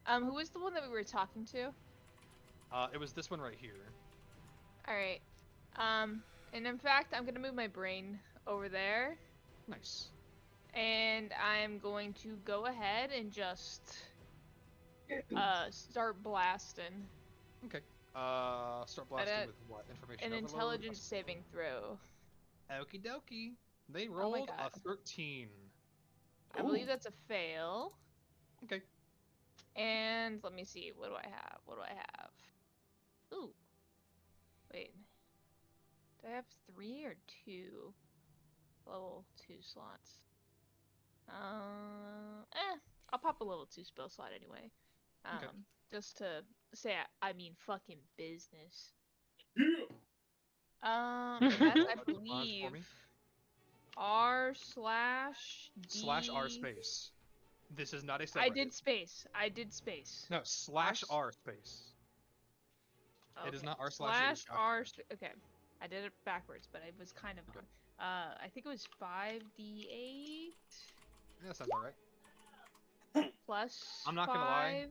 Who was the one that we were talking to? It was this one right here. Alright. And in fact, I'm gonna move my brain over there. Nice. And I'm going to go ahead and just start blasting. Okay. Start blasting with what information? An overload? intelligence saving throw. Okie dokie. They Oh my rolled God. a 13. I believe that's a fail. Okay. And let me see. What do I have? Ooh. Wait. Do I have 3 or 2 level 2 slots? I'll pop a level 2 spell slot anyway. Okay. Just to say I mean fucking business. And that's, I believe, R/D. Slash R space. This is not a I subreddit. did space. No, slash R space. It is Okay. not R/. Slash R. Okay. I did it backwards, but I was kind of Okay. on. I think it was 5d8 Yeah, that sounds alright. plus I'm not 5. gonna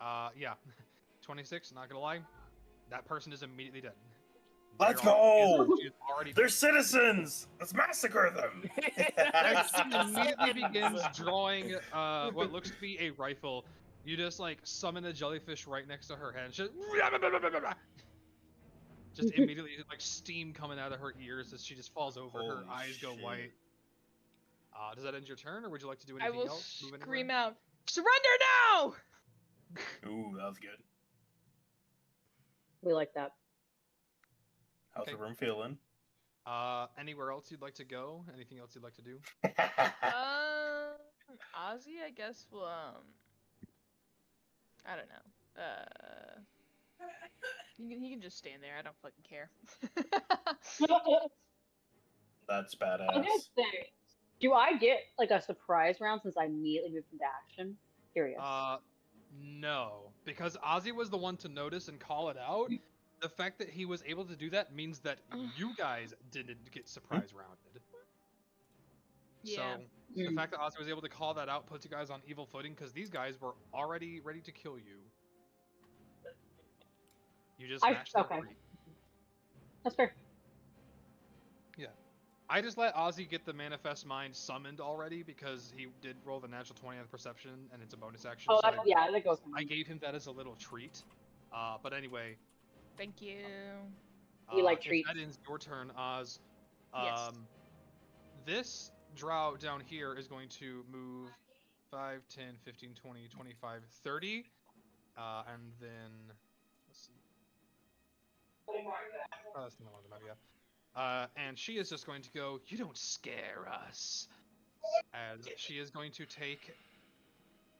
lie. Yeah. 26, not gonna lie. That person is immediately dead. Let's They're go! she is already They're dead. citizens! Let's massacre them! Next, she immediately begins drawing what looks to be a rifle. You just like summon a jellyfish right next to her head. Just immediately like steam coming out of her ears as she just falls over. Her Holy eyes go shit. white. Does that end your turn, or would you like to do I anything will else? Move scream anywhere? out, "Surrender now!" Ooh, that was good. We like that. How's Okay. the room feeling? Anywhere else you'd like to go? Anything else you'd like to do? Ozzy, I guess will I don't know. He can just stand there. I don't fucking care. That's I was badass. gonna say, do I get like a surprise round since I immediately moved into action? Curious. No, because Ozzy was the one to notice and call it out. The fact that he was able to do that means that you guys didn't get surprise rounded. Yeah. So the fact that Ozzy was able to call that out puts you guys on evil footing because these guys were already ready to kill you. You just matched their okay. rate. That's fair. Yeah. I just let Ozzy get the Manifest Mind summoned already because he did roll the natural 20 on perception and it's a bonus action. Oh, so yeah, that goes. I gave him that as a little treat. But anyway. Thank you. We like treats. If that ends your turn, Oz. Yes. This drow down here is going to move 5, 10, 15, 20, 25, 30. And then, let's see. Oh, that's not on the map yet. And she is just going to go, "You don't scare us." As she is going to take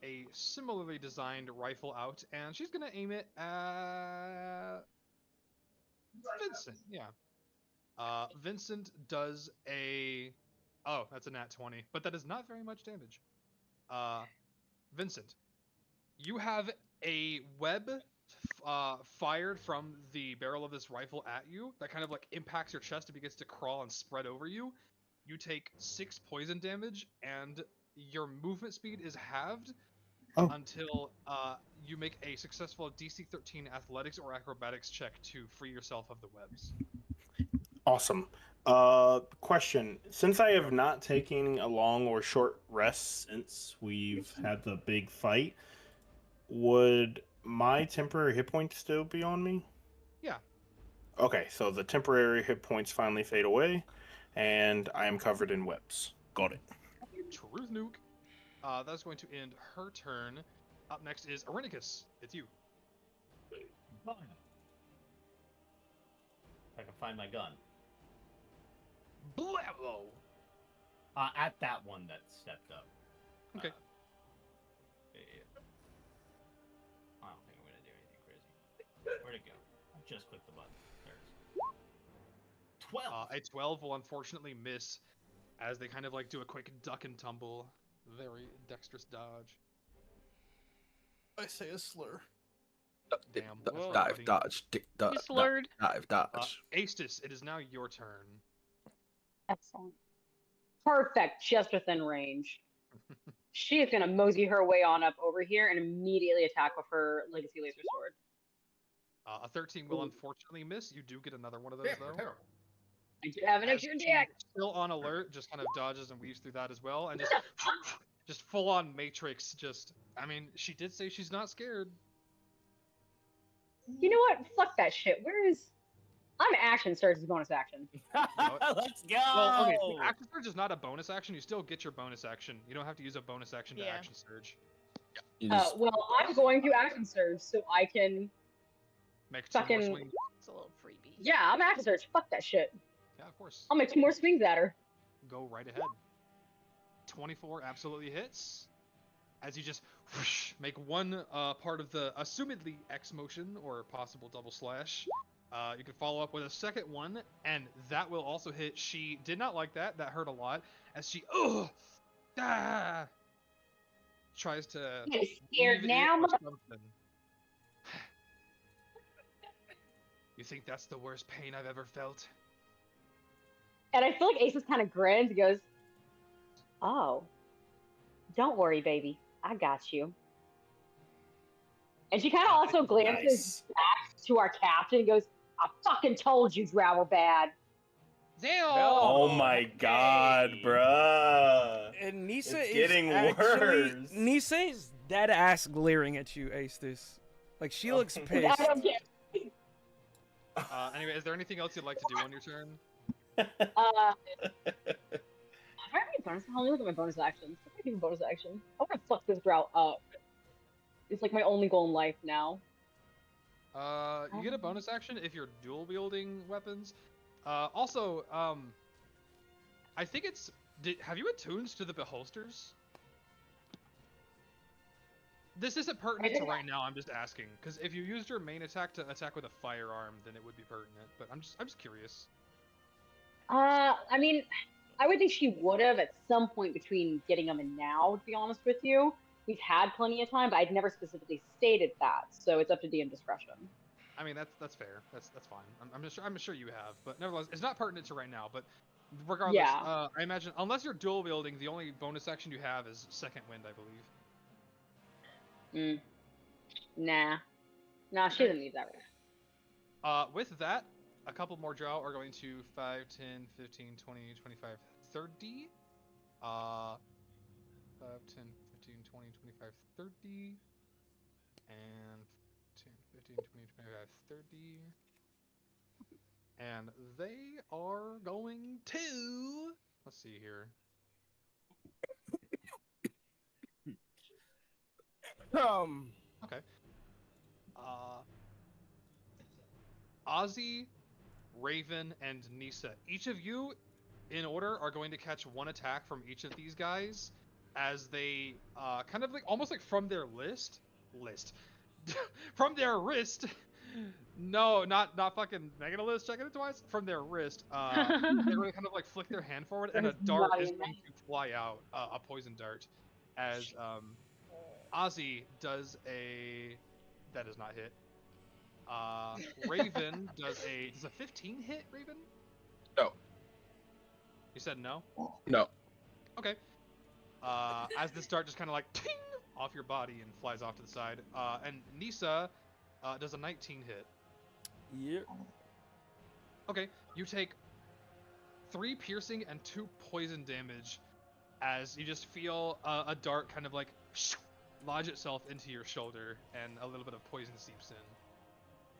a similarly designed rifle out, and she's going to aim it at Vincent. Yeah. Vincent does a... Oh, that's a nat 20, but that is not very much damage. Vincent, you have a web fired from the barrel of this rifle at you that kind of like impacts your chest and begins to crawl and spread over you. You take 6 poison damage, and your movement speed is halved until you make a successful DC 13 athletics or acrobatics check to free yourself of the webs. Awesome. Question. Since I have not taken a long or short rest since we've had the big fight, would my temporary hit points still be on me? Yeah. Okay, so the temporary hit points finally fade away, and I am covered in webs. Got it. Truth nuke. That's going to end her turn. Up next is Arenicus. It's you. Gun. If I can find my gun. Blammo! At that one that stepped up. Okay. Yeah. I don't think I'm gonna do anything crazy. Where'd it go? I just clicked the button. There it is. 12! A 12 will unfortunately miss as they kind of like do a quick duck and tumble. Very dexterous dodge. I say a slur. Damn. Well, Dive, buddy. dodge, dodge, You slurred. dive, dodge. Aestus, it is now your turn. Excellent. Perfect, just within range. She is gonna mosey her way on up over here and immediately attack with her legacy laser sword. A 13 will unfortunately miss. You do get another one of those though. Terrible. I do have an As extra she, deck. still on alert, just kind of dodges and weaves through that as well, and just full on Matrix. I mean, she did say she's not scared. You know what? Fuck that shit. I'm action surge as bonus action. Let's go! Well, okay, so action surge is not a bonus action. You still get your bonus action. You don't have to use a bonus action to Yeah. action surge. Well, I'm going to action surge so I can. Make 2 more Fucking- swings. It's a little freebie. Yeah, I'm action surge. Fuck that shit. Yeah, of course. I'll make 2 more swings at her. Go right ahead. 24 absolutely hits. As you just whoosh, make one part of the assumedly X motion or possible double slash. You can follow up with a second one, and that will also hit. She did not like that. That hurt a lot. As she tries to. I'm scared leave now, it or something. You think that's the worst pain I've ever felt? And I feel like Aces kind of grins and goes, "Oh, don't worry, baby. I got you." And she kind of also glances back to our captain and goes, I fucking told you Drow were bad. Damn! Oh my god, bruh. And Nisa It's is getting actually worse. Nisa is dead ass glaring at you, Aestus. Like she looks I pissed. don't care. Anyway, is there anything else you'd like to do on your turn? Do I have any bonus? Let me look at my bonus actions. What do I do in bonus action? I want to fuck this Drow up. It's like my only goal in life now. You get a bonus action if you're dual wielding weapons. Also, I think it's. Have you attuned to the beholsters? This isn't pertinent to right now. I'm just asking because if you used your main attack to attack with a firearm, then it would be pertinent. But I'm just curious. I mean, I would think she would have at some point between getting them and now. To be honest with you, we've had plenty of time, but I'd never specifically stated that, so it's up to DM discretion. I mean, that's fair. That's fine. I'm sure you have, but nevertheless, it's not pertinent to right now. But regardless, Yeah. I imagine unless you're dual wielding, the only bonus action you have is second wind, I believe. Nah, she doesn't need that right. With that, a couple more drow are going to 5, 10, 15, 20, 25, 30. 5, 10, 15, 20, 25, 30. And 10, 15, 20, 25, 30. And they are going to... Let's see here. Okay. Ozzy, Raven, and Nisa. Each of you, in order, are going to catch one attack from each of these guys as they kind of like almost like from their list from their wrist. No, not fucking making a list, checking it twice. From their wrist, they're going to kind of like flick their hand forward, and a dart is going to fly out, a poison dart, as Ozzy does a that does not hit. Raven does a 15 hit, Raven? No. You said no? No. Okay. As this dart just kind of like ting off your body and flies off to the side. And Nisa does a 19 hit. Yep. Okay, you take 3 piercing and 2 poison damage as you just feel a dart kind of like lodge itself into your shoulder and a little bit of poison seeps in.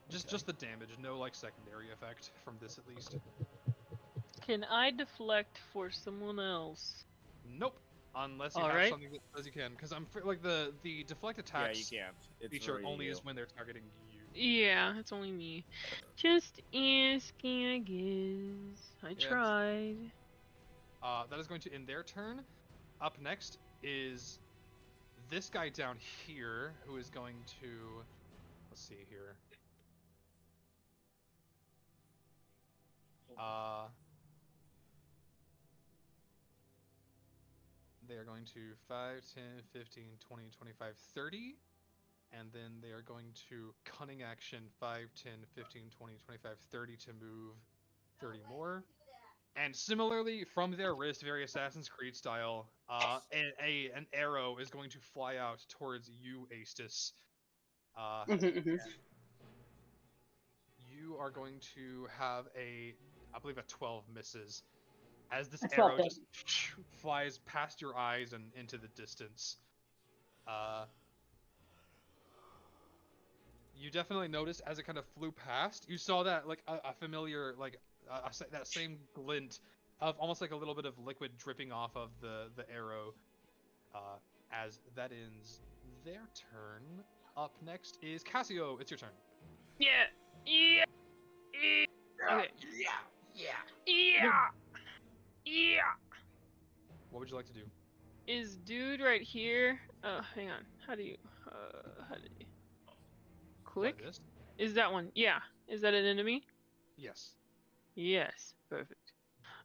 Just the damage, no like secondary effect from this at least. Can I deflect for someone else? Nope. Unless you have something that says you can, because I'm like the deflect attacks. Yeah, you can't. Feature only is when they're targeting you. Yeah, it's only me. Just asking, I guess. I tried. That is going to end their turn. Up next is this guy down here, who is going to. Let's see here. They are going to 5, 10, 15, 20, 25, 30. And then they are going to cunning action 5, 10, 15, 20, 25, 30 to move 30 more. And similarly, from their wrist, very Assassin's Creed style, an arrow is going to fly out towards you, Aestus. You are going to have I believe a 12 misses. As this arrow just flies past your eyes and into the distance. You definitely noticed as it kind of flew past, you saw that like a familiar, like that same glint of almost like a little bit of liquid dripping off of the arrow. As that ends their turn. Up next is Cassio. It's your turn. Yeah. Okay. Yeah. What would you like to do? Is dude right here? Hang on. How do you click? Like this? Is that one? Yeah. Is that an enemy? Yes. Yes. Perfect.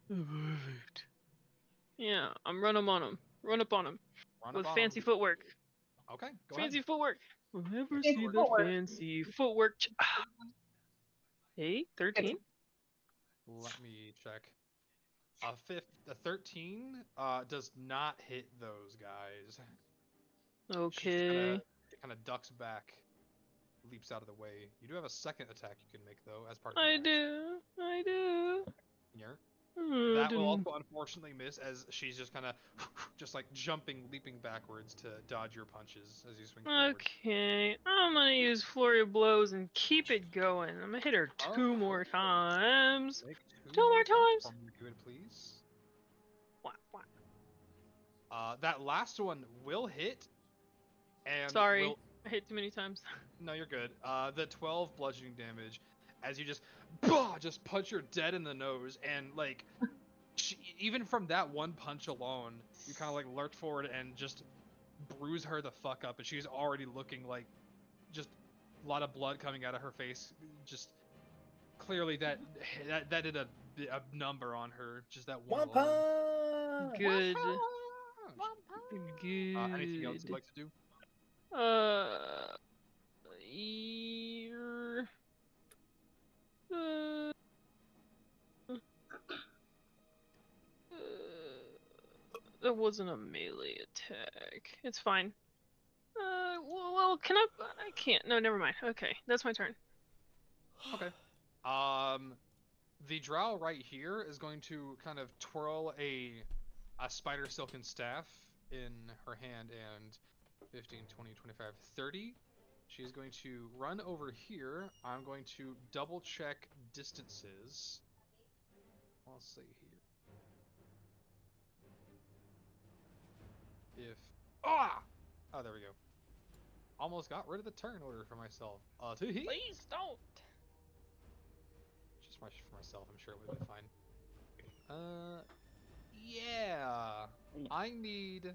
Perfect. Yeah, I'm run up on him. With fancy footwork. Okay, go fancy ahead. Footwork. We'll never see the fancy footwork. Hey, 13? Let me check. A 13 does not hit those guys. Okay. It kind of ducks back. leaps out of the way. You do have a second attack you can make though, as part of I your action. I do. Yeah. Oh, That will didn't- also unfortunately miss as she's just kind of just like jumping, leaping backwards to dodge your punches as you swing forward. Okay, I'm gonna use Flurry of Blows and keep it going. I'm gonna hit her two more times. Make Two more attacks times. for me, if you would, please. What? That last one will hit. And Sorry, will... I hit too many times. No, you're good. The 12 bludgeoning damage as you just punch her dead in the nose, and like even from that one punch alone, you kind of like lurch forward and just bruise her the fuck up, and she's already looking like just a lot of blood coming out of her face. Just clearly that did a number on her. Just that one. Good. Good. Anything else you'd like to do? That wasn't a melee attack. It's fine. Well, can I can't. No, never mind. Okay, that's my turn. Okay. The drow right here is going to kind of twirl a spider silken staff in her hand, and 15, 20, 25, 30. She's going to run over here. I'm going to double check distances. Let's see here. If oh, there we go. Almost got rid of the turn order for myself. Please don't. Just for myself, I'm sure it would be fine. Yeah. I need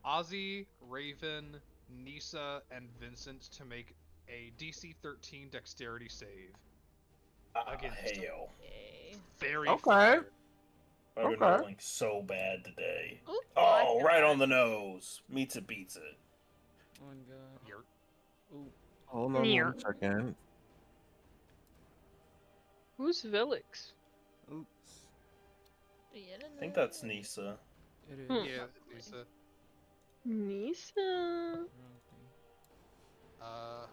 Ozzy, Raven, Nisa, and Vincent to make a DC 13 dexterity save. Against Hell. Fairy Okay. Fire. I've been Okay. rolling so bad today. Oop, Oh, right on the nose. Meets a pizza. One guy. Ooh. Hold on Near. one second. Who's Vilix? Oops. I think that's Nisa. It is. Yeah, Nisa. Nisa.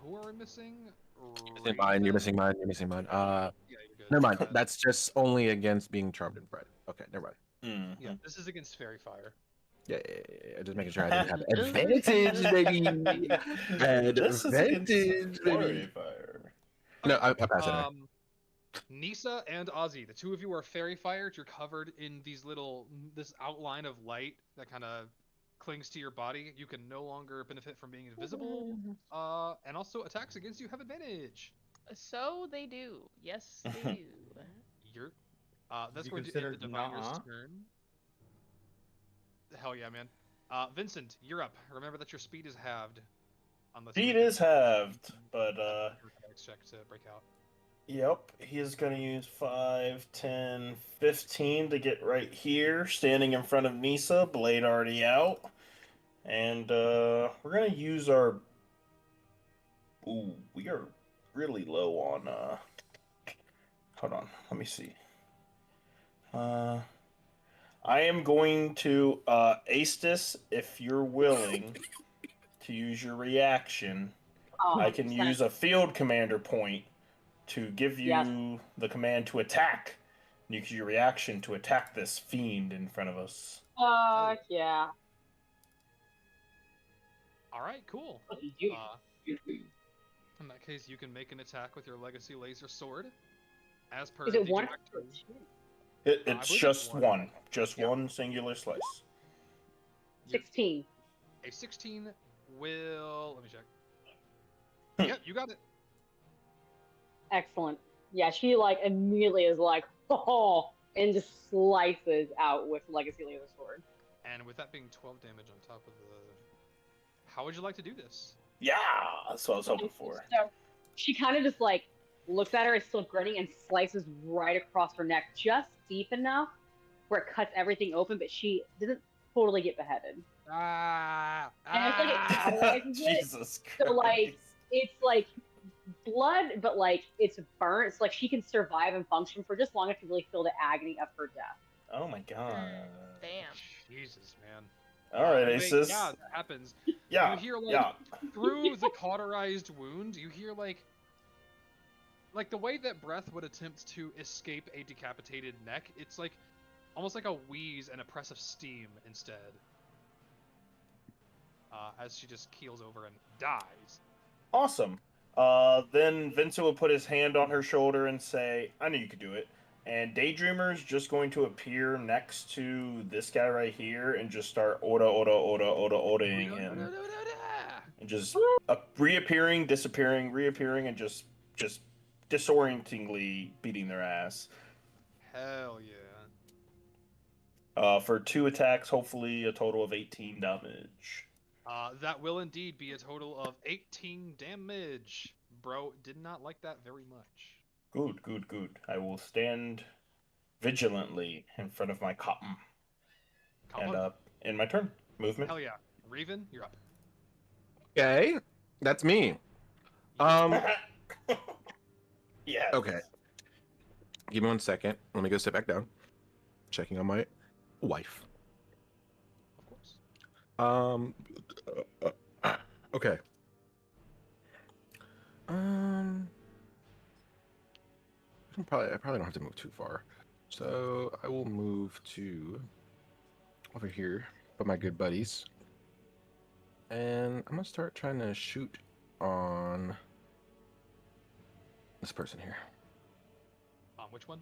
Who are we missing? You're missing mine. You're missing mine. You're missing mine. Yeah, you're good. Never mind. That's just only against being charmed and bred. Okay, never mind. Yeah, this is against Fairy Fire. Yeah. Just making sure I didn't have advantage, baby. This is against Advantage, Flurry baby. Fire. No, I pass it. Nisa and Ozzy, the two of you are Fairy Fired. You're covered in this outline of light that kind of clings to your body. You can no longer benefit from being invisible. And also attacks against you have advantage. So they do. Yes, they do. You're that's You going to consider end the Diviner's nuh-uh? turn. Hell yeah, man. Vincent, you're up. Remember that your speed is halved. Unless you Speed make is halved, but Next check to break out. yep, he is going to use 5, 10, 15 to get right here, standing in front of Nisa, blade already out. And we're going to use our... Ooh, we are really low on... Hold on, let me see. I am going to ace this if you're willing to use your reaction. I can 100%. use a field commander point to give you Yes. the command to attack. You use your reaction to attack this fiend in front of us. Yeah. All right, cool. What did you In that case, you can make an attack with your legacy laser sword. As per Is it the one directive. or two? It's believe just it's one. one. Just one singular slice. 16. A 16 will. Let me check. Yep, you got it. Excellent. Yeah, she like immediately is like, oh, and just slices out with Legacy Laser Sword. And with that being 12 damage on top of the. How would you like to do this? Yeah, that's what I was hoping for. So she kind of just like looks at her, is still grinning, and slices right across her neck, just deep enough where it cuts everything open, but she doesn't totally get beheaded. And I feel like it cauterizes it. Jesus Christ. So like it's like blood, but like it's burnt. It's like she can survive and function for just long enough to really feel the agony of her death. Oh my god. Damn. Jesus, man. All right, Anyway, Asus. yeah, that happens. Yeah, You hear like yeah. through the cauterized wound, you hear like the way that Breath would attempt to escape a decapitated neck. It's like almost like a wheeze and a press of steam instead. As she just keels over and dies. Awesome. Then Vincent will put his hand on her shoulder and say, I knew you could do it. And Daydreamer's just going to appear next to this guy right here and just start Odaing him. And just reappearing, disappearing, reappearing, and just disorientingly beating their ass. Hell yeah. For 2 attacks, hopefully a total of 18 damage. That will indeed be a total of 18 damage. Bro did not like that very much. Good, good, good. I will stand vigilantly in front of my cotton. And in my turn. Movement. Hell yeah. Raven, you're up. Okay, that's me. Yeah. Okay. Give me 1 second. Let me go sit back down. Checking on my wife. Of course. Okay. I probably don't have to move too far. So I will move to over here, by my good buddies. And I'm gonna start trying to shoot on this person here. Which one?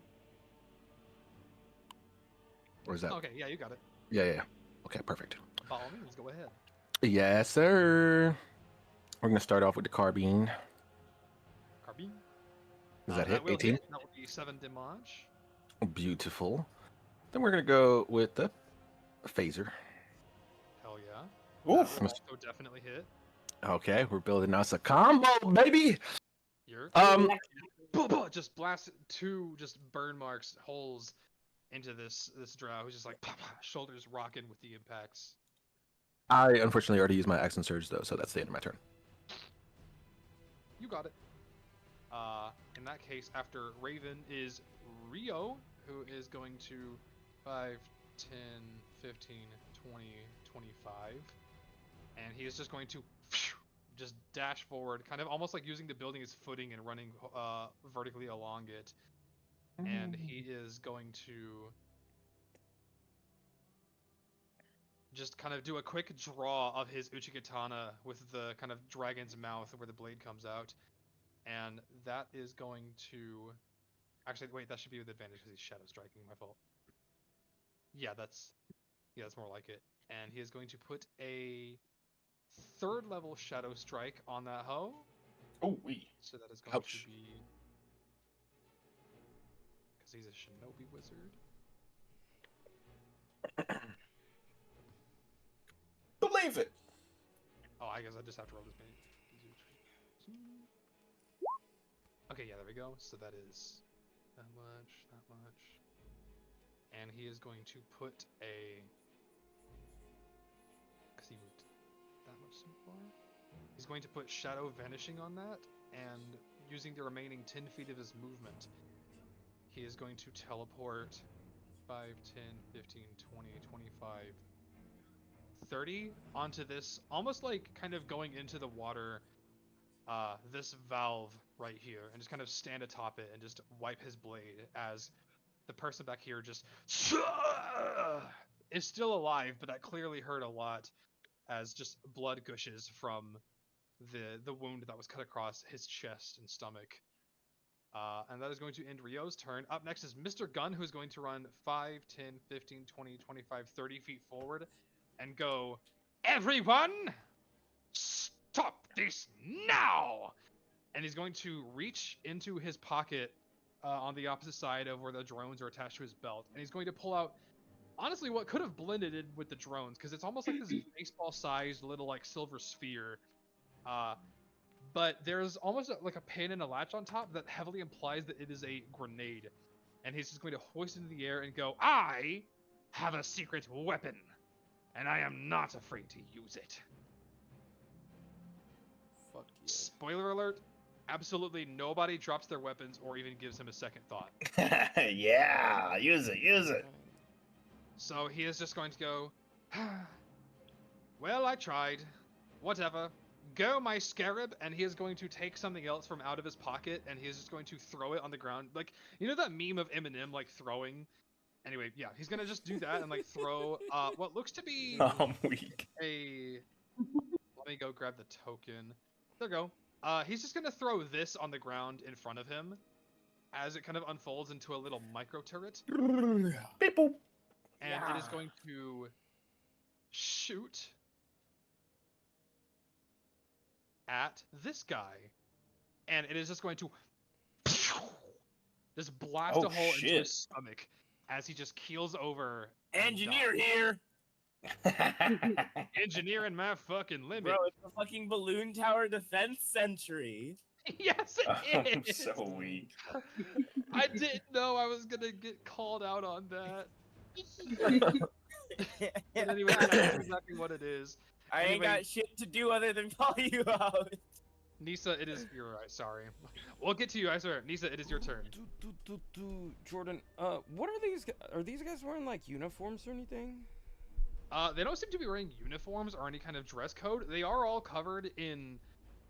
Or is that? Okay, yeah, you got it. Yeah. Okay, perfect. By all means, go ahead. Yes, sir. We're gonna start off with the carbine. Carbine? Does that hit? 18? That will be 7 damage. Beautiful. Then we're gonna go with the phaser. Hell yeah. Oof. That will also definitely hit. Okay, we're building us a combo, baby. You're just blast 2 just burn marks, holes into this drow who's just like shoulders rocking with the impacts. I unfortunately already used my action surge though, so that's the end of my turn. You got it. In that case, after Raven is Rio, who is going to 5, 10, 15, 20, 25. And he is just going to just dash forward, kind of almost like using the building as footing and running vertically along it. And he is going to just kind of do a quick draw of his Uchikatana with the kind of dragon's mouth where the blade comes out. And that is going to... Actually, wait, that should be with advantage because he's shadow striking, my fault. Yeah, that's more like it. And he is going to put a 3rd level shadow strike on that hoe. Oh, wee. So that is going to be... Because he's a shinobi wizard. Believe it. Oh, I guess I just have to roll this many. Okay, yeah, there we go. So that is that much. And he is going to put a... Because he moved that much so far. He's going to put Shadow Vanishing on that, and using the remaining 10 feet of his movement, he is going to teleport 5, 10, 15, 20, 25, 30 onto this, almost like kind of going into the water, this valve right here, and just kind of stand atop it and just wipe his blade as the person back here just is still alive, but that clearly hurt a lot as just blood gushes from the wound that was cut across his chest and stomach. And that is going to end Rio's turn. Up next is Mr. Gunn, who's going to run 5, 10, 15, 20, 25, 30 feet forward and go, "Everyone, stop this now!" And he's going to reach into his pocket on the opposite side of where the drones are attached to his belt. And he's going to pull out, honestly, what could have blended in with the drones, because it's almost like this baseball-sized little, like, silver sphere. But there's almost like a pin and a latch on top that heavily implies that it is a grenade. And he's just going to hoist it into the air and go, "I have a secret weapon, and I am not afraid to use it." Fuck yeah. Spoiler alert, absolutely nobody drops their weapons or even gives him a second thought. Yeah, use it. So he is just going to go, Well, I tried. Whatever. Go, my scarab, and he is going to take something else from out of his pocket, and he is just going to throw it on the ground. Like, you know that meme of Eminem, like, throwing? Anyway, yeah, he's gonna just do that and, like, throw, what looks to be I'm weak. a... Let me go grab the token. There we go. He's just gonna throw this on the ground in front of him as it kind of unfolds into a little micro turret. People. And it is going to shoot at this guy. And it is just going to just blast a hole into his stomach as he just keels over. Engineer here! Engineering my fucking limit. Bro, it's a fucking balloon tower defense sentry. Yes, it is! I'm so weak. I didn't know I was gonna get called out on that. But anyway, that's exactly what it is. I ain't got shit to do other than call you out. Nisa, it is. You're right. Sorry. We'll get to you. I swear. Nisa, it is your turn. Jordan, what are these? Are these guys wearing like uniforms or anything? They don't seem to be wearing uniforms or any kind of dress code. They are all covered in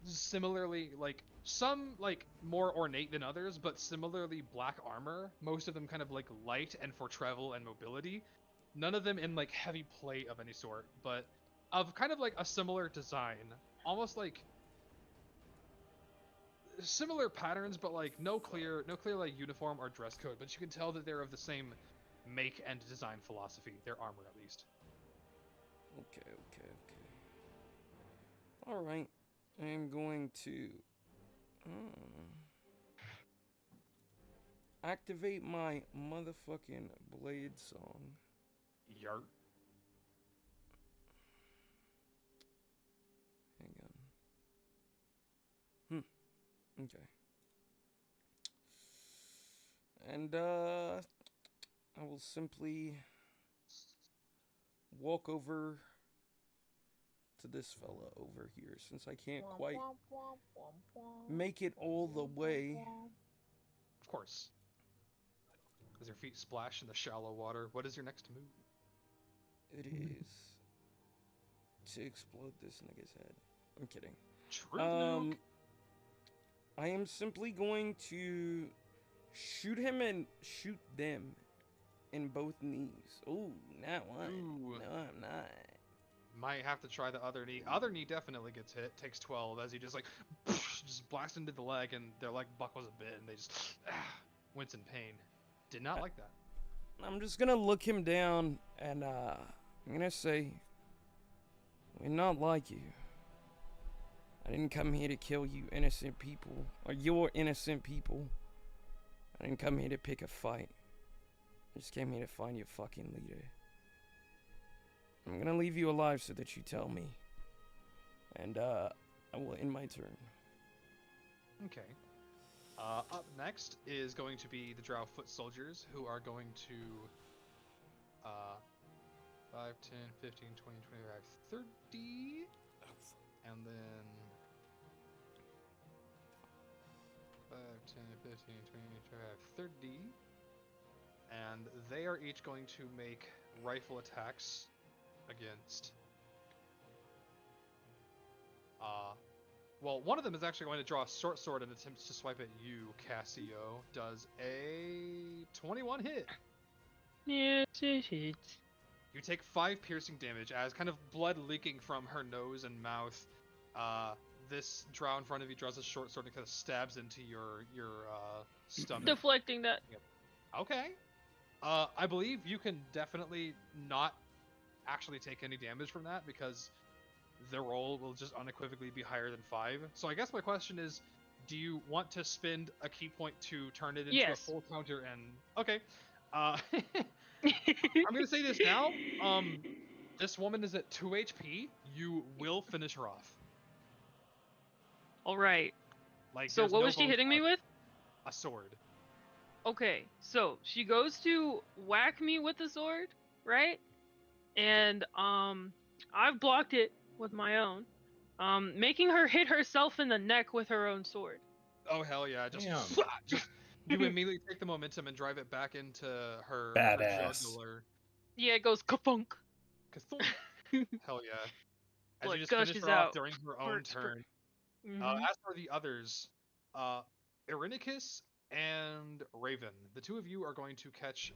similarly, like, some like more ornate than others, but similarly black armor. Most of them kind of like light and for travel and mobility. None of them in like heavy plate of any sort, but of kind of like a similar design, almost like similar patterns, but like no clear like uniform or dress code. But you can tell that they're of the same make and design philosophy. Their armor, at least. Okay. All right, I am going to activate my motherfucking blade song. Yart. Hang on. Okay. And I will simply walk over to this fella over here since I can't quite make it all the way. Of course. As your feet splash in the shallow water, what is your next move? It is to explode this nigga's head. I'm kidding. True. I am simply going to shoot him and shoot them in both knees. Ooh, not one. Ooh. No, I'm not. Might have to try the other knee. Other knee definitely gets hit. Takes 12 as he just like just blasts into the leg and their leg buckles a bit and they just wince in pain. Did not like that. I'm just gonna look him down and I'm gonna say, we're not like you. I didn't come here to kill you innocent people, or your innocent people. I didn't come here to pick a fight. I just came here to find your fucking leader. I'm gonna leave you alive so that you tell me. And I will end my turn. Okay. Up next is going to be the Drow foot soldiers, who are going to 5, 10, 15, 20, 25, 30. And then 5, 10, 15, 20, 25, 30. And they are each going to make rifle attacks against... well, one of them is actually going to draw a short sword and attempts to swipe at you, Cassio. Does a 21 hit? Yes, it hits. You take 5 piercing damage as kind of blood leaking from her nose and mouth. This drow in front of you draws a short sword and kind of stabs into your stomach. Deflecting that. Yep. Okay. I believe you can definitely not actually take any damage from that because the roll will just unequivocally be higher than 5. So I guess my question is, do you want to spend a key point to turn it into a full counter and... Okay. I'm going to say this now. This woman is at 2 HP. You will finish her off. Alright. Like, so what was she hitting me with? A sword. Okay, so she goes to whack me with the sword, right? And I've blocked it with my own, making her hit herself in the neck with her own sword. Oh hell yeah! Just you immediately take the momentum and drive it back into her jugular. Yeah, it goes ka-funk. Hell yeah! As Blood you just finish gushes her off out. during her own Heart turn. Mhm. As for the others, Irenicus and Raven, the two of you are going to catch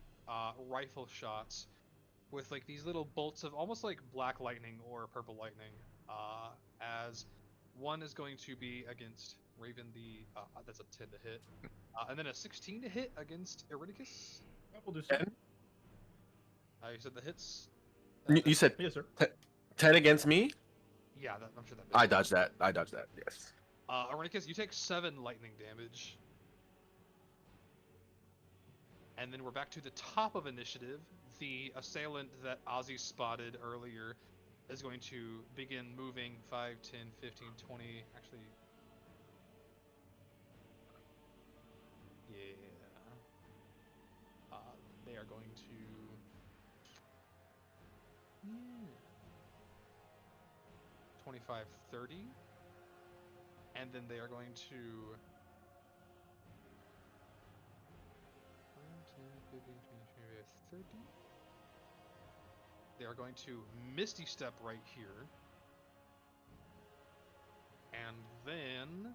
rifle shots with like these little bolts of almost like black lightning or purple lightning. As one is going to be against Raven, that's a 10 to hit, and then a 16 to hit against Irenicus. We'll do so. You said the hits. You said Yes, sir. 10 against me? Yeah, I'm sure that. I dodged that. Yes. Irenicus, you take 7 lightning damage. And then we're back to the top of initiative. The assailant that Ozzy spotted earlier is going to begin moving 5, 10, 15, 20. Actually, yeah. They are going to. Yeah. 25, 30. And then they are going to. 30. They are going to Misty Step right here. And then,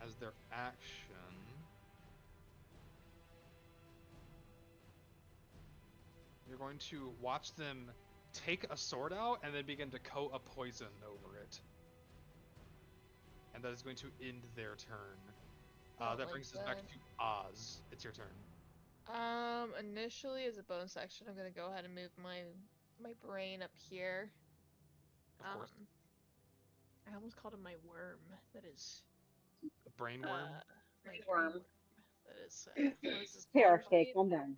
as their action, you're going to watch them take a sword out and then begin to coat a poison over it. And that is going to end their turn. That brings us back to Oz. It's your turn. Initially, as a bonus action, I'm gonna go ahead and move my brain up here. Of course. I almost called him my worm. That is. A brain worm? My Worm. brain worm. That is. What is this? Here, water okay, speed? calm down.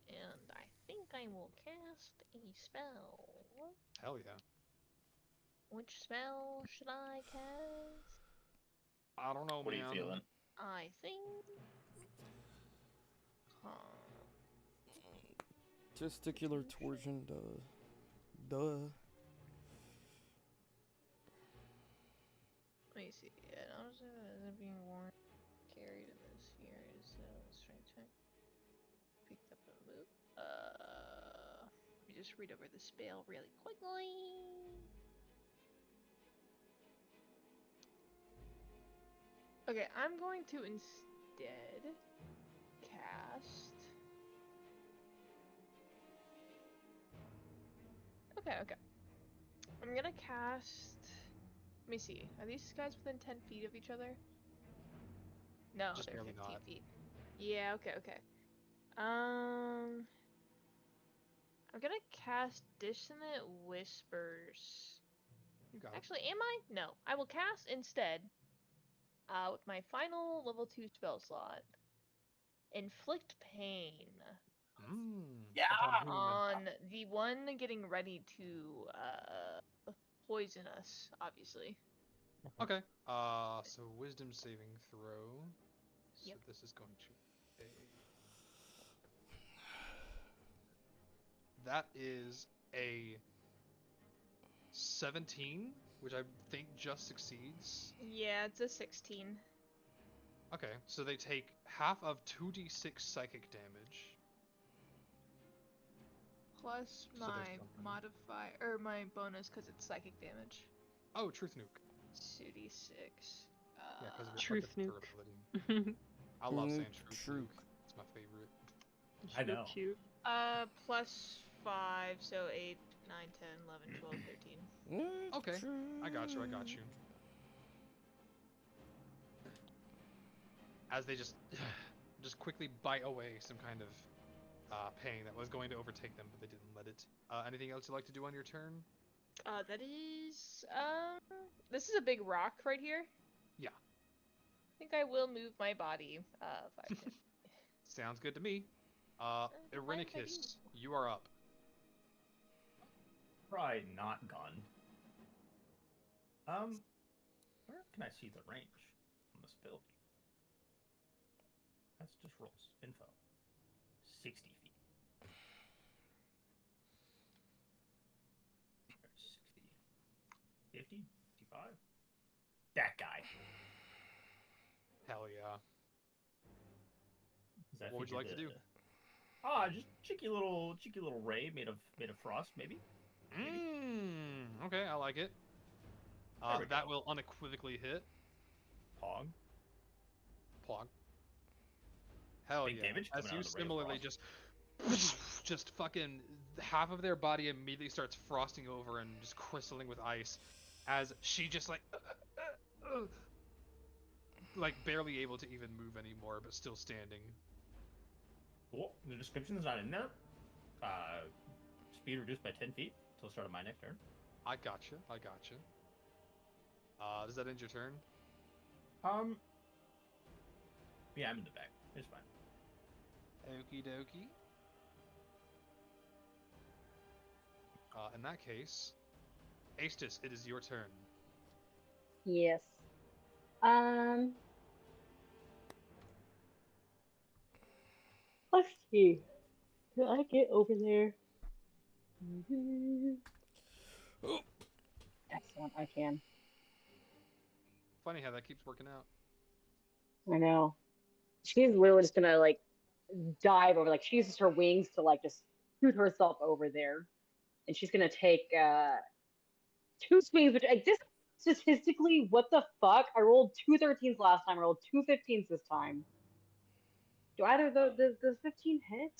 And I think I will cast a spell. Hell yeah. Which spell should I cast? I don't know, What are you man. feeling? I think. Testicular torsion, duh. Let me see. Yeah, honestly, isn't being worn, carried in this here. So strength check. Picked up a move. Let me just read over the spell really quickly. Okay, I'm going to instead cast. Okay. I'm gonna cast. Let me see. Are these guys within 10 feet of each other? No, Just they're barely 15 not. feet. Yeah, okay. I'm gonna cast Dissonant Whispers. You got it. Actually, am I? No. I will cast instead, with my final level 2 spell slot, Inflict Pain. Yeah! On the one getting ready to, poison us, obviously. Okay. So wisdom saving throw. Yep. So this is going to be. That is a 17, which I think just succeeds. Yeah, it's a 16. Okay, so they take half of 2d6 psychic damage. Plus So my there's something. modifier, or my bonus, because it's psychic damage. Oh, Truth Nuke. 2d6. Yeah, because of Truth your Nuke. ability. I love saying Nuke, Truth Truke. Nuke. It's my favorite. I know. Cute. Plus 5, so 8, 9, 10, 11, 12, 13. Okay, I got you. As they just quickly bite away some kind of pain that was going to overtake them, but they didn't let it. Anything else you'd like to do on your turn? That is, this is a big rock right here. Yeah. I think I will move my body, 5, 10. Sounds good to me. Irenicus, you are up. Probably not gun. Where can I see the range on this building? That's just rolls. Info. 60 feet. 60. 50? 55? That guy. Hell yeah. Does that What would you feature like to do? Ah, just cheeky little ray made of frost, maybe. Okay, I like it. There we That go. will unequivocally hit. Pog. Plog. Hell Big yeah. damage As coming you out of the ray of similarly frost. just fucking half of their body immediately starts frosting over and just crystalling with ice as she just like barely able to even move anymore but still standing. Cool. The description's not in there. Speed reduced by 10 feet until the start of my next turn. I gotcha. Does that end your turn? Yeah, I'm in the back. It's fine. Okie dokie. In that case, Aestus, it is your turn. Yes. Let's see. Can I get over there? Excellent, I can. Funny how that keeps working out. I know. She's literally just gonna like dive over. Like she uses her wings to like just shoot herself over there, and she's gonna take 2 swings. Which like this statistically, what the fuck? I rolled 2 13s last time. I rolled 2 15s this time. Do either the 15 hit?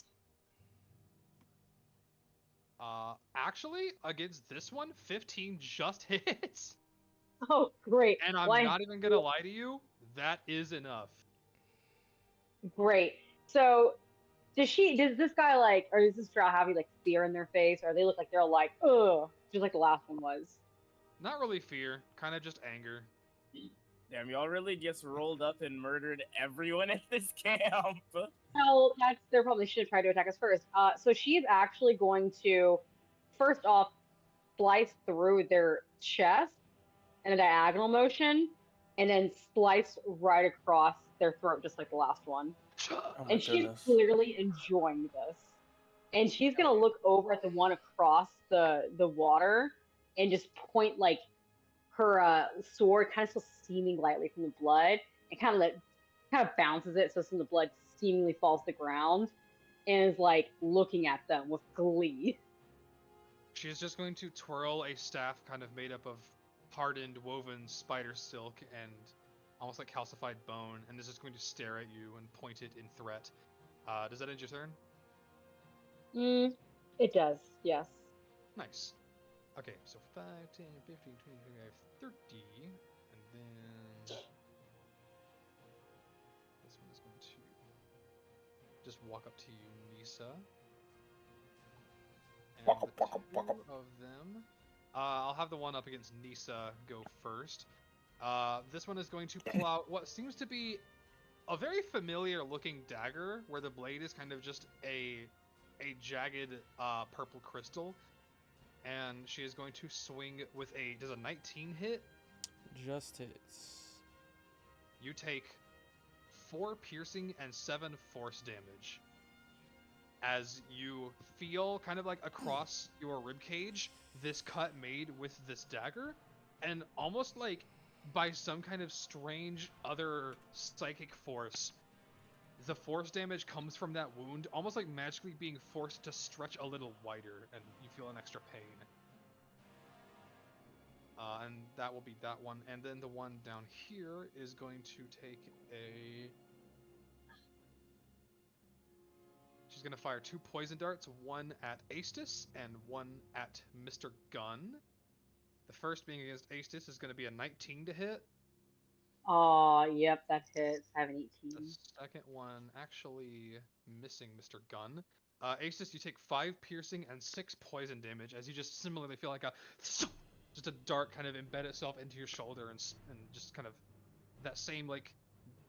Actually, against this one, 15 just hits. Oh, great. And I'm Why? not even gonna lie to you, that is enough. Great. So, does this guy like, or does this drow have like fear in their face, or they look like they're like, ugh, just like the last one was? Not really fear, kind of just anger. Damn, y'all really just rolled up and murdered everyone at this camp. Well, they probably should have tried to attack us first. So she's actually going to, first off, slice through their chest in a diagonal motion, and then slice right across their throat, just like the last one. Oh my And she's goodness. clearly enjoying this. And she's gonna look over at the one across the water and just point like her sword, kind of still steaming lightly from the blood, and kind of bounces it so some of the blood seemingly falls to the ground, and is like looking at them with glee. She's just going to twirl a staff kind of made up of hardened woven spider silk and almost like calcified bone, and is just going to stare at you and point it in threat. Does that end your turn? It does, yes. Nice. Okay, so 5, 10, 15, 20, 25, 30, and then this one is going to just walk up to you, Nisa. And Walk up, the walk up, walk two up. of them. I'll have the one up against Nisa go first. This one is going to pull out what seems to be a very familiar looking dagger, where the blade is kind of just a jagged purple crystal. And she is going to swing with does a 19 hit? Just hits. You take 4 piercing and 7 force damage. As you feel kind of like across your ribcage, this cut made with this dagger, and almost like by some kind of strange other psychic force, the force damage comes from that wound, almost like magically being forced to stretch a little wider, and you feel an extra pain. And that will be that one. And then the one down here is going to take She's going to fire 2 poison darts, one at Aestus and one at Mr. Gunn. The first being against Aestus is going to be a 19 to hit. Oh, yep, that hits. I have an 18. The second one actually missing Mr. Gunn. Aestus, you take 5 piercing and 6 poison damage as you just similarly feel like just a dart kind of embed itself into your shoulder and just kind of that same like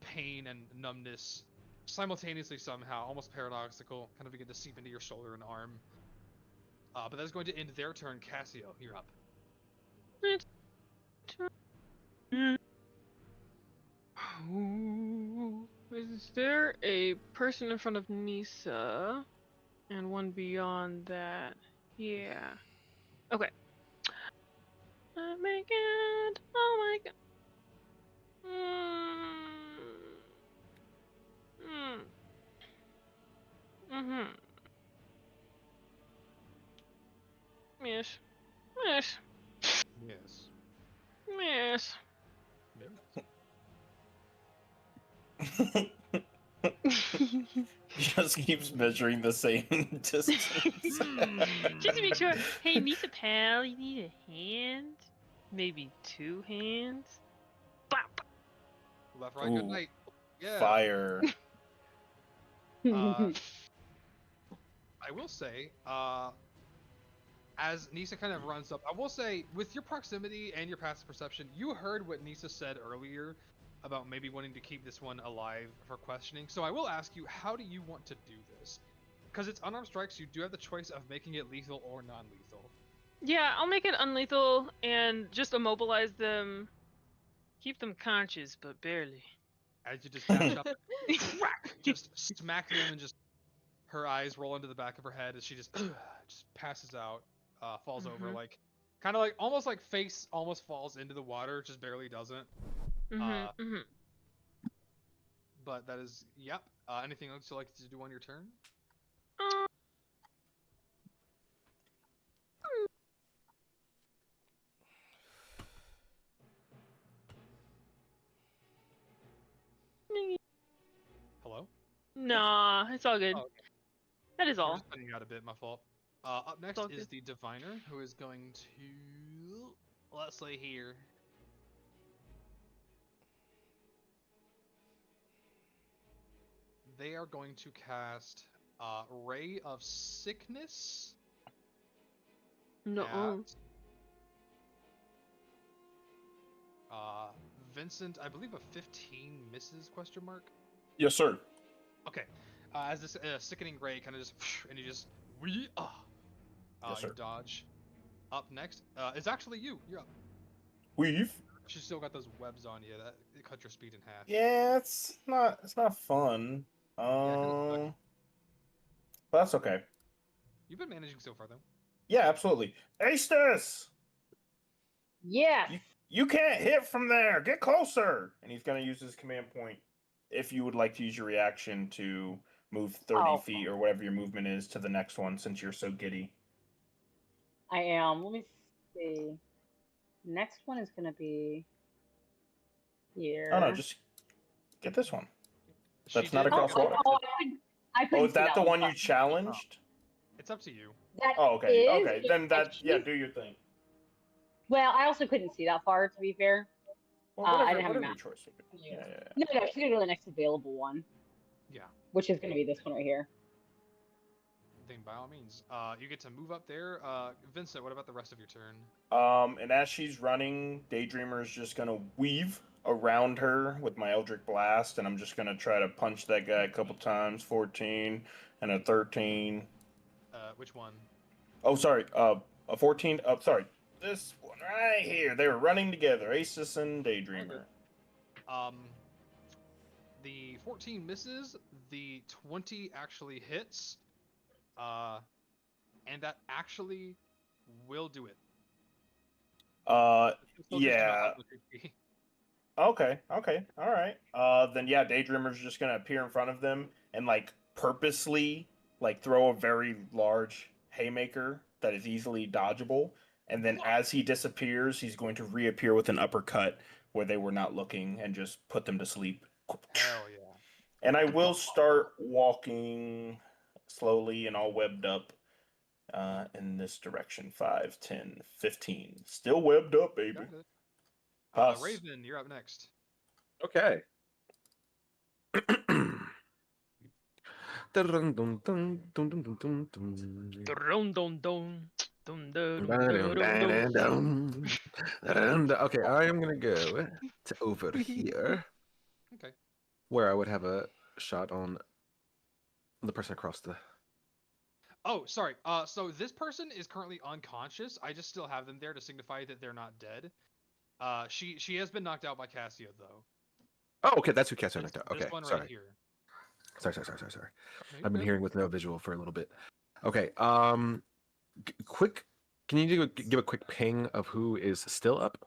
pain and numbness simultaneously somehow, almost paradoxical, kind of begin to seep into your shoulder and arm. But that's going to end their turn. Cassio, you're up. Is there a person in front of Nisa and one beyond that? Yeah. Okay. I make it. Oh my god. Mm-hmm. Yes. Yes. Yes. Yes. Just keeps measuring the same distance. Just to make sure. Hey, Nisa pal, you need a hand? Maybe 2 hands? Bop. Left, right, good Ooh, night. Yeah. fire. I will say, as Nisa kind of runs up, I will say, with your proximity and your passive perception, you heard what Nisa said earlier about maybe wanting to keep this one alive for questioning. So I will ask you, how do you want to do this? Because it's unarmed strikes, you do have the choice of making it lethal or non-lethal. Yeah, I'll make it unlethal and just immobilize them. Keep them conscious, but barely. As you just dash up, whack, just smack them, and just her eyes roll into the back of her head as she just passes out, falls over, like kind of like almost like face almost falls into the water, just barely doesn't. But that is yep. Anything else you'd like to do on your turn? Hello? Nah, it's all good. Oh, okay. That is I'm all. just cutting you out a bit, my fault. Up next is the diviner, who is going to, let's say here. They are going to cast Ray of Sickness. No. Vincent, I believe a 15 misses, question mark? Yes, sir. Okay. As this sickening ray kind of just, and you just, Yes, sir. you dodge. Up next is actually you. You're up. Weave. She's still got those webs on you that it cut your speed in half. Yeah, it's not fun. But that's okay. You've been managing so far, though. Yeah, absolutely. Aestus! Yes. You can't hit from there. Get closer. And he's gonna use his command point. If you would like to use your reaction to move 30 feet or whatever your movement is to the next one, since you're so giddy. I am. Let me see. Next one is gonna be here. Oh no, just get this one. That's not across water. I couldn't is that the one you challenged? It's up to you. Okay. Okay. Then do your thing. Well, I also couldn't see that far, to be fair. Well, I didn't have a whatever map. your choice would be. Yeah. No, she's gonna go to the next available one. Yeah. Which is gonna be this one right here. Then by all means, you get to move up there. Vincent, what about the rest of your turn? And as she's running, Daydreamer is just gonna weave around her with my Eldritch Blast, and I'm just gonna try to punch that guy a couple times. 14 and a 13. Which one? Oh, sorry. A 14. Oh, sorry. This one right here. They were running together. Asus and Daydreamer. The 14 misses. The 20 actually hits. And that actually will do it. Yeah. Okay. All right. Then yeah, Daydreamer's just gonna appear in front of them and like purposely like throw a very large haymaker that is easily dodgeable. And then as he disappears, he's going to reappear with an uppercut where they were not looking and just put them to sleep. Hell yeah. And I will start walking slowly and all webbed up in this direction. 5, 10, 15. Still webbed up, baby. Raven, you're up next. Okay. Okay, I am gonna go to over here. Okay. Where I would have a shot on the person across the. Oh, sorry. So this person is currently unconscious. I just still have them there to signify that they're not dead. She has been knocked out by Cassia though. Oh, okay, that's who Cassia knocked out. Okay, this one sorry. right here. Sorry. I've been hearing with no visual for a little bit. Okay, quick. Can you give a quick ping of who is still up?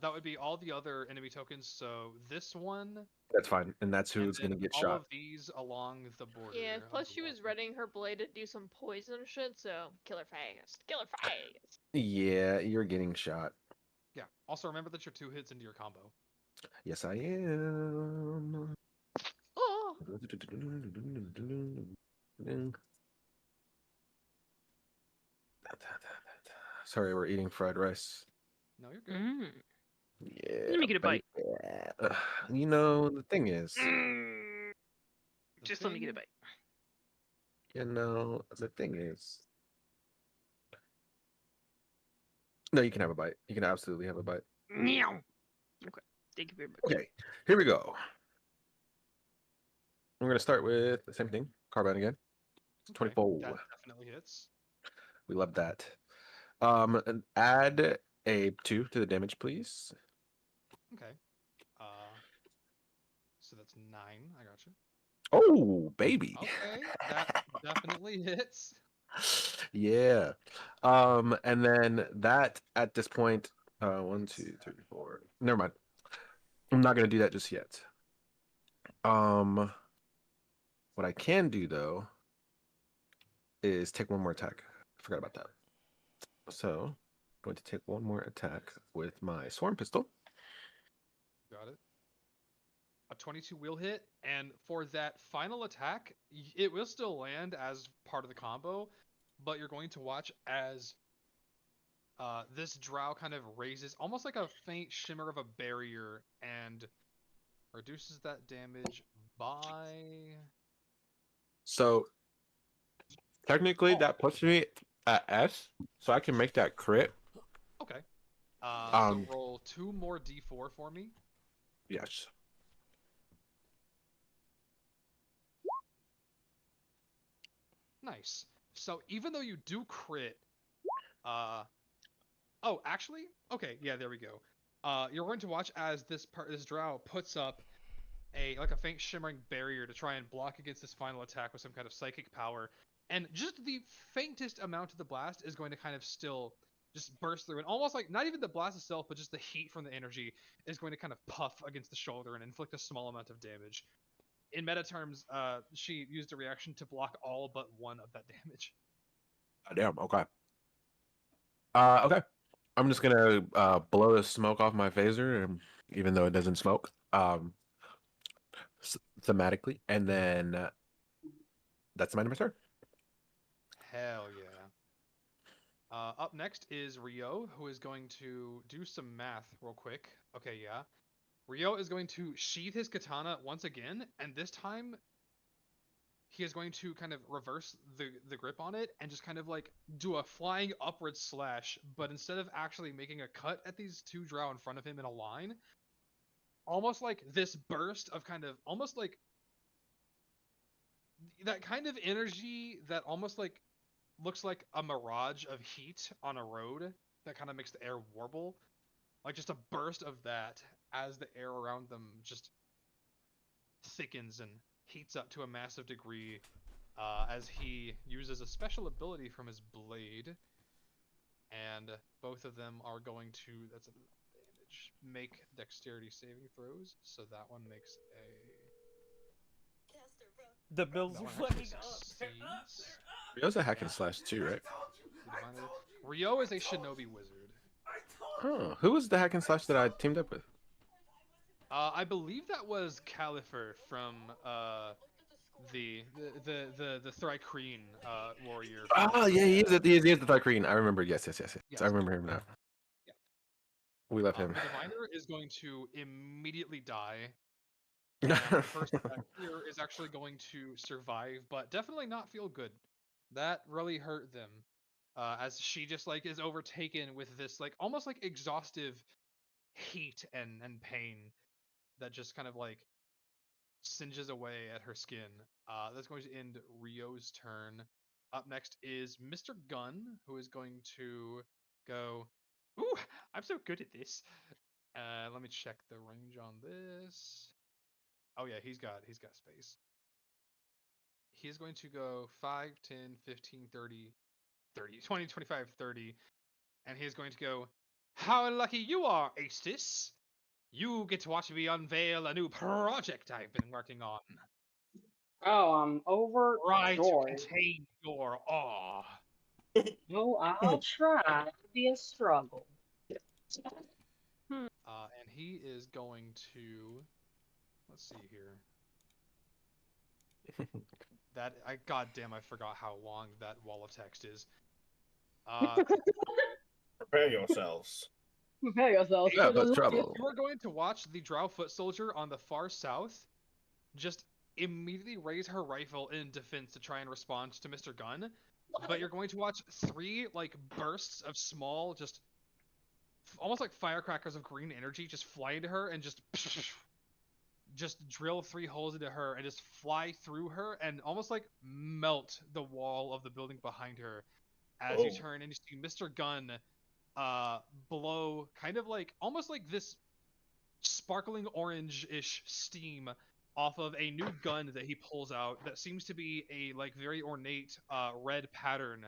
That would be all the other enemy tokens. So this one, That's fine, and that's and who's then gonna get all shot. of these along the border. Yeah, of plus the she was water. readying her blade to do some poison shit, so kill her fast. Kill her fast. Yeah, you're getting shot. Yeah. Also remember that you're 2 hits into your combo. Yes, I am. Oh! Sorry, we're eating fried rice. No, you're good. Yeah. Let me get a bite. You know, the thing is, Just let me get a bite. the thing is. No, you can have a bite. You can absolutely have a bite. Meow. Okay. Thank you very much. Okay, here we go. We're gonna start with the same thing. Carbine again. Okay, 24. That definitely hits. We love that. And add a 2 to the damage, please. Okay. So that's 9. I got you. Oh, baby. Okay, that definitely hits. Yeah. And then that at this point, 1, 2, 3, 4. Never mind. I'm not gonna do that just yet. What I can do though is take one more attack. I forgot about that. So I'm going to take one more attack with my swarm pistol. Got it. A 22 will hit, and for that final attack, it will still land as part of the combo, but you're going to watch as this drow kind of raises almost like a faint shimmer of a barrier and reduces that damage by. So technically Oh. that puts me at S, so I can make that crit. Okay. So roll 2 more d4 for me. Yes. Nice. So even though you do crit, oh, actually, okay, yeah, there we go. You're going to watch as this drow puts up a faint shimmering barrier to try and block against this final attack with some kind of psychic power, and just the faintest amount of the blast is going to kind of still just burst through, and almost like not even the blast itself, but just the heat from the energy is going to kind of puff against the shoulder and inflict a small amount of damage. In meta terms, she used a reaction to block all but 1 of that damage. Damn. Okay. Okay. I'm just gonna blow the smoke off my phaser, even though it doesn't smoke. Thematically, and then that's my number turn. Hell yeah. Up next is Rio, who is going to do some math real quick. Okay, yeah. Rio is going to sheath his katana once again, and this time he is going to kind of reverse the grip on it and just kind of like do a flying upward slash, but instead of actually making a cut at these 2 drow in front of him in a line, almost like this burst of kind of almost like that kind of energy that almost like looks like a mirage of heat on a road that kind of makes the air warble, like just a burst of that as the air around them just thickens and heats up to a massive degree, as he uses a special ability from his blade, and both of them are going to, that's a damage, make dexterity saving throws. So that one makes The bills are fucking up. succeeds. Rio's a hack and slash too, right? Rio is a shinobi wizard. Oh, who was the hack and slash that I teamed up with? I believe that was Califer from the Thrycreen warrior. Oh yeah, he is the Thrycreen. I remember. Yes. I remember him now. Yeah. We love him. The diviner is going to immediately die. And the person here is actually going to survive, but definitely not feel good. That really hurt them, as she just like is overtaken with this like almost like exhaustive heat and pain that just kind of like singes away at her skin. That's going to end Rio's turn. Up next is Mr. Gunn, who is going to go. Ooh, I'm so good at this. Let me check the range on this. Oh yeah, he's got space. He's going to go 5, 10, 15, 30, 20, 25, 30, and he's going to go How lucky you are, Aestus. You get to watch me unveil a new project I've been working on. Oh, I'm Try to overjoyed. contain your awe. Oh, I'll try. It'll be a struggle. And he is going to. Let's see here. Goddamn, I forgot how long that wall of text is. Prepare yourselves. Prepare yourself. Yeah, but trouble. You are going to watch the Drow foot soldier on the far south just immediately raise her rifle in defense to try and respond to Mr. Gunn. But you're going to watch 3 like bursts of small, just almost like firecrackers of green energy just fly into her and just drill 3 holes into her and just fly through her and almost like melt the wall of the building behind her as you turn and you see Mr. Gunn blow kind of like almost like this sparkling orange-ish steam off of a new gun that he pulls out that seems to be a like very ornate red pattern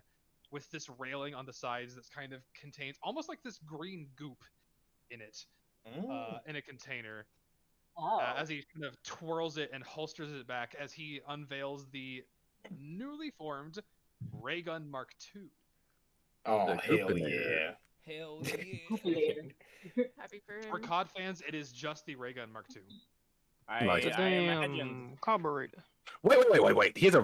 with this railing on the sides that's kind of contains almost like this green goop in it in a container. As he kind of twirls it and holsters it back as he unveils the newly formed Ray Gun Mark II. Oh, hell yeah. Hell yeah. Happy for him. For COD fans, it is just the Ray Gun Mark II. I imagine. Carburetor. Wait. He has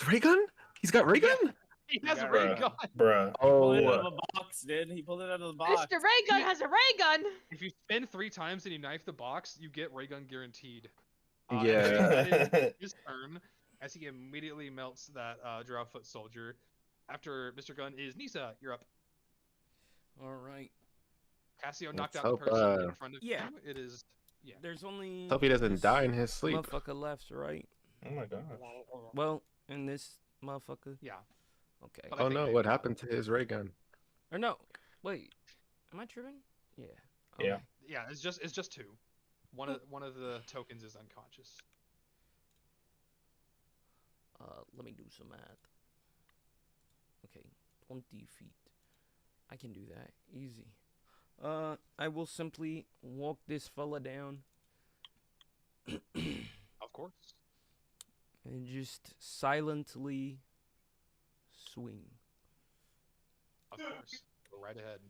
ray gun? He's got ray gun? He has a got ray Bruh. gun. Bruh. He pulled it out of a box, dude. He pulled it out of the box. Mr. Ray Gun has a ray gun. If you spin 3 times and you knife the box, you get ray gun guaranteed. Yeah. It is his turn as he immediately melts that Drow foot soldier. After Mr. Gunn is Nisa, you're up. All right. Cassio knocked Let's out the hope, person in front of yeah. you. It is There's only. Hope he doesn't this die in his sleep. Motherfucker left, right? Oh my gosh. Well, and this motherfucker. Yeah. Okay. But I Oh think no, they- what happened to his ray gun? Or no, wait. Am I tripping? Yeah. Yeah. Okay. Yeah, it's just 2. One of the tokens is unconscious. Let me do some math. Okay, 20 feet. I can do that. Easy. I will simply walk this fella down. Of course. And just silently swing. Of course. Go right ahead.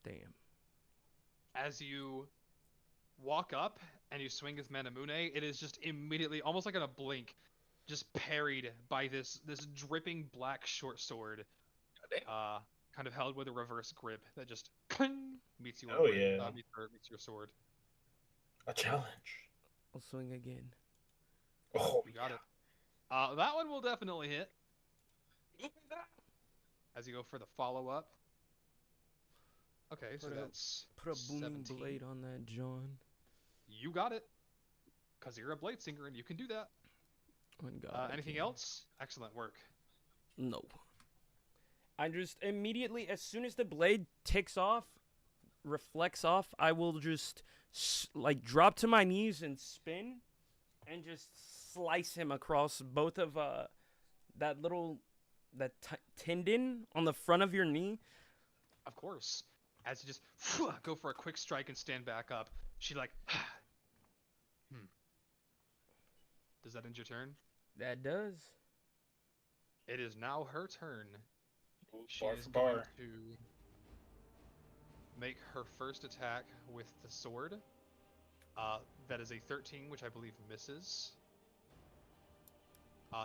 Damn. As you walk up and you swing his Manamune, it is just immediately, almost like in a blink, just parried by this dripping black short sword. Kind of held with a reverse grip that just meets you. Oh, yeah. Meets your sword. A challenge. I'll swing again. Oh, You got it. That one will definitely hit. As you go for the follow-up. Okay, so that's Put a booming 17. blade on that, John. You got it. Because you're a blade singer and you can do that. Oh, God, Anything else? Excellent work. No. I just immediately, as soon as the blade ticks off, reflects off, I will just like drop to my knees and spin, and just slice him across both of that tendon on the front of your knee. Of course. As you just go for a quick strike and stand back up, she like, Does that end your turn? That does. It is now her turn. She bar is for going bar. to make her first attack with the sword. That is a 13, which I believe misses.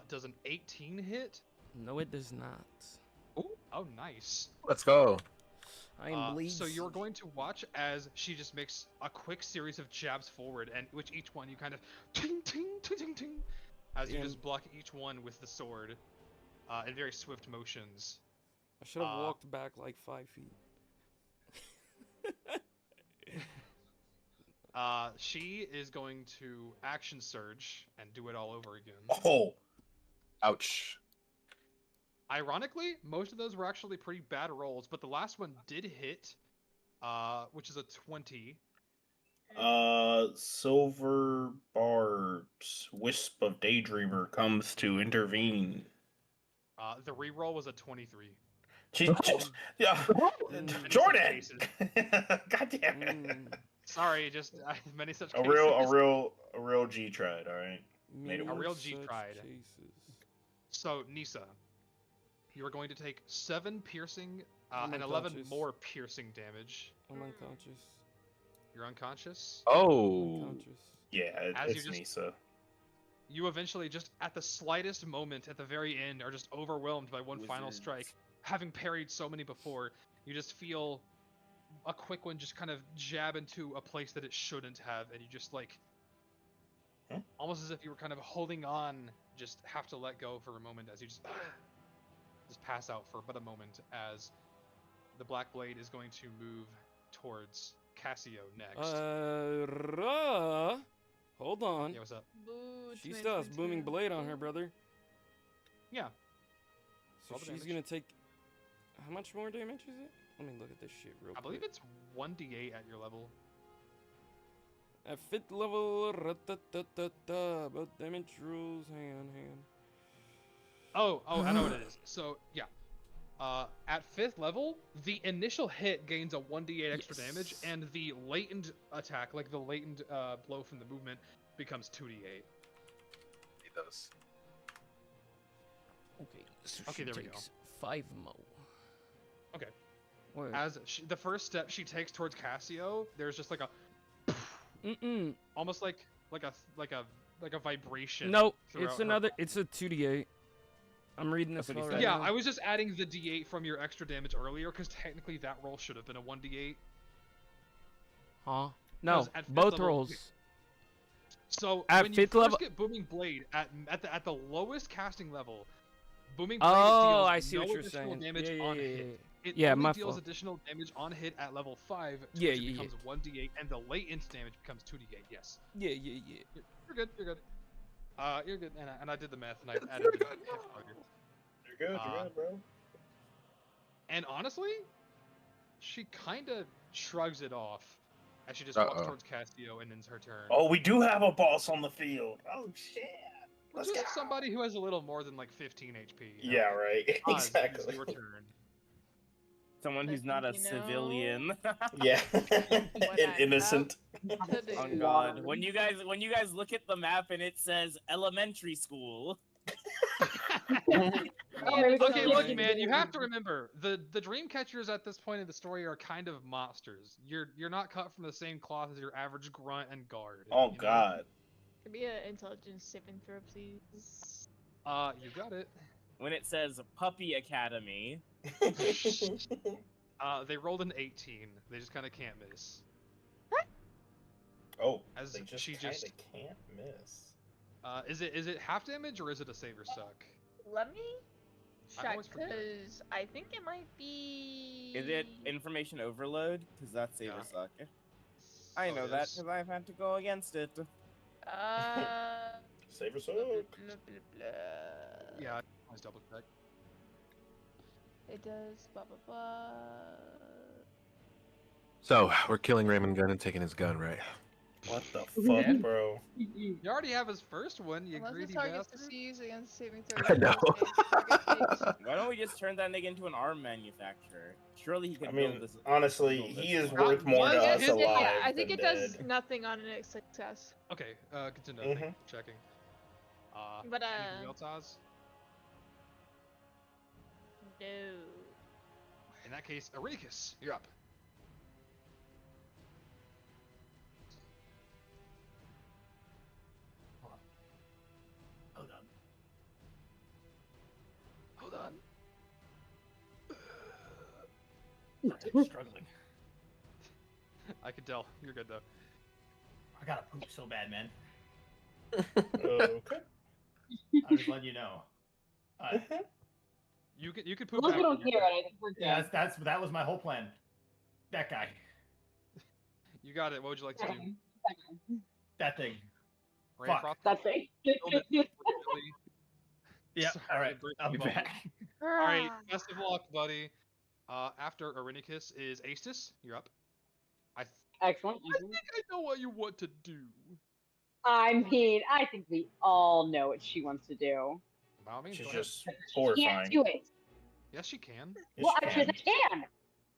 Does an 18 hit? No, it does not. Ooh. Oh, nice. Let's go. I am bleed. So you're going to watch as she just makes a quick series of jabs forward, and which each one you kind of ting ting ting ting ting, as you just block each one with the sword, in very swift motions. I should have walked back like 5 feet. She is going to action surge and do it all over again. Oh. Ouch. Ironically, most of those were actually pretty bad rolls, but the last one did hit, which is a 20. Silver Barb's Wisp of Daydreamer comes to intervene. The reroll was a 23. Yeah, Jordan. God damn it. Sorry, just many such A cases. real G tried. All right, made it A work. real G tried. So Nisa, you are going to take 7 piercing and 11 more piercing damage. I'm unconscious. You're unconscious? Oh. Unconscious. Yeah, it's Nisa. You eventually, just at the slightest moment at the very end, are just overwhelmed by one final strike. Having parried so many before, you just feel a quick one just kind of jab into a place that it shouldn't have, and you just like, almost as if you were kind of holding on, just have to let go for a moment as you just pass out for but a moment as the Black Blade is going to move towards Cassio next. Hold on. Yeah, what's up? Boo, She still has booming blade on her, brother. Yeah. So she's gonna take. How much more damage is it? Let me look at this shit real quick. I believe it's 1d8 at your level. At 5th level, both damage rules. Hang on. Oh, I know what it is. So, yeah. At 5th level, the initial hit gains a 1d8 extra damage, and the latent attack, like the latent blow from the movement, becomes 2d8. It does. Okay, so okay, there we go. 5 more. Okay. Word. As the first step she takes towards Cassio, there's just like a almost like a vibration. No, throughout it's her another. body. It's a 2d8. I'm reading this all right Yeah, now. I was just adding the d8 from your extra damage earlier, because technically that roll should have been a 1d8. Huh? No, At 5th both level, rolls. So at when you 5th first level, get Booming Blade at the lowest casting level, Booming Blade oh, deals I see no what you're additional saying. damage Yeah, on yeah, hit. It yeah, only my deals fault. additional damage on hit at level 5, to Yeah, which it yeah, becomes 1d8, and the latent damage becomes 2d8. Yes. Yeah. You're good. You're good. You're good. And I did the math, and I added the hit failure. You're good, bro. And honestly, she kind of shrugs it off as she just walks towards Cassio and ends her turn. Oh, we do have a boss on the field. Oh shit. Let's just somebody who has a little more than like 15 HP. You know? Yeah, right. Exactly. It's your turn. Someone who's not a civilian. Yeah. Innocent. Oh god. When you guys look at the map and it says elementary school. Okay, look, man, you have to remember the dream catchers at this point in the story are kind of monsters. You're not cut from the same cloth as your average grunt and guard. Oh god. Could be an intelligence saving throw, please. You got it. When it says Puppy Academy. They rolled an 18. They just kind of can't miss. Oh, as they just she kinda just can't miss. Is it half damage or is it a save or suck? Let me I check, always forget. because I think it might be... Is it information overload? Because that's save or suck. I Oh, know it that is? because I've had to go against it. Save or suck. Yeah, I always double check. It does blah blah blah. So we're killing Raymond Gunn and taking his gun, right? What the fuck, bro? You already have his first one, you Unless the greedy target bastard. succeeds against saving throw. I know. Why don't we just turn that nigga into an arm manufacturer? Surely he can I build mean, this. honestly, build this he is car. worth more to Yeah, us yeah, alive Yeah, I think than it does dead. nothing on a success. Okay, good to know. Thank you for checking. But, anything else, Oz? No. In that case, Eureka's, you're up. Hold on. Hold on. I'm struggling. I can tell. You're good though. I gotta poop so bad, man. Okay. I'm just letting you know. You could poop. Look, we after, don't you're care. good. I think we're Yeah, good. that was my whole plan. That guy. You got it. What would you like to do? That thing. Ray Fuck. Frost? That's it. Yeah. Sorry, All right. Bruce, I'll be bumble. back. All right. Best of luck, buddy. After Eureka's is Aestus. You're up. Excellent. I think I know what you want to do. I mean, I think we all know what she wants to do. By all means, She's go ahead. just Can't horrifying. do it. Yes, she can. Yes, Well, she actually, can. I can.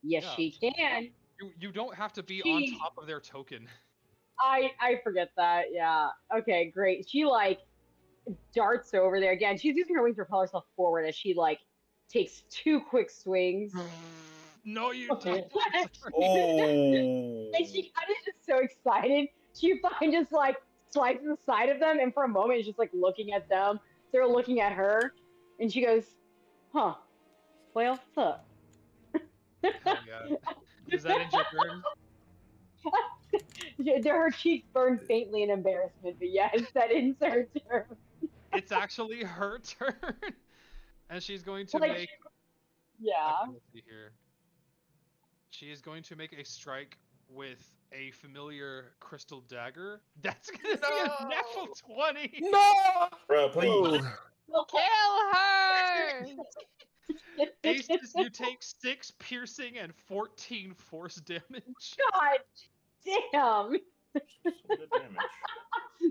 Yes, Yeah. she can. You don't have to be She- on top of their token. I forget that. Yeah. Okay, great. She like darts over there again. She's using her wings to propel herself forward as she like takes 2 quick swings. No, you don't. Oh. And she kind of is so excited. She finally just like swipes the side of them, and for a moment is just like looking at them. They're looking at her, and she goes, "Huh? Well, fuck." Hell yeah. Does that end your turn? Her cheeks burn faintly in embarrassment, but yes, that ends her turn. It's actually her turn. And she's going to Like, make. yeah. Okay, let's see here. She is going to make a strike with a familiar crystal dagger. That's gonna be a natural 20. No! Bro, please. Kill her! Aces, you take 6 piercing and 14 force damage. God damn. Good damage.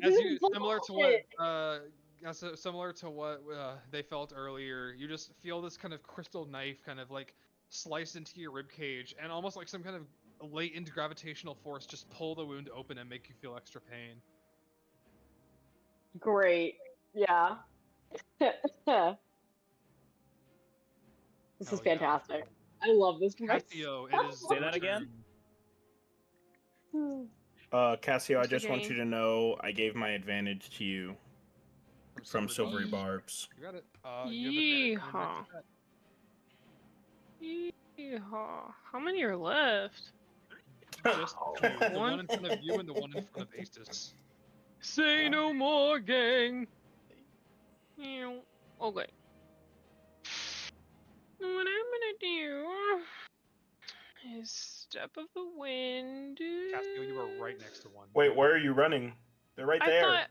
As This you is similar to bullshit. what similar to what they felt earlier, you just feel this kind of crystal knife kind of like slice into your rib cage, and almost like some kind of latent gravitational force just pull the wound open and make you feel extra pain. Great. Yeah. This Hell is yeah. fantastic. I love this race. Cassio, it is Say your that again? turn. Cassio, I Mr. just want Game. you to know I gave my advantage to you from Silvery Barbs. Barbs. You got it. You have advantage on your next Yeehaw. attack. Yeehaw. How many are left? Just 2. The One. one in front of you and the one in front of Aces. Say no more, gang. Ew. Okay. What I'm gonna do is step of the wind. Cassio, you are right next to one. Wait, where are you running? They're right there.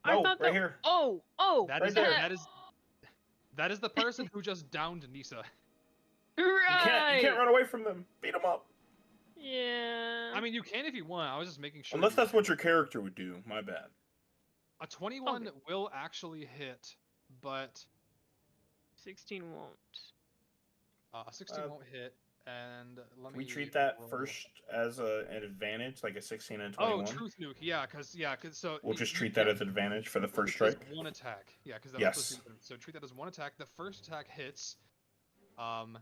I No, thought right that. here. Oh. That Right is there. that is the person who just downed Nisa. Right. You can't run away from them. Beat them up. Yeah. I mean, you can if you want. I was just making sure. Unless you that's what your character would do. My bad. A 21 Okay. will actually hit, but 16 won't. a 16 won't hit. And let me. We treat that roll. first as an advantage, like a 16 and Oh, 21. truth nuke. Yeah, cause so. We'll just treat that as an advantage for the first It does strike. one attack. Yeah, because that's Yes. supposed to be. So treat that as one attack. The first attack hits. And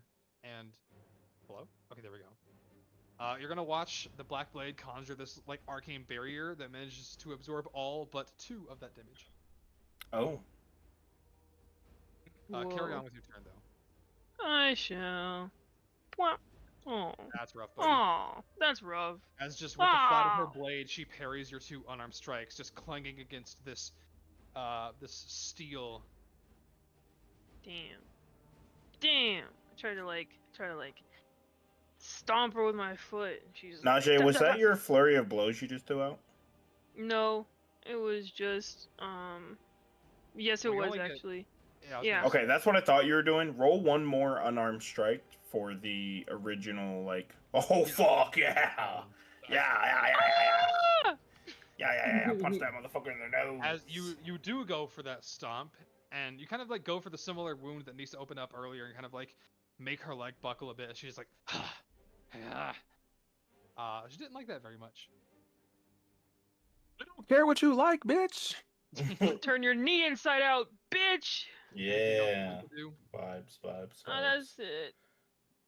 hello. Okay, there we go. You're gonna watch the Black Blade conjure this like arcane barrier that manages to absorb all but 2 of that damage. Oh. Carry Whoa. on with your turn though. I shall. What? Oh. That's rough, buddy. Oh, that's rough. As just with the flat of her Ah. blade, she parries your 2 unarmed strikes, just clanging against this, this steel. Damn. I tried to like stomp her with my foot. And she's Najee, was that your flurry of blows you just threw out? No, it was just yes, it Well, you was only get- actually. Yeah. I was Yeah. gonna say- Okay, that's what I thought you were doing. Roll one more unarmed strike for the original, like, oh, fuck, yeah. Yeah. Punch that motherfucker in the nose. As you do go for that stomp, and you kind of like go for the similar wound that needs to open up earlier, and kind of like make her leg buckle a bit. She's like, she didn't like that very much. I don't care what you like, bitch. Turn your knee inside out, bitch. Yeah. Do. Vibes. Oh, that's it.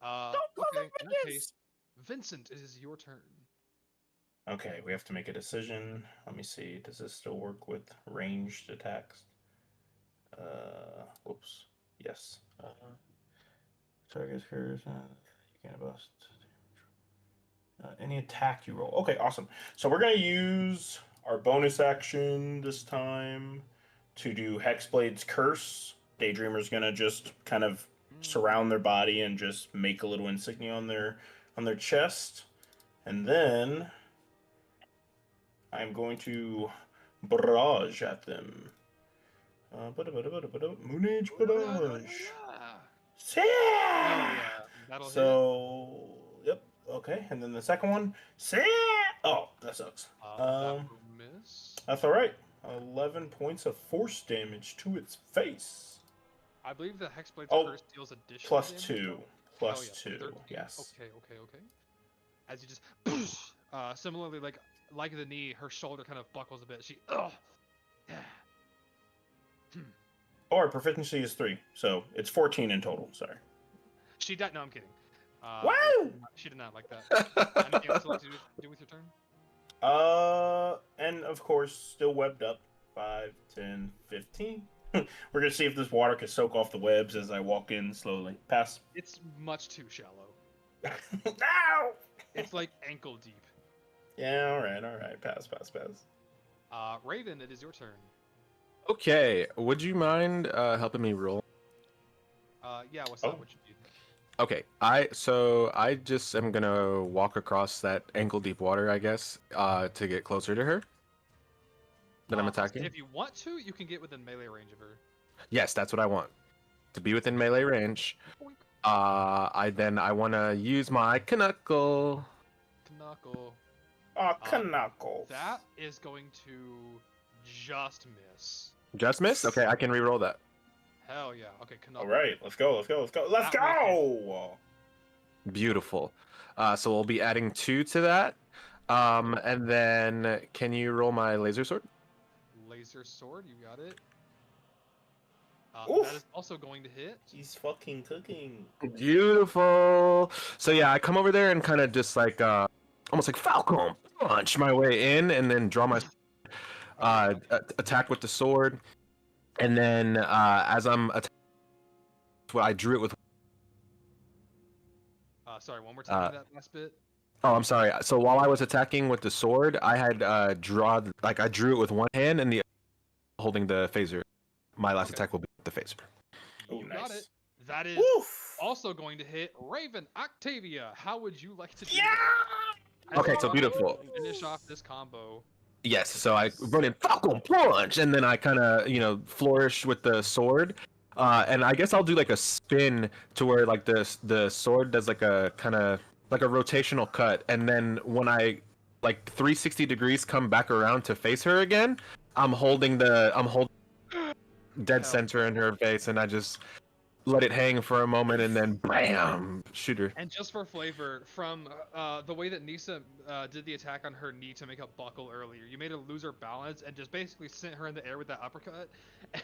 Okay, in that case, Vincent, it is your turn. Okay, we have to make a decision. Let me see. Does this still work with ranged attacks? Whoops. Yes. Target occurs. You can't bust. Any attack you roll. Okay, awesome. So we're gonna use our bonus action this time to do Hexblade's Curse. Daydreamer's gonna just kind of surround their body and just make a little insignia on their chest, and then I'm going to barrage at them. Moon Age barrage. Yeah, that'll hit. So, yep, okay, and then the second one, oh, that sucks. That will miss. That's all right. 11 points of force damage to its face. I believe the Hexblade's Oh, curse deals additional plus damage. 2. Oh, Plus yeah, 2. 13. Yes. Okay. As you just, similarly, like the knee, her shoulder kind of buckles a bit. She, Or proficiency is 3, so it's 14 in total. Sorry. She died. No, I'm kidding. Wow! She did not like that. Anything else you'd like to do with your turn? And of course, still webbed up. 5, 10, 15. We're gonna see if this water can soak off the webs as I walk in slowly. Pass. It's much too shallow. Ow! It's like ankle deep. Yeah, alright. Pass. Raven, it is your turn. Okay, would you mind helping me roll? Yeah, what's up? What you need? Okay, I just am gonna walk across that ankle deep water, I guess, to get closer to her. That I'm attacking. If you want to, you can get within melee range of her. Yes, that's what I want. To be within melee range. I want to use my knuckle. Knuckle. Knuckle. That is going to just miss. Just miss? Okay, I can re-roll that. Hell yeah. Okay, Knuckle. Alright, let's go. Let's go! Beautiful. So we'll be adding 2 to that. And then can you roll my laser sword? Laser sword, you got it. Oof. That is also going to hit. He's fucking cooking. Beautiful. So yeah, I come over there and kind of just like almost like Falcon punch my way in, and then draw my attack with the sword, and then as I'm I drew it with. Sorry, one more time that last bit. Oh, I'm sorry. So while I was attacking with the sword, I had I drew it with one hand and the holding the phaser. My last attack will be with the phaser. Oh, You nice. got it. That is also going to hit Raven Octavia. How would you like to do that? Okay, so beautiful. Finish off this combo. Yes, so I run in Falcon punch, and then I kind of flourish with the sword, and I guess I'll do like a spin to where like the sword does like a kind of like a rotational cut, and then when I like 360 degrees come back around to face her again, I'm holding dead center in her face, and I just let it hang for a moment, and then bam, shoot her. And just for flavor, from the way that Nisa did the attack on her knee to make a buckle earlier, you made her lose her balance and just basically sent her in the air with that uppercut.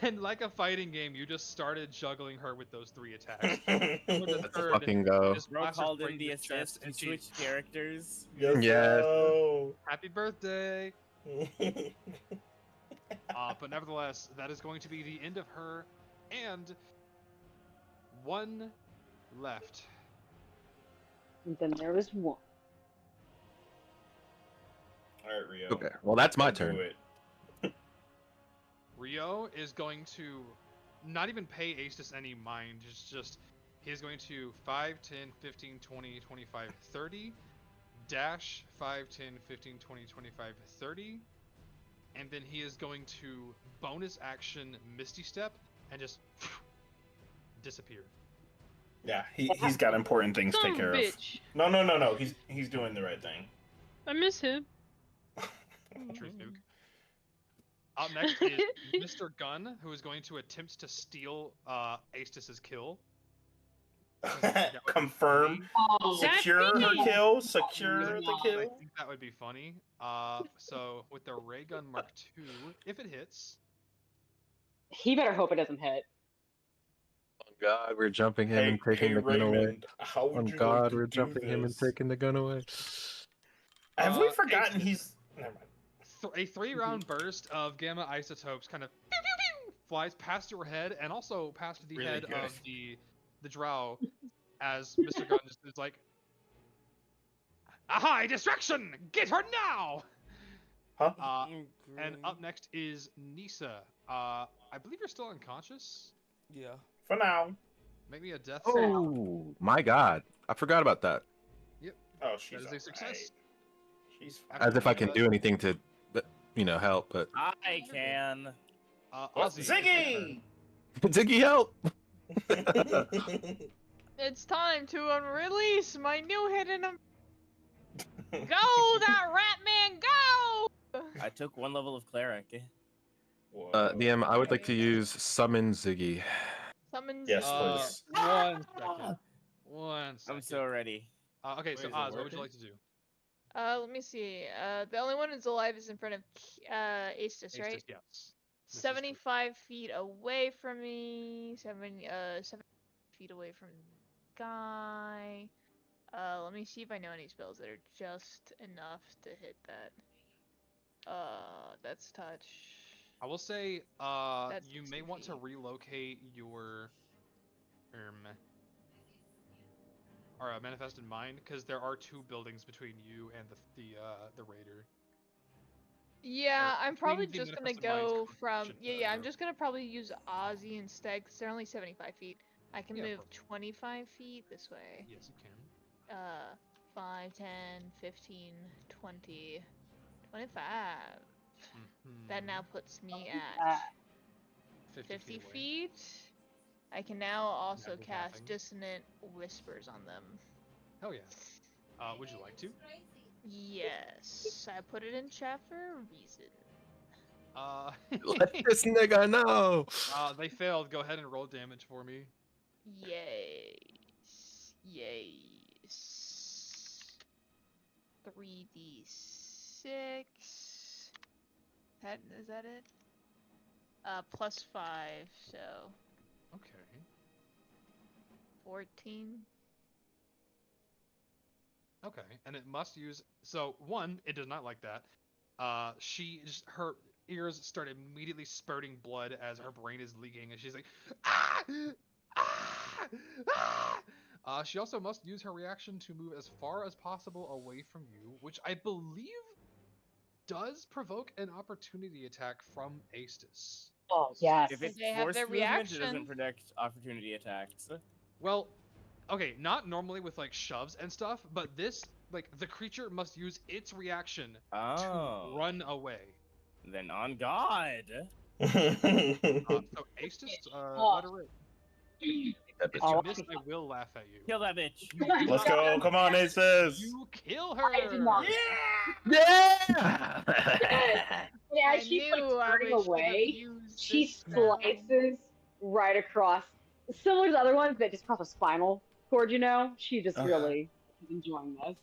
And like a fighting game, you just started juggling her with those 3 attacks. Let's fucking go. Bro called in the assist and switched characters. Yes. Happy birthday! But nevertheless, that is going to be the end of her, and 1 left. And then there was 1. Alright, Rio. Okay, well that's my turn. Do it. Rio is going to not even pay Aestus any mind. It's just he's going to 5, 10, 15, 20, 25, 30, dash 5, 10, 15, 20, 25, 30, and then he is going to bonus action Misty Step and just disappear. Yeah, he's got important things to take care of. No. He's doing the right thing. I miss him. Truth nuke. Up next is Mr. Gunn, who is going to attempt to steal Aestus's kill. Confirm. Secure her kill. Secure the kill. I think that would be funny. So with the ray gun Mark II, if it hits, He better hope it doesn't hit. Oh God, we're jumping him and taking the gun away. How would Oh you God, like to we're do jumping him and this? taking the gun away. Have we forgotten he's? Never mind. a 3-round burst of gamma isotopes kind of flies past your head and also past the Really head good. of the drow as Mr. Gunn just is like, "Aha! Distraction! Get her now!" Huh? And up next is Nisa. I believe you're still unconscious. Yeah. For now. Make me a death save. Oh my God, I forgot about that. Yep. Oh, she's That is a success. alright. She's fine. As if I can do anything to, help. But I can. Ozzy, it's your turn. Ziggy! Ziggy, help! It's time to release my new hidden. Go, that rat man, go! I took 1 level of cleric. DM, I would like to use summon Ziggy. Summons. Yes, please. One second. One second. I'm so ready. Okay, Wait, so is it Oz, what would you working? like to do? Let me see. The only one who's alive is in front of Aestus, right? Aestus, yes. This is 75 feet away from me. 7 feet away from the guy. Let me see if I know any spells that are just enough to hit that. That's touch. I will say, That's you may 60 want to feet. relocate your manifested mind, because there are 2 buildings between you and the raider. Yeah, I'm between probably the just gonna Manifested Mind's go from. contribution Yeah, to yeah, the I'm group. just gonna probably use Ozzy instead because they're only 75 feet. I can Yeah, move perfect. 25 feet this way. Yes, you can. 5, 10, 15, 20, 25. That now puts me at 50 away. feet. I can now also Magic cast tapping. Dissonant Whispers on them. Hell yeah. Would you like to? Yes, I put it in chat for a reason. Let this nigga know. They failed. Go ahead and roll damage for me. Yes. Yes. 3d6. Is that it? Plus 5, so Okay. 14. Okay, and it must use. So 1, it does not like that. Her ears start immediately spurting blood as her brain is leaking, and she's like, ah, ah, ah. She also must use her reaction to move as far as possible away from you, which I believe does provoke an opportunity attack from Aestus. Oh yes. If it's They have forced their movement, it doesn't reaction. protect opportunity attacks. Well, okay, not normally with like shoves and stuff, but this, like, the creature must use its reaction to run away. Then on God. So Aestus, let her rip. If you miss, I will laugh at you. Kill that bitch. Let's go. Come on, Aces. You kill her. I did not. Yeah. And as she's like turning away, she slices right across. Similar to the other ones that just cross a spinal cord, you know? She just really is enjoying this.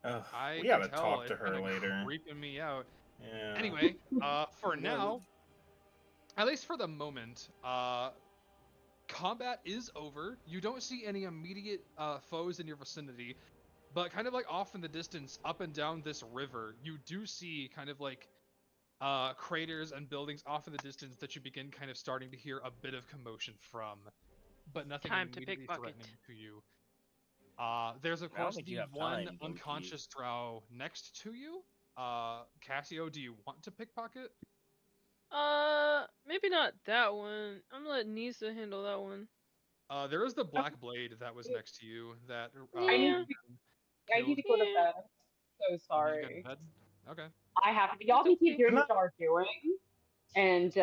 We gotta talk to her later. Creeping me out. Yeah. Anyway, for now, at least for the moment, combat is over. You don't see any immediate foes in your vicinity, but kind of like off in the distance, up and down this river, you do see kind of like craters and buildings off in the distance that you begin kind of starting to hear a bit of commotion from, but nothing Time to immediately pickpocket. threatening to you. There's of I don't course think the you have one time, don't unconscious drow next to you. Cassio, do you want to pickpocket? Maybe not that one. I'm gonna let Nisa handle that one. There is the black blade that was next to you that I need to go to bed. So You sorry. need to go to bed? Okay. I have to. Y'all can keep doing what y'all are doing, and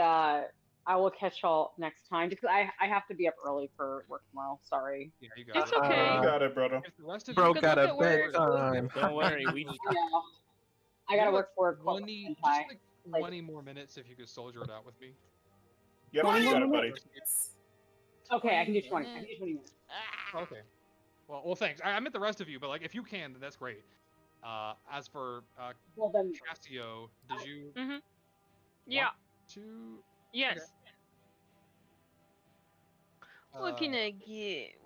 I will catch y'all next time because I have to be up early for work tomorrow. Sorry. Yeah, you got it. It's okay. You got it, brother. If the rest of Bro you got a at work. bedtime. Don't worry, we I gotta work for 20, just like 20 more minutes if you could soldier it out with me. Yep, you got it, buddy. Okay, I can do 20. I can do 20 minutes. Okay. Well, thanks. I meant the rest of you, but like if you can, then that's great. As for Well then, Cassio, did you Yeah. want to? Yes. Okay. What can I get?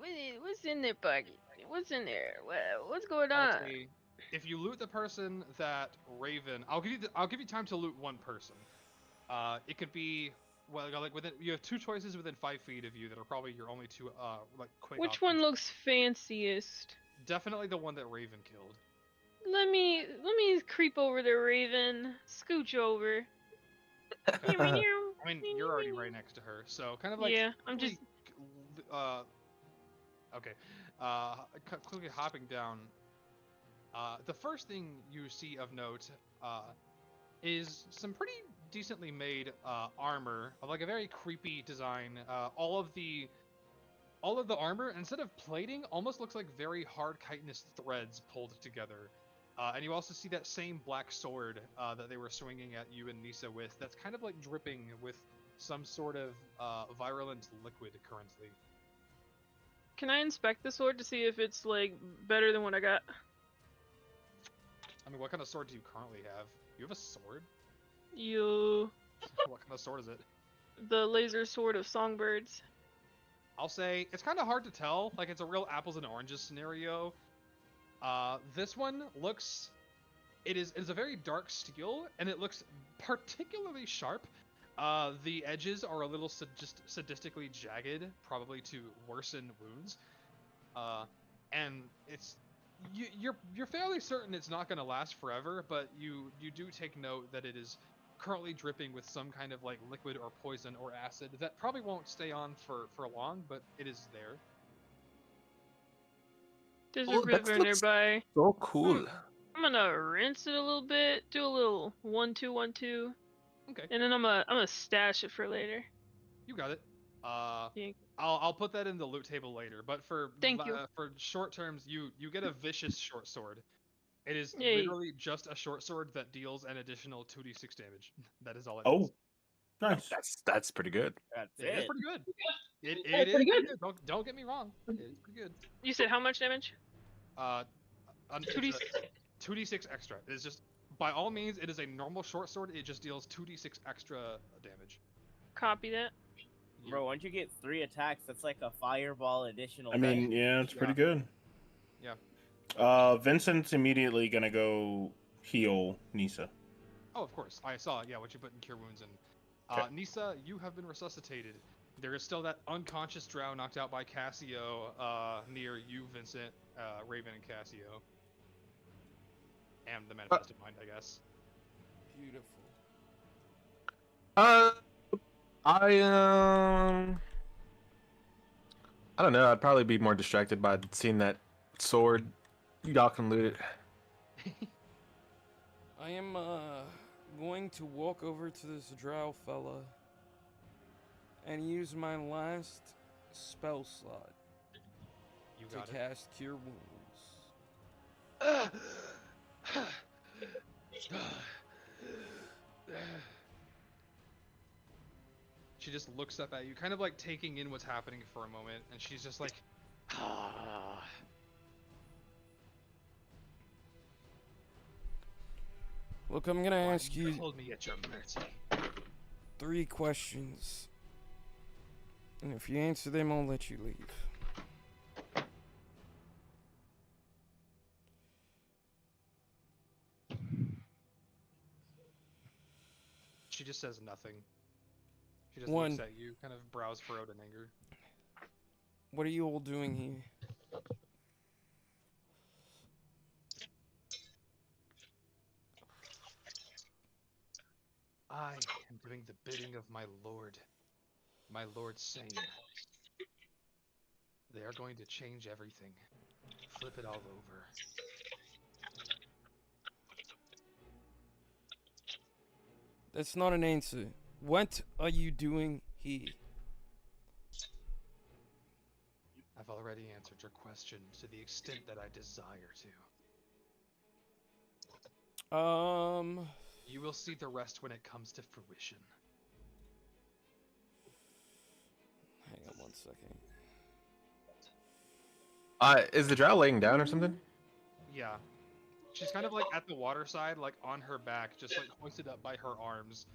What's in their pocket? What's in there? What's going on? Okay. If you loot the person that Raven, I'll give you time to loot one person. It could be like within, you have 2 choices within 5 feet of you that are probably your only 2 like quick. Which options. one looks fanciest? Definitely the one that Raven killed. Let me creep over to Raven. Scooch over. I mean, you're already right next to her, so kind of like Yeah, I'm just okay. Quickly hopping down. The first thing you see of note is some pretty decently made armor of like a very creepy design. All of the armor, instead of plating, almost looks like very hard chitinous threads pulled together. And you also see that same black sword that they were swinging at you and Nisa with. That's kind of like dripping with some sort of virulent liquid currently. Can I inspect the sword to see if it's like better than what I got? I mean, what kind of sword do you currently have? You have a sword? You, What kind of sword is it? the laser sword of songbirds. I'll say it's kind of hard to tell. Like, it's a real apples and oranges scenario. This one looks... It is a very dark steel, and it looks particularly sharp. The edges are a little sadistically jagged, probably to worsen wounds. And it's... You're fairly certain it's not going to last forever, but you do take note that it is currently dripping with some kind of like liquid or poison or acid that probably won't stay on for long, but it is there. There's Oh, a that river looks nearby. so cool. I'm gonna rinse it a little bit, do a little 1-2-1-2, Okay, and then I'm gonna stash it for later. you got it. Yeah. I'll put that in the loot table later. But for Thank you. for short terms, you get a vicious short sword. It is Yay. literally just a short sword that deals an additional 2d6 damage. That is all it Oh, does. nice. That's pretty good. That's It is it. pretty good. It That's is pretty pretty good. good. Don't get me wrong. It is pretty good. You said how much damage? It's 2d6. a 2d6 extra. It is just, by all means, it is a normal short sword. It just deals 2d6 extra damage. Copy that. Bro, once you get 3 attacks, that's like a fireball additional. I mean, yeah, it's pretty good. Yeah. Vincent's immediately gonna go heal Nisa. Oh, of course. I saw, yeah, what you put in Cure Wounds. And Okay. Nisa, you have been resuscitated. There is still that unconscious drow knocked out by Cassio near you, Vincent, Raven, and Cassio. And the Manifested Mind, I guess. Beautiful. I don't know. I'd probably be more distracted by seeing that sword. Y'all can loot it. I am going to walk over to this drow fella and use my last spell slot You to got it. cast Cure Wounds. She just looks up at you, kind of like taking in what's happening for a moment, and she's just like, Look, I'm gonna ask you hold me at your mercy. 3 questions. And if you answer them, I'll let you leave. She just says nothing. She just 1. looks at you, kind of brows furrowed in anger. What are you all doing here? I am doing the bidding of my lord Sane. They are going to change everything. Flip it all over. That's not an answer. What are you doing here? I've already answered your question to the extent that I desire to. You will see the rest when it comes to fruition. Hang on 1 second. Is the drow laying down or something? Yeah. She's kind of like at the water side, like on her back, just like hoisted up by her arms.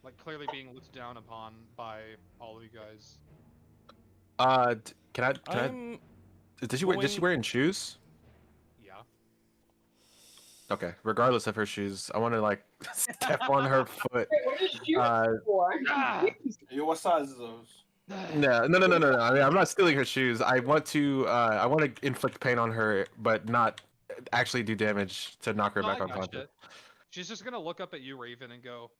Like clearly being looked down upon by all of you guys. Can I? Does she wearing shoes? Yeah. Okay. Regardless of her shoes, I want to like step on her foot. What is shoes for? Yo, what size is those? No. I mean, I'm not stealing her shoes. I want to inflict pain on her, but not actually do damage to knock her No, back I unconscious. gotcha. She's just gonna look up at you, Raven, and go,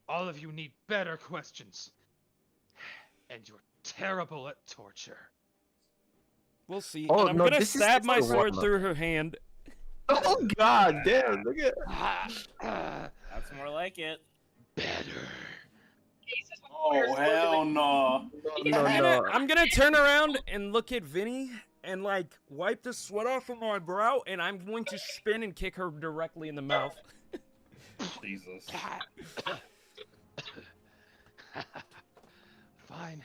all of you need better questions. And you're terrible at torture. We'll see. Oh, And I'm no, gonna this is stab just my a sword warm-up. through her hand. Oh god damn! Look at. That's more like it. Oh hell no! I'm gonna turn around and look at Vinny and like wipe the sweat off from my brow, and I'm going to spin and kick her directly in the mouth. Jesus. Fine.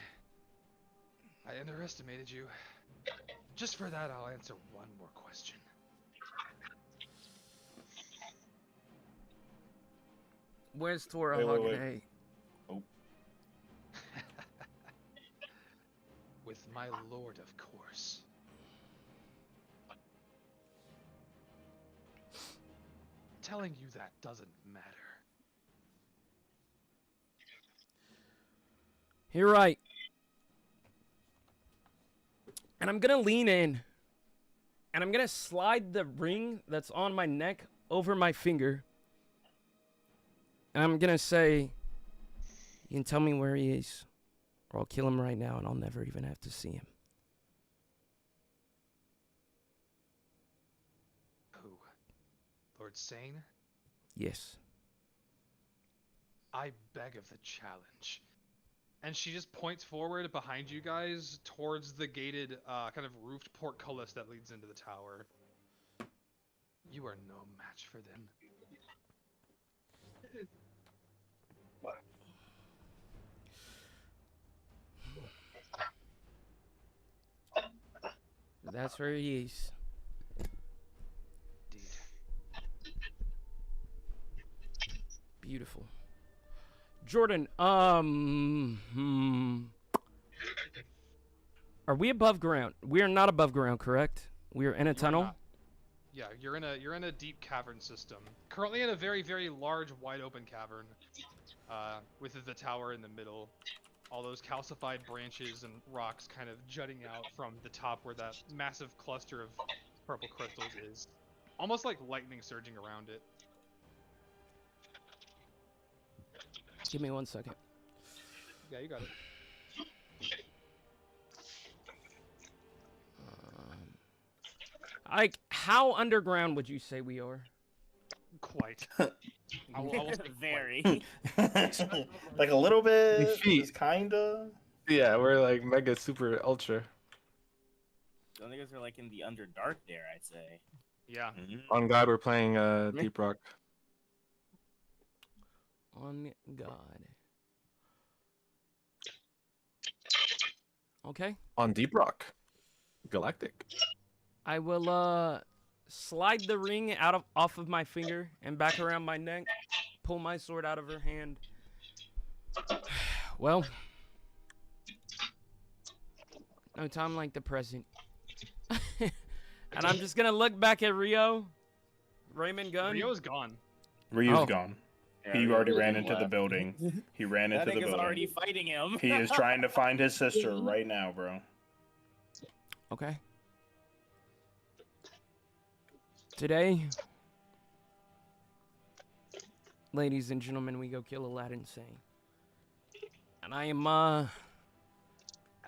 I underestimated you. Just for that, I'll answer one more question. Where's Tora Wait. Hogane? Oh. With my lord, of course. Telling you that doesn't matter. You're right. And I'm gonna lean in. And I'm gonna slide the ring that's on my neck over my finger. And I'm gonna say, you can tell me where he is, or I'll kill him right now and I'll never even have to see him. Who? Lord Sane? Yes. I beg of the challenge. And she just points forward behind you guys towards the gated, kind of roofed portcullis that leads into the tower. You are no match for them. That's where he is. Indeed. Beautiful. Jordan, are we above ground? We are not above ground, correct? We are in a tunnel? Not. Yeah, you're in a deep cavern system. Currently in a very, very large, wide open cavern. With the tower in the middle. All those calcified branches and rocks kind of jutting out from the top where that massive cluster of purple crystals is. Almost like lightning surging around it. Give me 1 second. Yeah, you got it. Like, how underground would you say we are? Quite. I will very. Like a little bit, Feet. just kinda. Yeah, we're like mega super ultra. I think are like in the Underdark there, I'd say. Yeah. On God, we're playing Deep Rock. On God. Okay. On Deep Rock. Galactic. I will slide the ring off of my finger and back around my neck, pull my sword out of her hand. Well, no time like the present. And I'm just gonna look back at Rio. Raymond Gunn. Rio's gone. Ryu's gone. Yeah, He Ryo already just ran into the left. building. He ran That into the nigga's building. already fighting him. He is trying to find his sister right now, bro. Okay. Today, ladies and gentlemen, we go kill Aladdin Sane. And I am,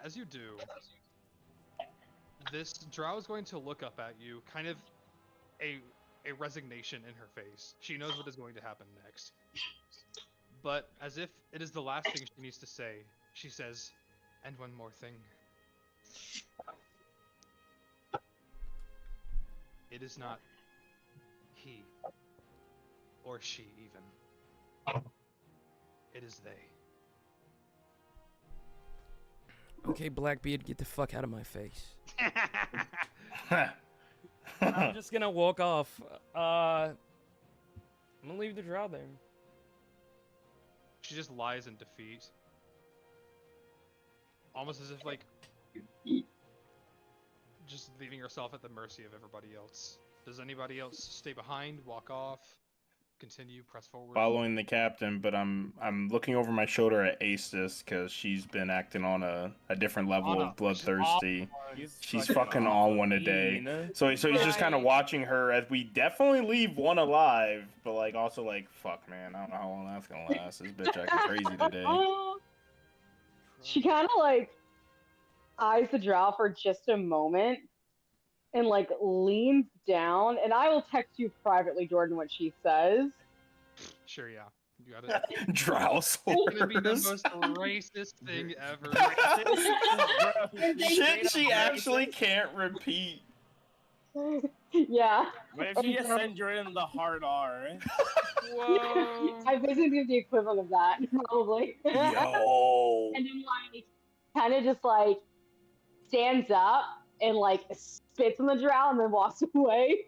As you do, this drow is going to look up at you, kind of a resignation in her face. She knows what is going to happen next. But as if it is the last thing she needs to say, she says, and one more thing. It is not he or she even. It is they. okay, Blackbeard, get the fuck out of my face. I'm just gonna walk off. I'm gonna leave the drow there. She just lies in defeat. Almost as if, like, just leaving herself at the mercy of everybody else. Does anybody else stay behind, walk off, continue, press forward? Following the captain, but I'm looking over my shoulder at Aestus because she's been acting on a different level of bloodthirsty. She's fucking on one today. So he's just kind of watching her as we definitely leave one alive, but like also like fuck man, I don't know how long that's gonna last. This bitch acting crazy today. She kind of like eyes the drow for just a moment and like leans down, and I will text you privately, Jordan, what she says. Sure, yeah. You got it. Drow It's gonna be the soldiers. most racist thing ever. Shit, she actually can't repeat. Yeah. What if you just send Jordan the hard R? Whoa. I basically do the equivalent of that, probably. Yo. And then kind of just stands up and spits on the drow and then walks away.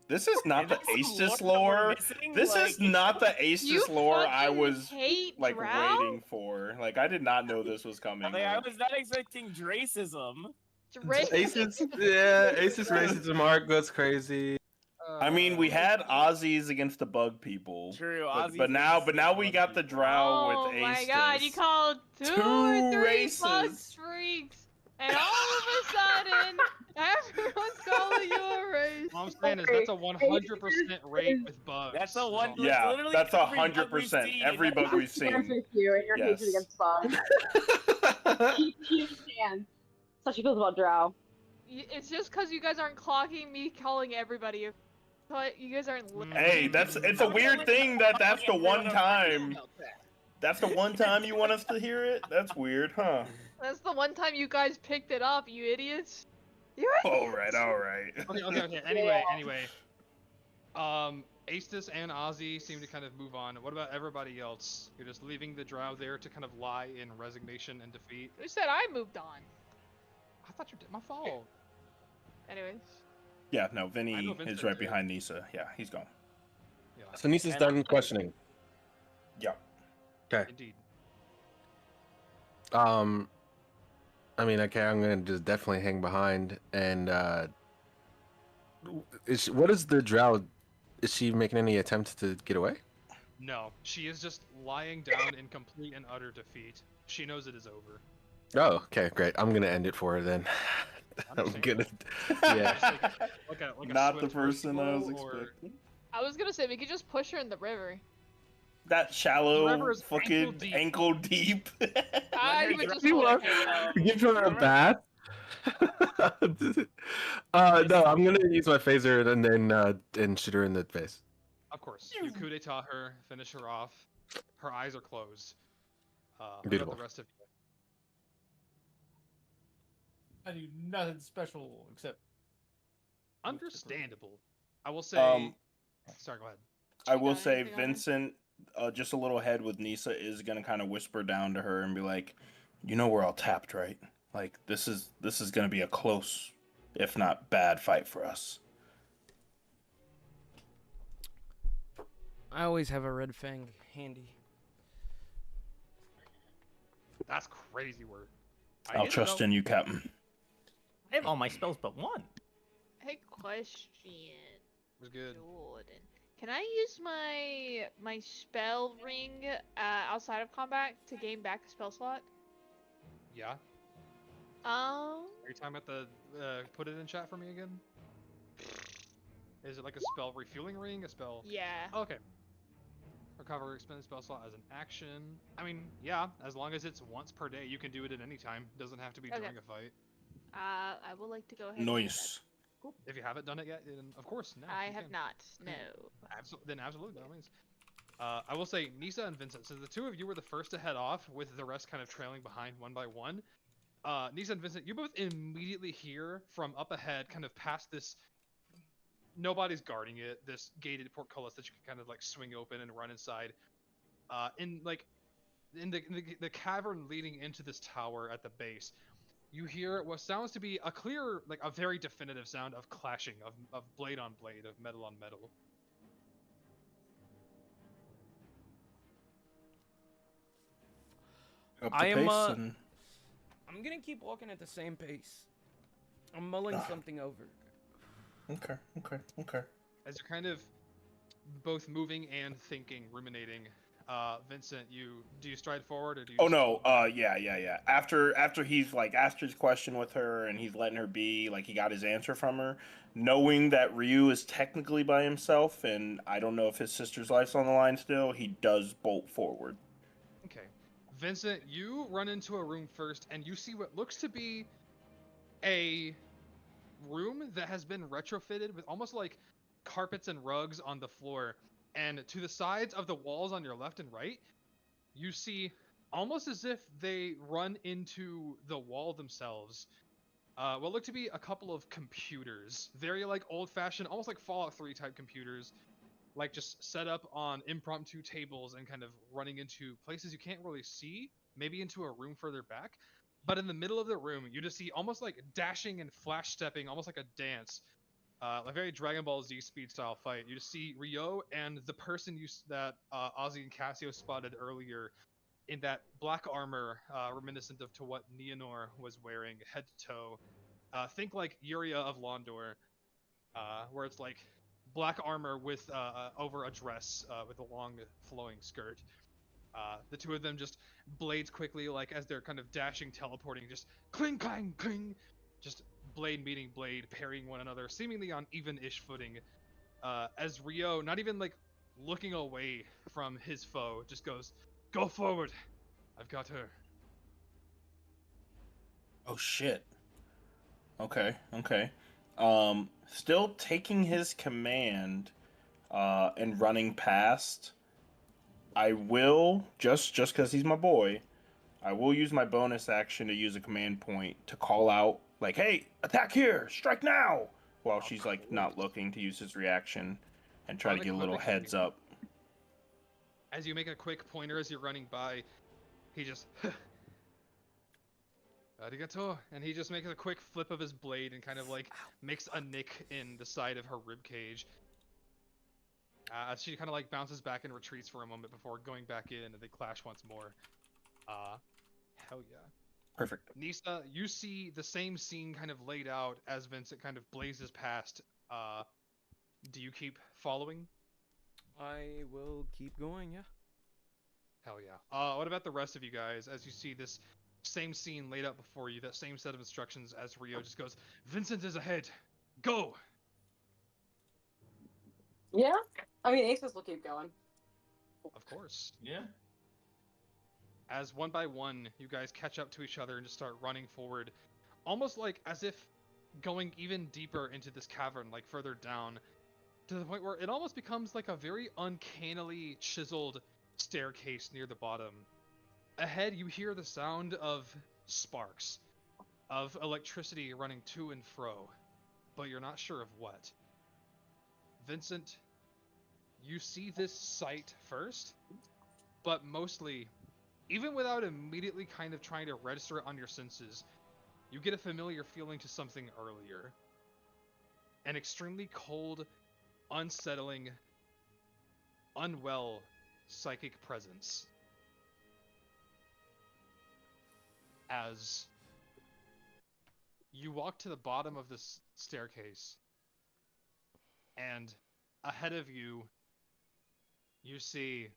This is not the Aestus lore. This is not the Aestus lore I was waiting for. Like I did not know this was coming. I was not expecting Dracism. Aces, yeah, Aces racism arc goes crazy. I mean, we had Aussies against the bug people. True, but now we got the drow with Aestus. Oh my god, you called two or three bug freaks, and all of a sudden, everyone's calling you a race. All I'm saying is that's a 100% rate with bugs. That's a one. Yeah, literally that's every 100%. Every bug we've seen. With you and your hatred against bugs. She understands. That's how she feels about drow. It's just because you guys aren't clocking me calling everybody. But you guys aren't. Hey, it's a weird thing that's the one time. That's the one time you want us to hear it? That's weird, huh? That's the one time you guys picked it up, you idiots. You idiots. All right. Okay. Anyway. Aestus and Ozzy seem to kind of move on. What about everybody else? You're just leaving the drow there to kind of lie in resignation and defeat. Who said I moved on? I thought you did. My fault. Anyways. Yeah, no, Vinny is right behind Nisa. Yeah, he's gone. Yeah. So Nisa's done questioning. Yeah. Okay. Indeed. I mean, okay, I'm gonna just definitely hang behind. And what is the drow? Is she making any attempts to get away? No, she is just lying down in complete and utter defeat. She knows it is over. Oh, okay, great. I'm gonna end it for her then. I'm gonna. Yeah. Not the person I was expecting. I was gonna say we could just push her in the river. That shallow, river is fucking ankle deep. I would just Give her a bath. No, I'm gonna use my phaser and then and shoot her in the face. Of course, you coup d'etat her, finish her off. Her eyes are closed. Beautiful. The rest of you. I do nothing special except. Understandable. I will say. Sorry, go ahead. I will say Vincent, just a little ahead with Nisa, is gonna kind of whisper down to her and be like, "You know we're all tapped, right? Like this is gonna be a close, if not bad, fight for us." I always have a red fang handy. That's crazy word. I'll trust in you, Captain. I have all my spells but one. Hey, question. Was good. Jordan, can I use my spell ring outside of combat to gain back a spell slot? Yeah. Every time at the put it in chat for me again. Is it like a spell refueling ring? A spell? Yeah. Oh, okay. Recover expended spell slot as an action. I mean, yeah, as long as it's once per day, you can do it at any time. Doesn't have to be during a fight. I would like to go ahead. Nice. Cool. If you haven't done it yet, then of course, no. I have not. No. Then absolutely, by all means. I will say, Nisa and Vincent, since the two of you were the first to head off, with the rest kind of trailing behind one by one. Nisa and Vincent, you both immediately hear from up ahead, kind of past this. Nobody's guarding it. This gated portcullis that you can kind of like swing open and run inside. In the cavern leading into this tower at the base, you hear what sounds to be a clear, like a very definitive sound of clashing of blade on blade, of metal on metal. I'm gonna keep walking at the same pace. I'm mulling something over. Okay. As you're kind of both moving and thinking, ruminating, Vincent, do you stride forward or do you? Oh no, yeah. After he's like asked his question with her and he's letting her be, like he got his answer from her, knowing that Ryu is technically by himself and I don't know if his sister's life's on the line still, he does bolt forward. Okay. Vincent, you run into a room first and you see what looks to be a room that has been retrofitted with almost like carpets and rugs on the floor, and to the sides of the walls on your left and right you see, almost as if they run into the wall themselves, what look to be a couple of computers, very like old-fashioned, almost like Fallout 3 type computers, like just set up on impromptu tables and kind of running into places you can't really see, maybe into a room further back. But in the middle of the room, you just see almost like dashing and flash stepping, almost like a dance, a very Dragon Ball Z speed style fight. You just see Ryo and the person that Ozzy and Cassio spotted earlier in that black armor, reminiscent to what Neonor was wearing, head to toe. Think like Yuria of Londor, where it's like black armor with over a dress with a long flowing skirt. The two of them just blades quickly, like as they're kind of dashing, teleporting, just cling, clang, cling, just blade meeting blade, parrying one another, seemingly on even-ish footing. As Ryo, not even like looking away from his foe, just goes, "Go forward, I've got her." Oh shit. Okay, okay. Still taking his command, and running past. I will just because he's my boy. I will use my bonus action to use a command point to call out like, "Hey, attack here! Strike now!" While she's like not looking to use his reaction and try to get a little heads up. As you make a quick pointer as you're running by, he just arigato, and he just makes a quick flip of his blade and kind of like makes a nick in the side of her rib cage. She kind of like bounces back and retreats for a moment before going back in, and they clash once more. Hell yeah. Perfect. Nisa, you see the same scene kind of laid out as Vincent kind of blazes past. Do you keep following? I will keep going, yeah. Hell yeah. What about the rest of you guys as you see this same scene laid out before you, that same set of instructions as Ryo just goes, "Vincent is ahead. Go!" Yeah? I mean, Aces will keep going. Of course. Yeah. As one by one, you guys catch up to each other and just start running forward, almost like as if going even deeper into this cavern, like further down, to the point where it almost becomes like a very uncannily chiseled staircase near the bottom. Ahead, you hear the sound of sparks, of electricity running to and fro, but you're not sure of what. Vincent, you see this sight first, but mostly, even without immediately kind of trying to register it on your senses, you get a familiar feeling to something earlier. An extremely cold, unsettling, unwell psychic presence. As you walk to the bottom of this staircase, and ahead of you, you see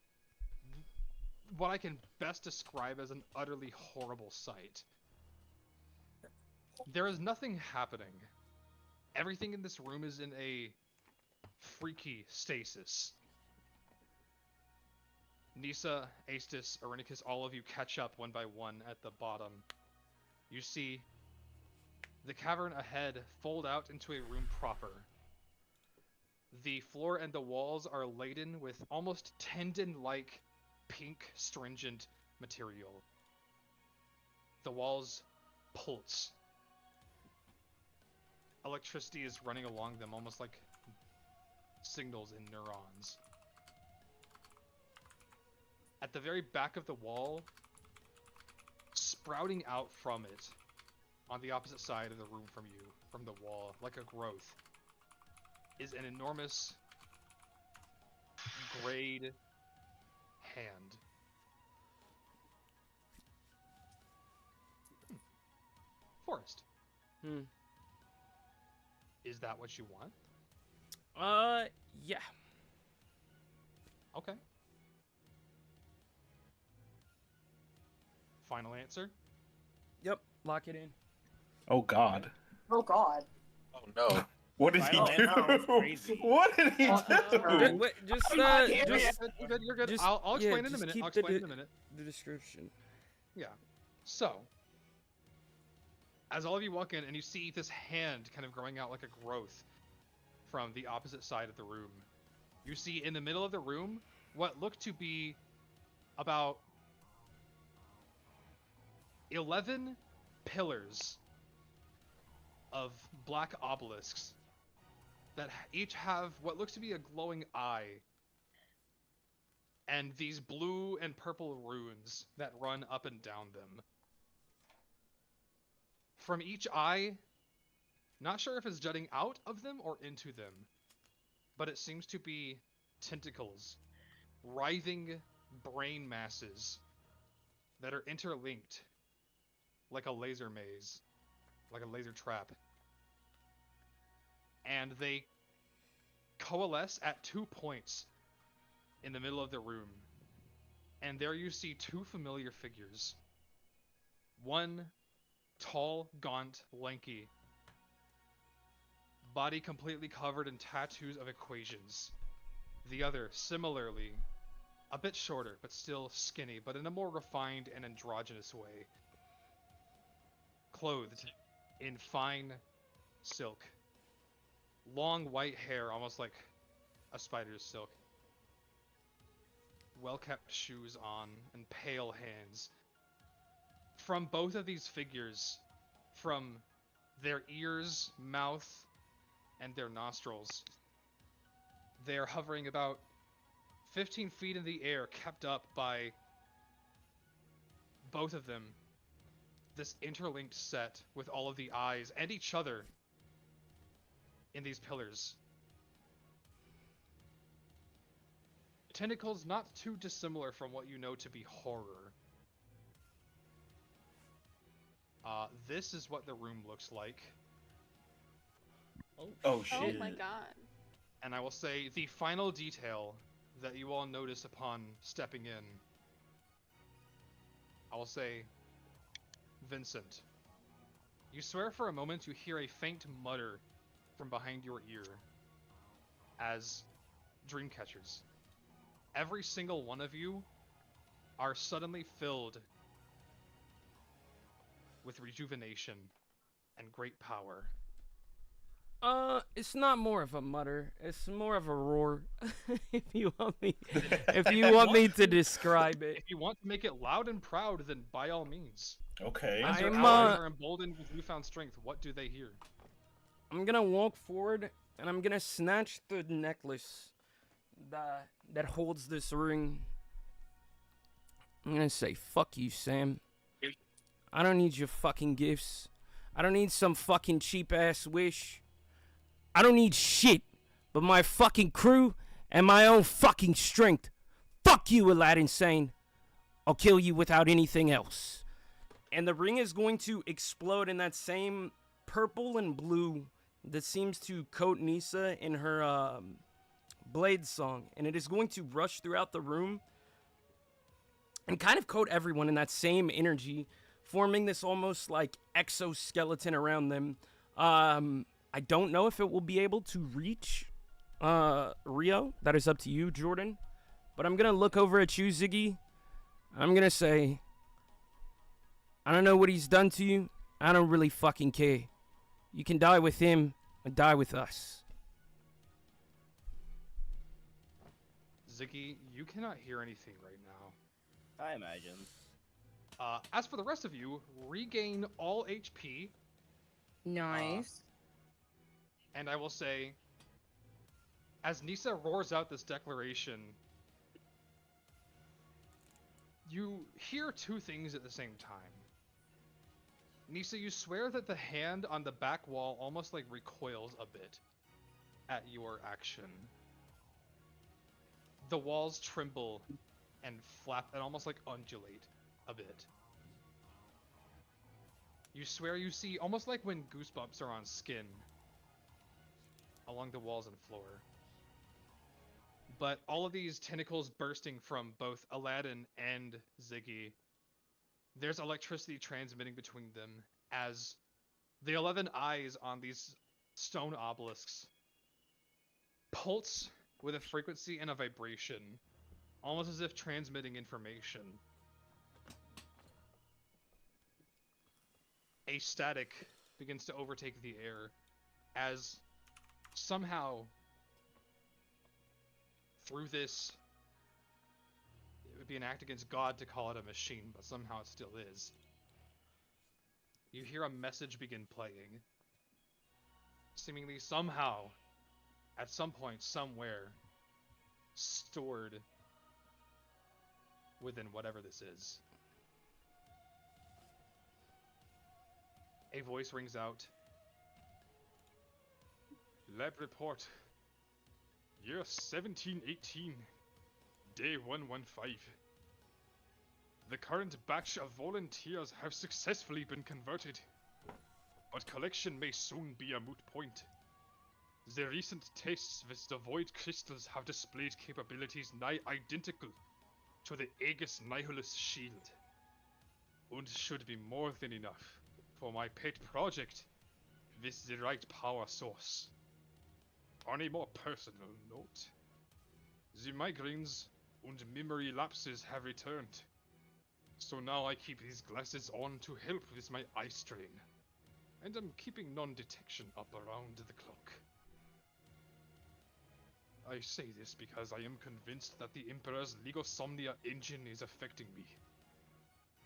what I can best describe as an utterly horrible sight. There is nothing happening. Everything in this room is in a freaky stasis. Nisa, Aestus, Arenicus, all of you catch up one by one at the bottom. You see the cavern ahead fold out into a room proper. The floor and the walls are laden with almost tendon-like pink stringent material. The walls pulse. Electricity is running along them almost like signals in neurons. At the very back of the wall, sprouting out from it, on the opposite side of the room from you, from the wall, like a growth, is an enormous grayed hand. Forest. Is that what you want? Yeah. Okay. Final answer? Yep, lock it in. Oh God. Oh God. Oh no. What did he Final do? answer was crazy. What did he do? Wait, just You're good, you're good. just- I'll yeah, explain in a just minute. keep I'll the explain de- in a minute. the description. Yeah. So, as all of you walk in and you see this hand kind of growing out like a growth from the opposite side of the room, you see in the middle of the room what look to be about 11 pillars of black obelisks that each have what looks to be a glowing eye and these blue and purple runes that run up and down them. From each eye, not sure if it's jutting out of them or into them, but it seems to be tentacles, writhing brain masses that are interlinked like a laser maze, like a laser trap. And they coalesce at 2 points in the middle of the room. And there you see two familiar figures. One tall, gaunt, lanky, body completely covered in tattoos of equations. The other, similarly, a bit shorter, but still skinny, but in a more refined and androgynous way. Clothed in fine silk. Long white hair, almost like a spider's silk. Well-kept shoes on, and pale hands. From both of these figures, from their ears, mouth, and their nostrils, they are hovering about 15 feet in the air, kept up by both of them. This interlinked set with all of the eyes and each other in these pillars. Tentacles not too dissimilar from what you know to be horror. This is what the room looks like. Oh shit. Oh my god. And I will say the final detail that you all notice upon stepping in. I will say, Vincent, you swear for a moment you hear a faint mutter from behind your ear as Dreamcatchers, every single one of you are suddenly filled with rejuvenation and great power. It's not more of a mutter. It's more of a roar. if you want me to describe it. If you want to make it loud and proud, then by all means. Okay. As your allies are emboldened with newfound strength, what do they hear? I'm gonna walk forward and I'm gonna snatch the necklace that holds this ring. I'm gonna say, fuck you, Sam. I don't need your fucking gifts. I don't need some fucking cheap ass wish. I don't need shit but my fucking crew and my own fucking strength. Fuck you, Aladdin Sane. I'll kill you without anything else. And the ring is going to explode in that same purple and blue that seems to coat Nisa in her Blade song. And it is going to rush throughout the room and kind of coat everyone in that same energy, forming this almost like exoskeleton around them. I don't know if it will be able to reach Rio. That is up to you, Jordan. But I'm going to look over at you, Ziggy. I'm going to say, I don't know what he's done to you. I don't really fucking care. You can die with him or die with us. Ziggy, you cannot hear anything right now. I imagine. As for the rest of you, regain all HP. Nice. And I will say, as Nisa roars out this declaration, you hear two things at the same time. Nisa, you swear that the hand on the back wall almost like recoils a bit at your action. The walls tremble and flap and almost like undulate a bit. You swear you see almost like when goosebumps are on skin along the walls and floor. But all of these tentacles bursting from both Aladdin and Ziggy, there's electricity transmitting between them as the 11 eyes on these stone obelisks pulse with a frequency and a vibration, almost as if transmitting information. A static begins to overtake the air as somehow through this, it would be an act against God to call it a machine, but somehow it still is. You hear a message begin playing. seemingly somehow, at some point, somewhere, stored within whatever this is. A voice rings out. Lab report. Year 1718. Day 115. The current batch of volunteers have successfully been converted, but collection may soon be a moot point. The recent tests with the void crystals have displayed capabilities nigh identical to the Aegis Nihilus shield, and should be more than enough for my pet project with the right power source. On a more personal note, the migraines and memory lapses have returned, so now I keep these glasses on to help with my eye strain, and I'm keeping non-detection up around the clock. I say this because I am convinced that the Emperor's Legosomnia engine is affecting me,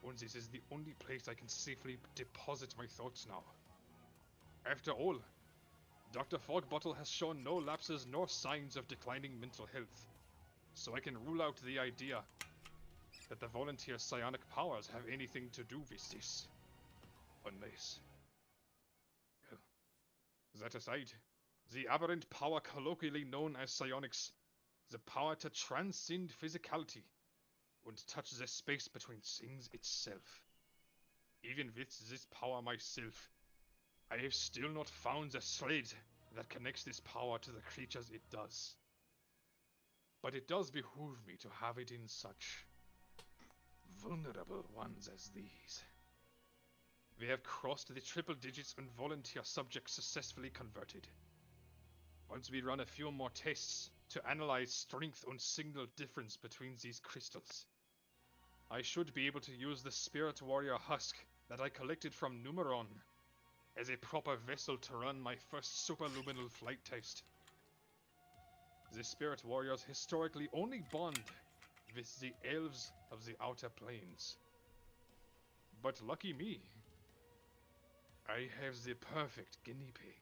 and this is the only place I can safely deposit my thoughts now. After all, Dr. Fogbottle has shown no lapses nor signs of declining mental health, so I can rule out the idea that the volunteer psionic powers have anything to do with this. Unless... Well, that aside, the aberrant power colloquially known as psionics, the power to transcend physicality and touch the space between things itself. Even with this power myself, I have still not found the thread that connects this power to the creatures it does. But it does behoove me to have it in such vulnerable ones as these. We have crossed the triple digits and volunteer subjects successfully converted. Once we run a few more tests to analyze strength and signal difference between these crystals, I should be able to use the Spirit Warrior husk that I collected from Numeron as a proper vessel to run my first superluminal flight test. The Spirit Warriors historically only bond with the elves of the Outer Planes. But lucky me, I have the perfect guinea pig.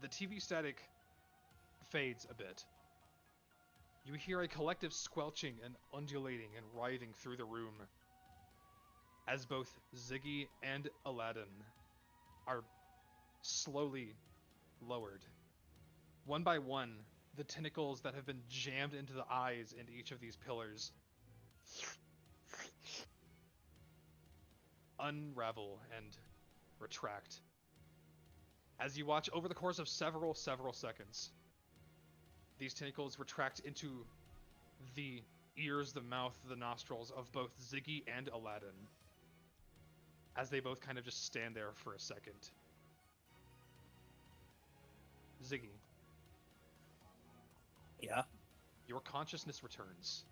The TV static fades a bit. You hear a collective squelching and undulating and writhing through the room as both Ziggy and Aladdin are slowly lowered. One by one, the tentacles that have been jammed into the eyes in each of these pillars unravel and retract. As you watch over the course of several seconds, these tentacles retract into the ears, the mouth, the nostrils of both Ziggy and Aladdin, as they both kind of just stand there for a second. Ziggy. Yeah? Your consciousness returns.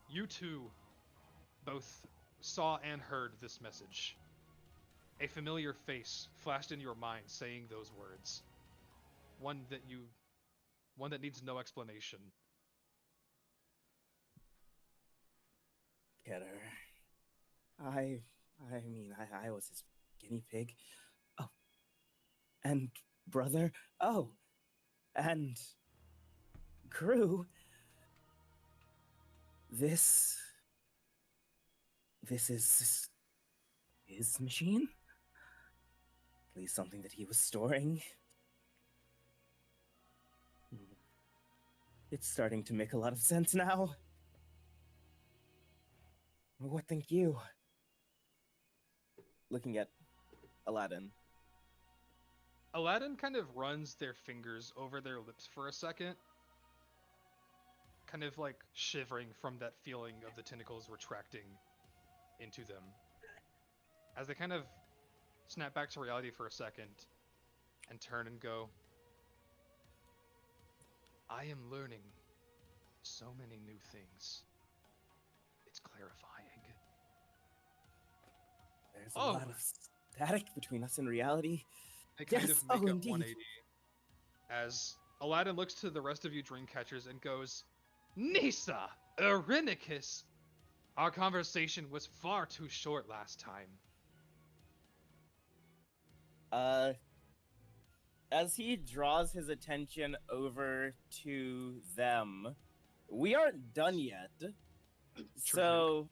You too both saw and heard this message. A familiar face flashed in your mind saying those words. One that needs no explanation. Getter. I was his guinea pig. Oh. And brother. Oh. And crew. This is his machine? At least something that he was storing. It's starting to make a lot of sense now. What think you? Looking at Aladdin. Aladdin kind of runs their fingers over their lips for a second, kind of like shivering from that feeling of the tentacles retracting into them. As they kind of snap back to reality for a second and turn and go, I am learning so many new things. It's clarifying. There's a lot of static between us and reality. They kind of make a indeed. 180 as Aladdin looks to the rest of you Dreamcatchers and goes, Nisa! Irenicus! Our conversation was far too short last time. As he draws his attention over to them, we aren't done yet. So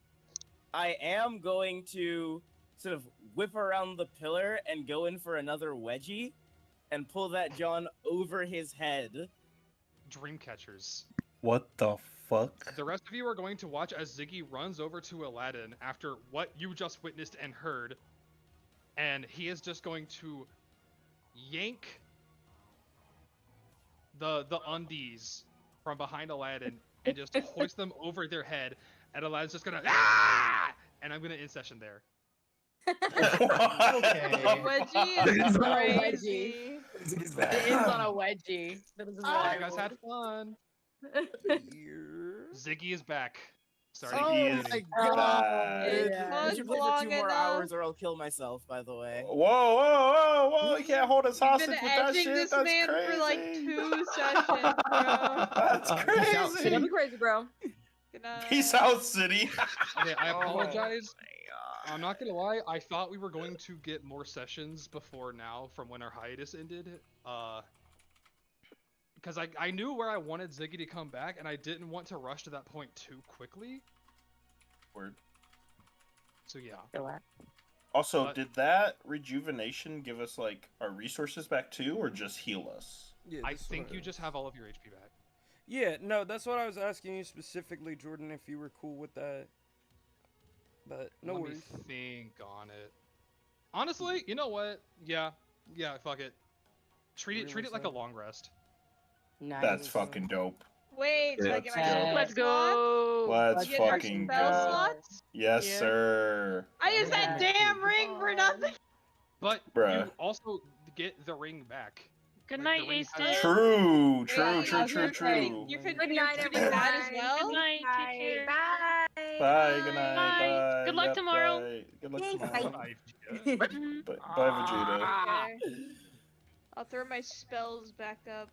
I am going to sort of whip around the pillar and go in for another wedgie and pull that John over his head. Dreamcatchers. What the fuck? The rest of you are going to watch as Ziggy runs over to Aladdin after what you just witnessed and heard, and he is just going to yank the undies from behind Aladdin and just hoist them over their head, and Aladdin's just gonna and I'm gonna end session there. Wedgie is crazy. It is on a wedgie. That is You wild. guys had fun. Ziggy is back. Sorry. Ziggy is back. We should play for 2 more hours or I'll kill myself, by the way. Whoa! You can't hold us You've hostage been with that edging shit. this That's man crazy. for like 2 sessions, bro. That's crazy. Don't be crazy, bro. Good night. Peace out, city. Okay, I apologize. I'm not gonna lie, I thought we were going to get more sessions before now from when our hiatus ended. Because I knew where I wanted Ziggy to come back, and I didn't want to rush to that point too quickly. Word. So yeah. Also, But- did that rejuvenation give us like our resources back too, or just heal us? Yeah, I that's think what you was- just have all of your HP back. Yeah, no, that's what I was asking you specifically, Jordan, if you were cool with that. But no Let worries. me think on it. Honestly, you know what? Yeah, fuck it. Treat it like a long rest. Nice. That's fucking dope. Wait, so I Let's get my go. spell Let's slots? go. Let's Get our fucking spell go. slots? Yes, Yeah. sir. I used that damn ring for nothing. But Bruh. you also get the ring back. Good Like, night, the ring Easton. has- True. Wait, True. you're True. treating- True. You're Good treating night, that as everyone. well? Good night. Take care. Bye. Bye. Good night. Bye. Bye. Good luck Yep, tomorrow. Bye. Good luck Thanks, tomorrow. bye. Mhm. Bye, Vegeta. Okay. I'll throw my spells back up.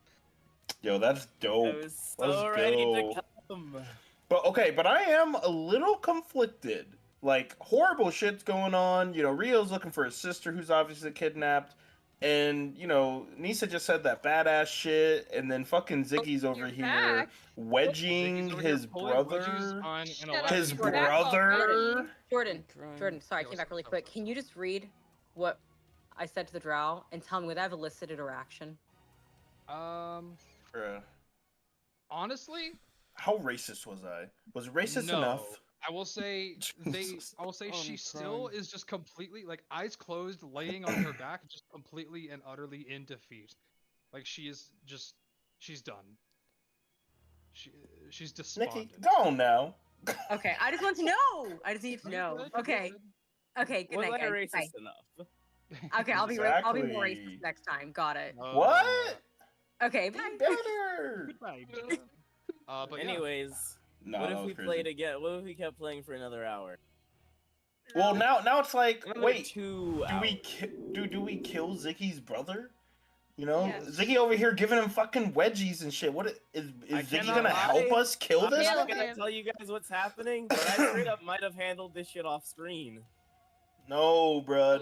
Yo, that's dope. I was Let's so ready go. to come. But I am a little conflicted. Like, horrible shit's going on. You know, Rio's looking for his sister who's obviously kidnapped. And, you know, Nisa just said that badass shit. And then fucking Ziggy's over You're here back. wedging Ziggy's over here his pulling brother. wedges on an Shut Aladdin. up. His You're back brother. already. Jordan, sorry, I came back really quick. Can you just read what I said to the drow and tell me whether I've elicited a reaction? Bruh. Honestly, How racist was I? Was it racist no. enough? I will say Jesus. she I'm still crying. is just completely like eyes closed, laying on her back, just completely and utterly in defeat. Like she's done. She's despondent. Nikki, go on now. Okay, I just want to know. I just need to know. Okay. Okay, good Was night, I guys. racist Bye. enough? Okay, I'll be more Exactly. racist next time. Got it. What? Okay, Be bye. better. Goodbye. But yeah. Anyways, No, what that if was we played crazy. again? What if we kept playing for another hour? Well, now it's like, Another wait, 2 do we hours. do we kill Ziggy's brother? You know, Yes. Ziggy over here giving him fucking wedgies and shit. What is I Ziggy cannot gonna help lie. us kill I'm this not guy? gonna tell you guys what's happening, but I straight up might have handled this shit off screen. No, bruh.